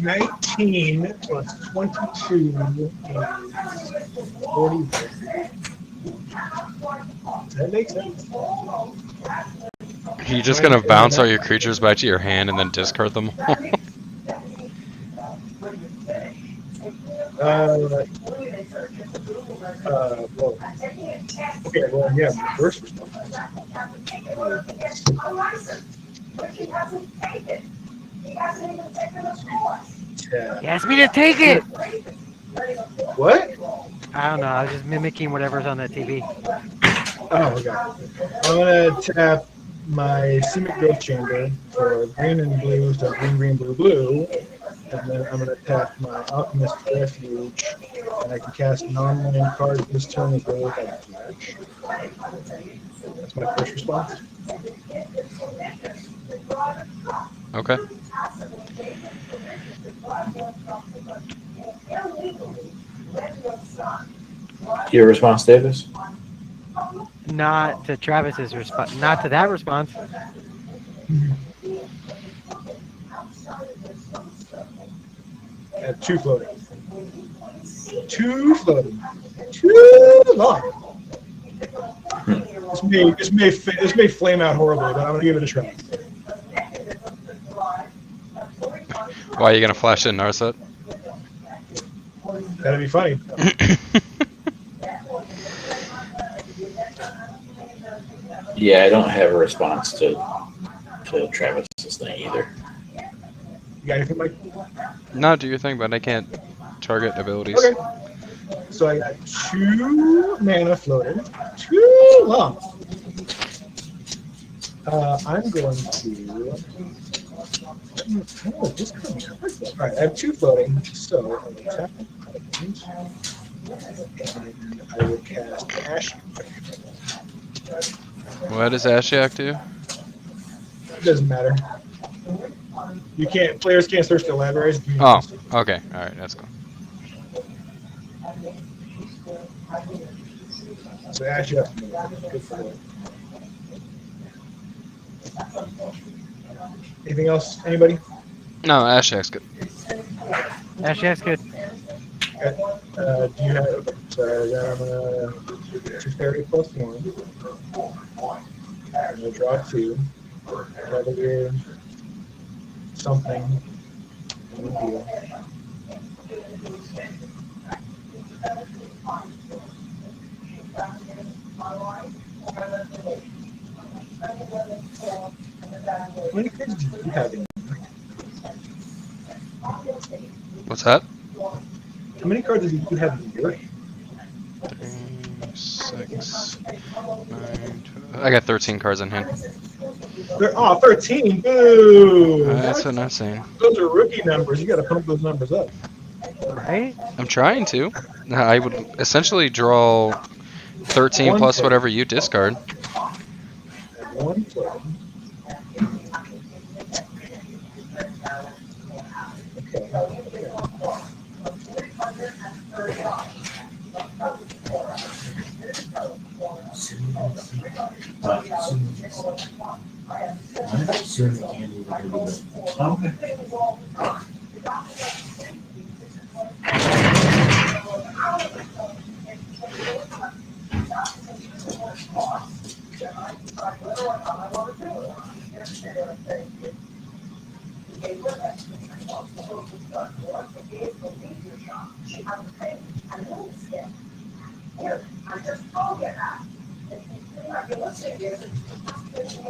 19 plus 22 is 41. Does that make sense? Are you just gonna bounce all your creatures back to your hand and then discard them all? Well, okay, well, yeah, the first response. He asked me to take it. What? I don't know. I was just mimicking whatever's on that TV. Oh, okay. I'm gonna tap my Seamic Growth Chamber for green and blue, so green, blue, and then I'm gonna tap my Alchemist Refuge, and I can cast non-land cards this turn as well as I match. That's my first response. Okay. Your response, Davis? Not to Travis's response. Not to that response. Two floating. Too long. This may flame out horribly, but I'm gonna give it a try. Why are you gonna flash in Narset? That'd be funny. Yeah, I don't have a response to Travis's thing either. You got anything, Mike? No, do your thing, but I can't target abilities. Okay. So I got 2 mana floating. Too long. I'm going to. Oh, this could be hard. All right, I have 2 floating, so I will tap and I will cast Ash. What does Ashiok do? It doesn't matter. You can't. Players can't search their libraries. Oh, okay. All right, that's cool. So Ash, you have to good for it. Anything else? Anybody? No, Ashiok's good. Actually, that's good. Okay. Do you have? So then I'm gonna 230 plus 1. I'm gonna draw 2. Another something. No deal. How many cards do you have in? What's that? How many cards do you have in your? 3, 6, 9, 12. I got 13 cards in hand. 13. Boo! That's what I'm saying. Those are rookie numbers. You got to pump those numbers up. Right? I'm trying to. I would essentially draw 13 One plus pick. whatever you discard. 1 floating.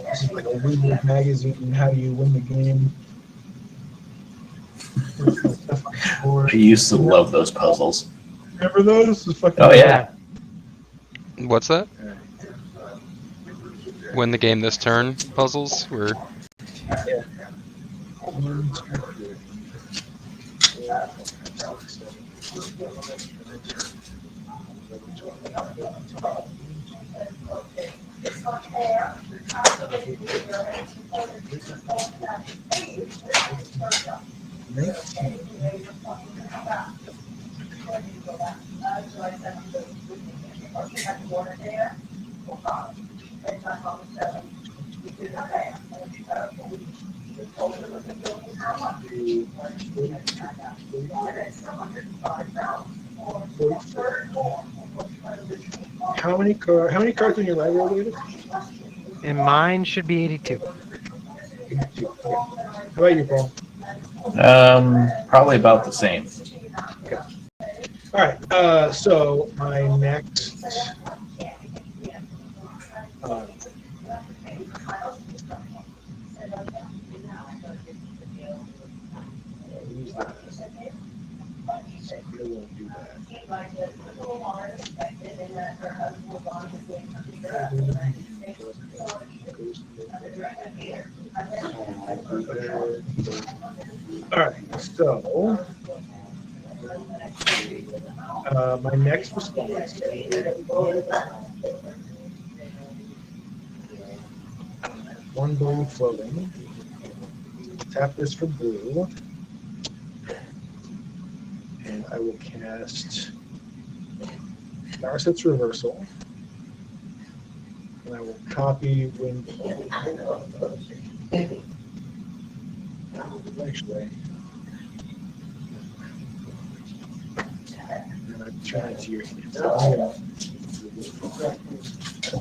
This is like a Weird magazine. How do you win the game? I used to love those puzzles. Remember those? This is fucking. Oh, yeah. What's that? Win the game this turn puzzles? Where Yeah. 1, 2, 3, 19. How many cards in your library, David? And mine should be 82. 82. Okay. How about you, Paul? Probably about the same. All right. So my next. Use that. I won't do that. All right. So my next response. One blue floating. Tap this for blue. And I will cast Narset's Reversal. And I will copy Wind. Actually. And I'm trying to your hand. So I'm gonna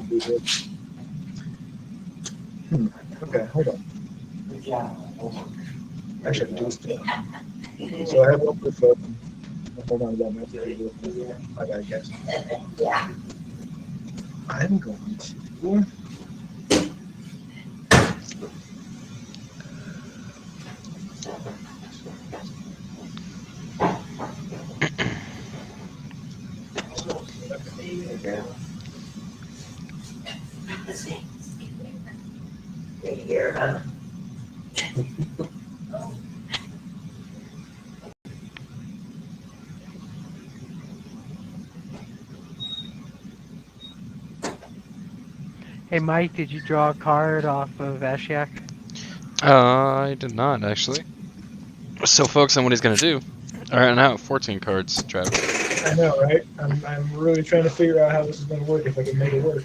do this. Okay, hold on. I should do this too. So I have one proof of. Hold on, I gotta guess. I'm going to. Hey, Mike, did you draw a card off of Ashiok? I did not, actually. So focus on what he's going to do. Alright, now 14 cards, Travis. I know, right? I'm really trying to figure out how this is going to work, if I can make it work.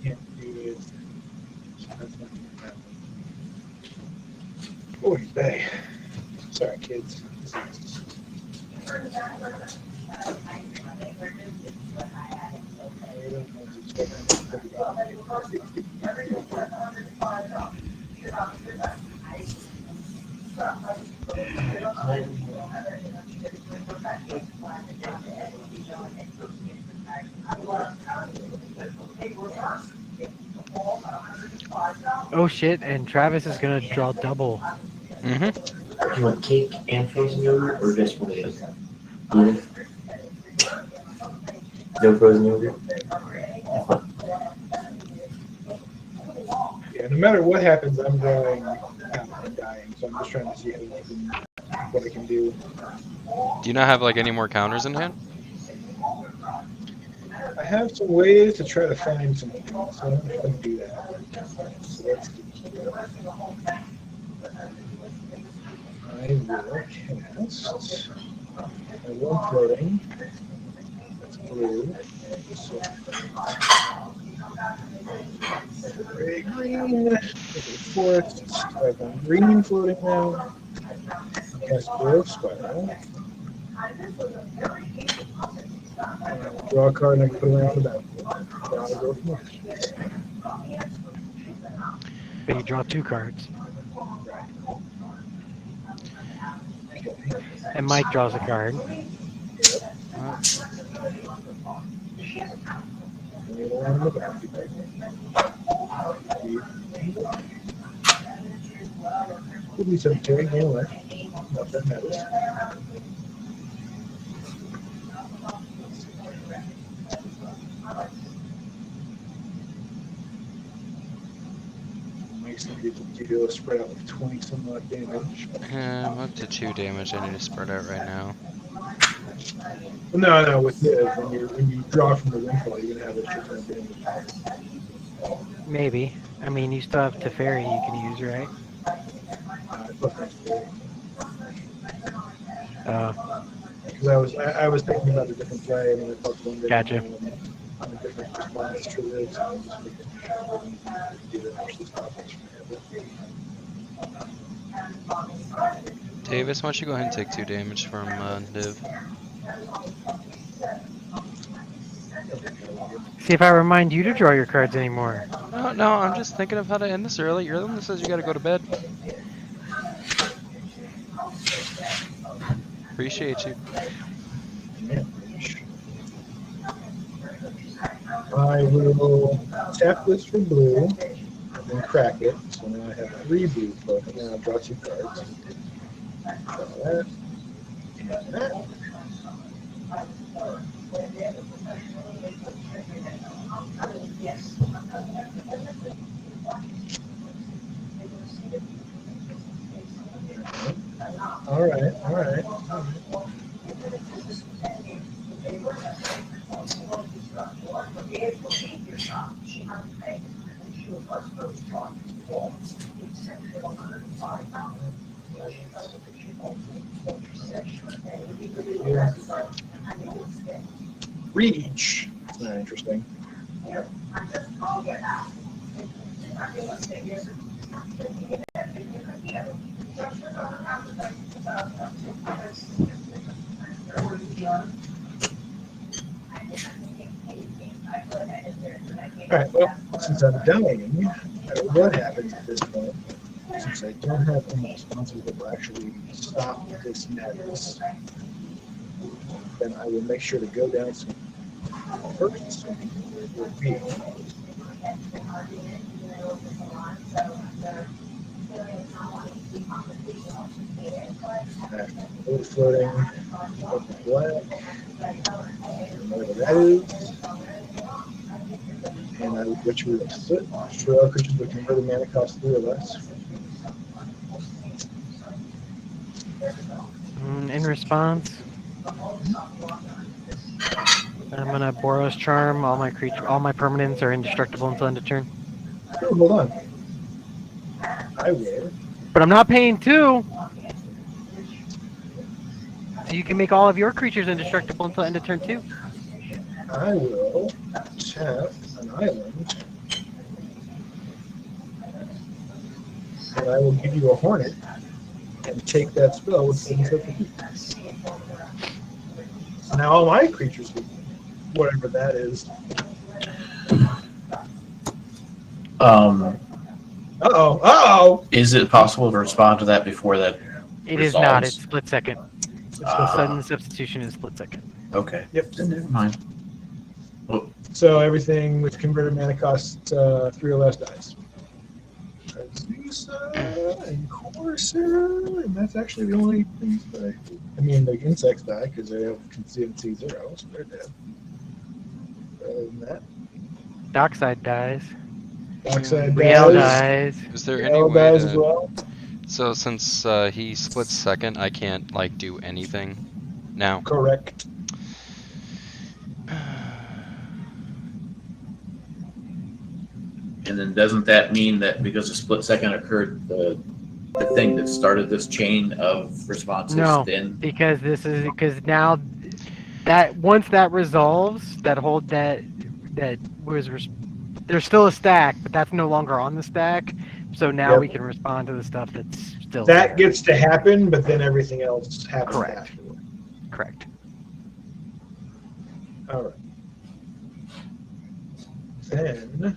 Can't do this. That's not gonna happen. Oy vey. Sorry, kids. Oh shit! And Travis is gonna draw double. Mm-hmm. Do you want cake and frozen yogurt, or just one of those? Either? No frozen yogurt? Yeah, no matter what happens, I'm drawing. I'm dying, so I'm just trying to see what I can do. Do you not have like any more counters in hand? I have some ways to try to find some things, so I don't know if I can do that. So let's do I will cast. I will floating. That's blue. So, gray, green. Forest. I've got green floating now. Cast blue spiral. Draw a card and I can put it around the battlefield. But you draw 2 cards. And Mike draws a card. Could be some carry, you know what? Not that matters. Mike's gonna get to do a spread out with 20 some odd damage. I'm up to 2 damage. I need to spread out right now. Well, no, with this, when you draw from the windfall, you're gonna have a shit ton of damage. Maybe. I mean, you still have Teferi you can use, right? Because I was thinking about a different play, and I thought one day Gotcha. on a different response to this. So I'm just making sure I do that actually stop us from Davis, why don't you go ahead and take 2 damage from Div? See if I remind you to draw your cards anymore. No, I'm just thinking of how to end this early. You're the one that says you gotta go to bed. Appreciate you. I will tap this for blue, and then crack it. So now I have 3 blue floating, and I'll draw 2 cards. Draw that, and that. All right. Yeah. Reach. Very interesting. Alright, well, since I'm dying, what happens at this point, since I don't have any sponsors that will actually stop this madness, then I will make sure to go down some first will be wood floating, open black, and whatever that is. And I will get you a split for all creatures with converted mana cost 3 or less. In response, I'm gonna Boros Charm. All my permanents are indestructible until end of turn. Oh, hold on. I will. But I'm not paying 2. So you can make all of your creatures indestructible until end of turn 2. I will tap an island. And I will give you a hornet and take that spell with 750. So now all my creatures, whatever that is. Uh-oh. Is it possible to respond to that before that? It is not. Resolves. It's split second. Ah. Sudden substitution is split second. Okay. Yep. Then never mind. So everything with converted mana costs 3 or less dies. Azusa and Corsair, and that's actually the only things that I mean, the insects die because they have consistency 0, so they're dead. Other than that, Dockside dies. Dockside Riel dies. dies. Is there any Riel way dies as to... well. So since he splits second, I can't like do anything now. Correct. And then doesn't that mean that because a split second occurred, the thing that started this chain of responses No. then? Because now that once that resolves, that there's still a stack, but that's no longer on the stack. So now Yep. we can respond to the stuff that's still That there. gets to happen, but then everything else happens Correct. afterward. Correct. All right. Then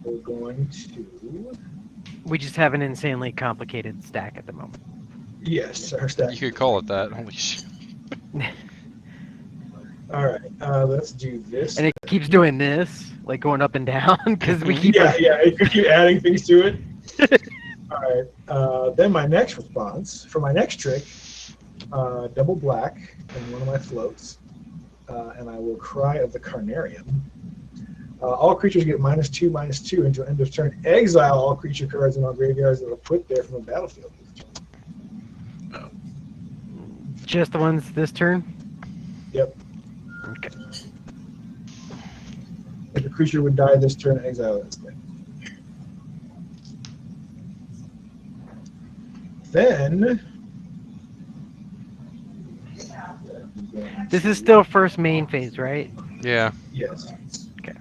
we're going to We just have an insanely complicated stack at the moment. yes, our stack. You could call it that. Holy shit. All right, let's do this. And it keeps doing this, like going up and down, because we keep. Yeah, it could keep adding things to it. All right. Then my next response for my next trick, double black in one of my floats, and I will Cry of the Carnarium. All creatures get -2/-2 until end of turn. Exile all creature cards in all graveyards that are put there from the battlefield. Just the ones this turn. Yep. Okay. If a creature would die this turn, exile it instead. Then This is still first main phase, right? Yeah. yes. Okay.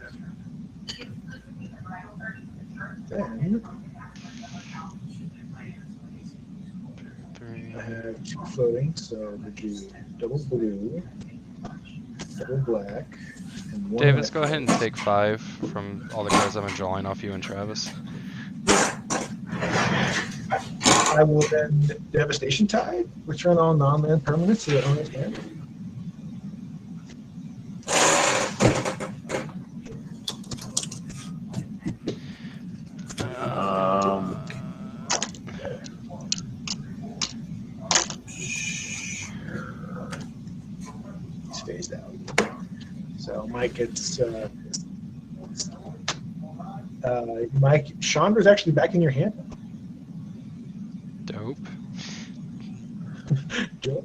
Then I have 2 floating, so we do double blue, double black, and 1 Davis, red. go ahead and take 5 from all the cards I've been drawing off you and Travis. I will then Devastation Tide, return all non-land permanents to the owner's hand. He's phased out. So Mike gets Mike, Chandra's actually back in your hand. Dope.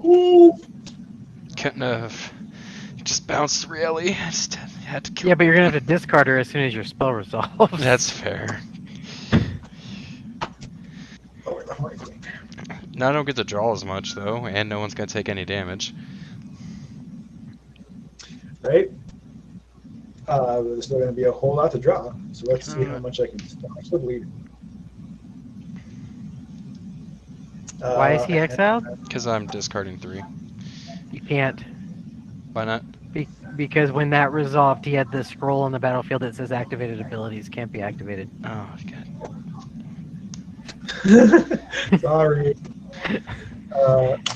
Ooh. Couldn't have just bounced really. I just had to kill. Yeah, but you're gonna have to discard her as soon as your spell resolves. That's fair. Lower the Hornet Queen. Now I don't get to draw as much though, and no one's gonna take any damage. Right? There's still going to be a whole lot to draw, so let's see how much I can stop. I'm still bleeding. Why is he exiled? Because I'm discarding 3. You can't. Why not? Because when that resolved, he had the scroll on the battlefield that says activated abilities can't be activated. Oh, God. Sorry.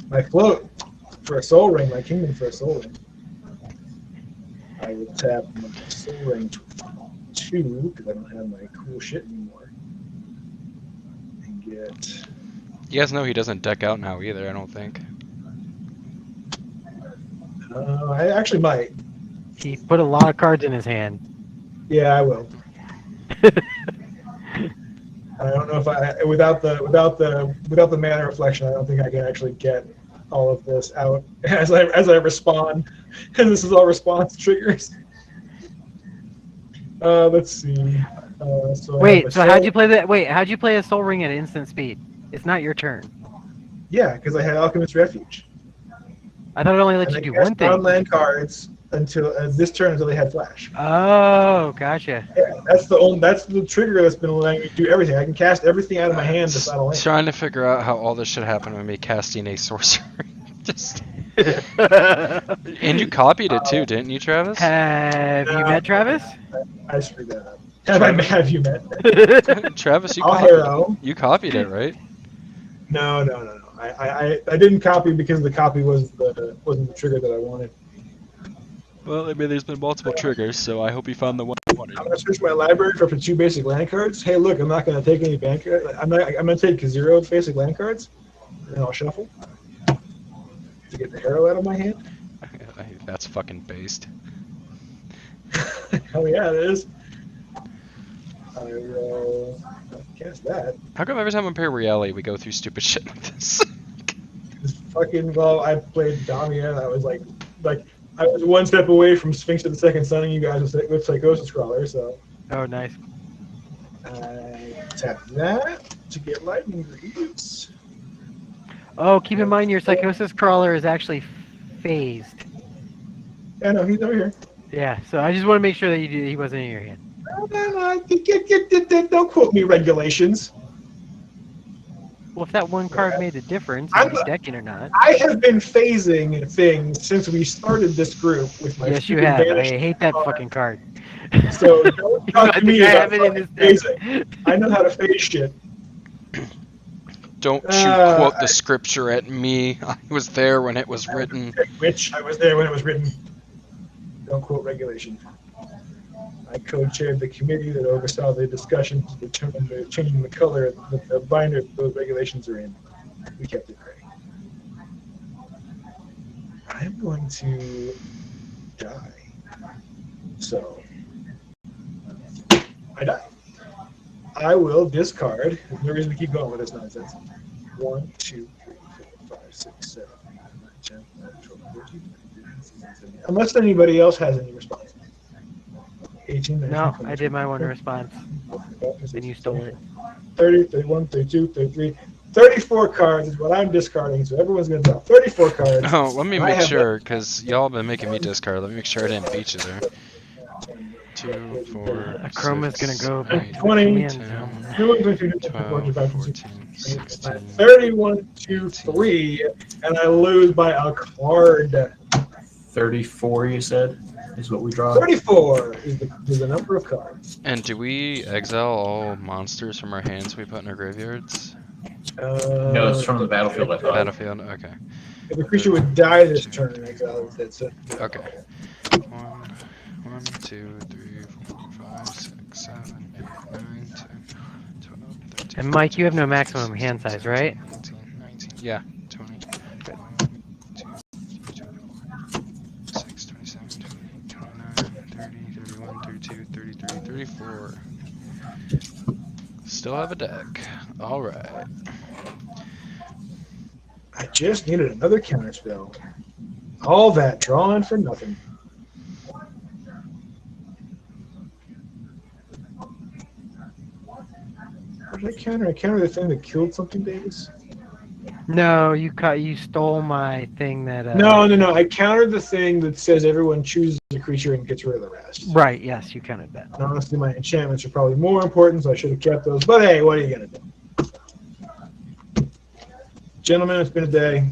My float for a soul ring, my kingdom for a soul ring. I will tap my soul ring 2 because I don't have my cool shit anymore. And get. You guys know he doesn't deck out now either, I don't think. I actually might. He put a lot of cards in his hand. Yeah, I will. I don't know if without the mana reflection, I don't think I can actually get all of this out as I respond, and this is all response triggers. Let's see. Wait, so how'd you play that? Wait, how'd you play a Soul Ring at instant speed? It's not your turn. Yeah, because I had Alchemist Refuge. I thought it only let And you I do cast one thing. non-land cards until this turn until they had Flash. Oh, gotcha. Yeah, that's the trigger that's been allowing me to do everything. I can cast everything out of my hand to battle land. Trying to figure out how all this should happen with me casting a sorcery. Just. And you copied it too, didn't you, Travis? Have you met Travis? I screwed that up. Have you met? Travis, I'll you copied it, right? No. I didn't copy because the copy wasn't the trigger that I wanted. Well, I mean, there's been multiple triggers, so I hope you found the one you wanted. I'm gonna switch my library for up to 2 basic land cards. Hey, look, I'm not gonna take any bank. I'm gonna take 0 basic land cards, and then I'll shuffle to get the Harrow out of my hand. That's fucking based. Hell yeah, it is. I will cast that. How come every time we play reality, we go through stupid shit like this? I played Damia. I was like I was one step away from Sphinx of the Second Sun, and you guys with Psychosis Crawler. So Oh, nice. I tap that to get Lightning Greaves. Oh, keep in mind your Psychosis Crawler is actually phased. Yeah, no, he's over here. Yeah, so I just want to make sure that he wasn't in your hand. No, don't quote me regulations. Well, if that one card made a difference, I'm- if you're decking or not. I have been phasing things since we started this group with my Yes, you stupid have. I banished hate that card. fucking card. So don't talk to I me think I about have it in fucking this phasing. deck. I know how to phase shit. Don't you quote the scripture at me. I was there when it was written. Which I was there when it was written. Don't quote regulation. I co-chaired the committee that oversaw the discussion to determine changing the color that the binder those regulations are in. We kept it gray. I'm going to die. So I die. I will discard. There's no reason to keep going with this nonsense. 1, 2, 3, 4, 5, 6, 7, 8, 9, 10, 11, 12, 13, 14, 15, 16, 17. Unless anybody else has any response. 18, 19, No, 20, I did my one response, 21, and you stole it. 30, 31, 32, 33, 34 cards is what I'm discarding, so everyone's going to draw 34 cards. Oh, let me I make have sure, because y'all been making me discard. Let me make sure I didn't beat you there. 2, 4, Chroma's gonna 6, go back 8, to 20, the end 10, zone. 12, 14, 16, 31, 2, 3, and I lose by a card. 34, you said, is what we draw. 34 is the number of cards. And do we exile all monsters from our hands we put in our graveyards? No, it's from the battlefield, I thought. Battlefield? Okay. If the creature would die this turn, exile that's it. Okay. 1, 2, 3, 4, 5, 6, 7, 8, 9, 10, 12, 13. And Mike, you have no maximum hand size, right? 18, 19. Yeah, 20. 26, 27, 28, 29, 30, 31, 32, 33, 34. Still have a deck. Alright. I just needed another counterspell. All that drawing for nothing. What did I counter? I countered the thing that killed something, Davis? No, you stole my thing that. No. I countered the thing that says everyone chooses a creature and gets rid of the rest. Right. Yes, you counted that. And honestly, my enchantments are probably more important, so I should have kept those. But hey, what are you going to do? Gentlemen, it's been a day.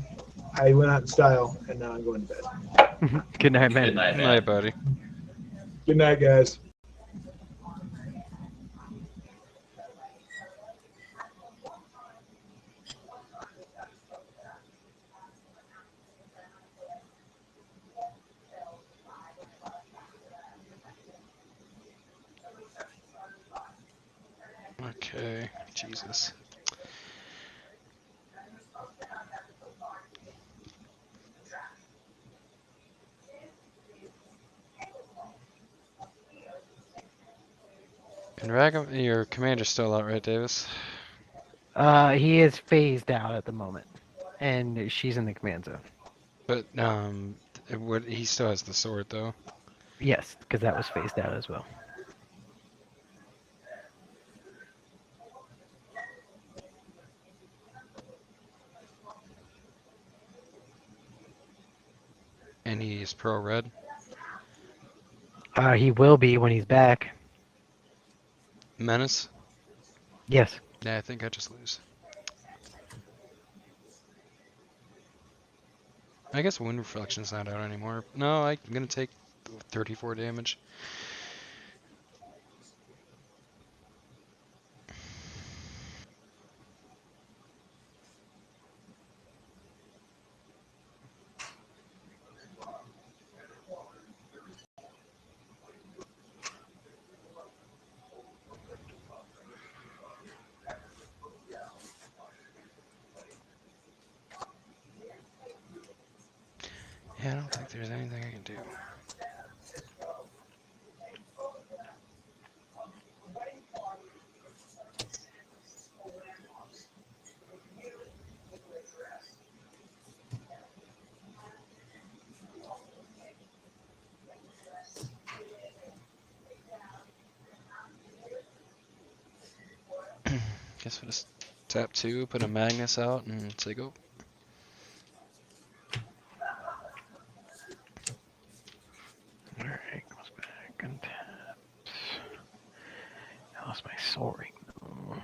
I went out in style, and now I'm going to bed. Good night, man. Good night, Night, man. buddy. Good night, guys. Okay, Jesus. And your commander's still out, right, Davis? He is phased out at the moment, and she's in the command zone. But he still has the sword though. Yes, because that was phased out as well. And he's pro red. He will be when he's back. Menace. Yes. Yeah, I think I just lose. I guess Wind Reflection's not out anymore. No, I'm gonna take 34 damage. Yeah, I don't think there's anything I can do. Guess we'll just tap 2, put a Magnus out, and say go. Alright, goes back and taps. I lost my soaring. though.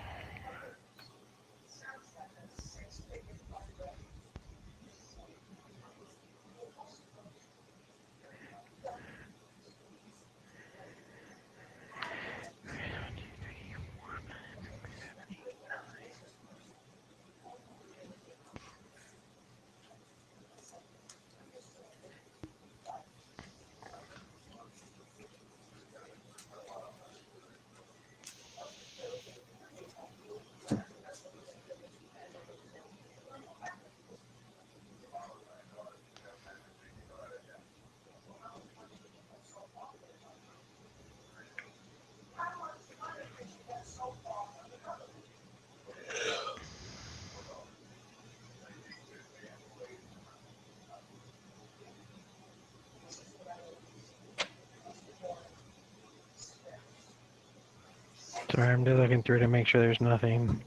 Sorry, I'm just looking through to make sure there's nothing.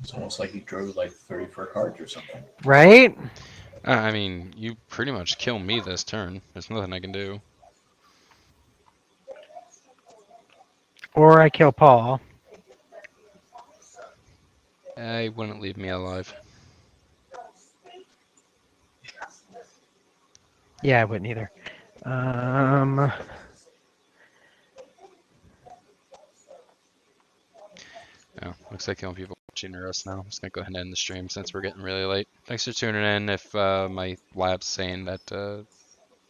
It's almost like he drew like 34 cards or something. Right? I mean, you pretty much kill me this turn. There's nothing I can do. Or I kill Paul. I wouldn't leave me alive. Yeah, I wouldn't either. Um, Oh, looks like the only people watching are us now. I'm just gonna go ahead and end the stream since we're getting really late. Thanks for tuning in. If my lab's saying that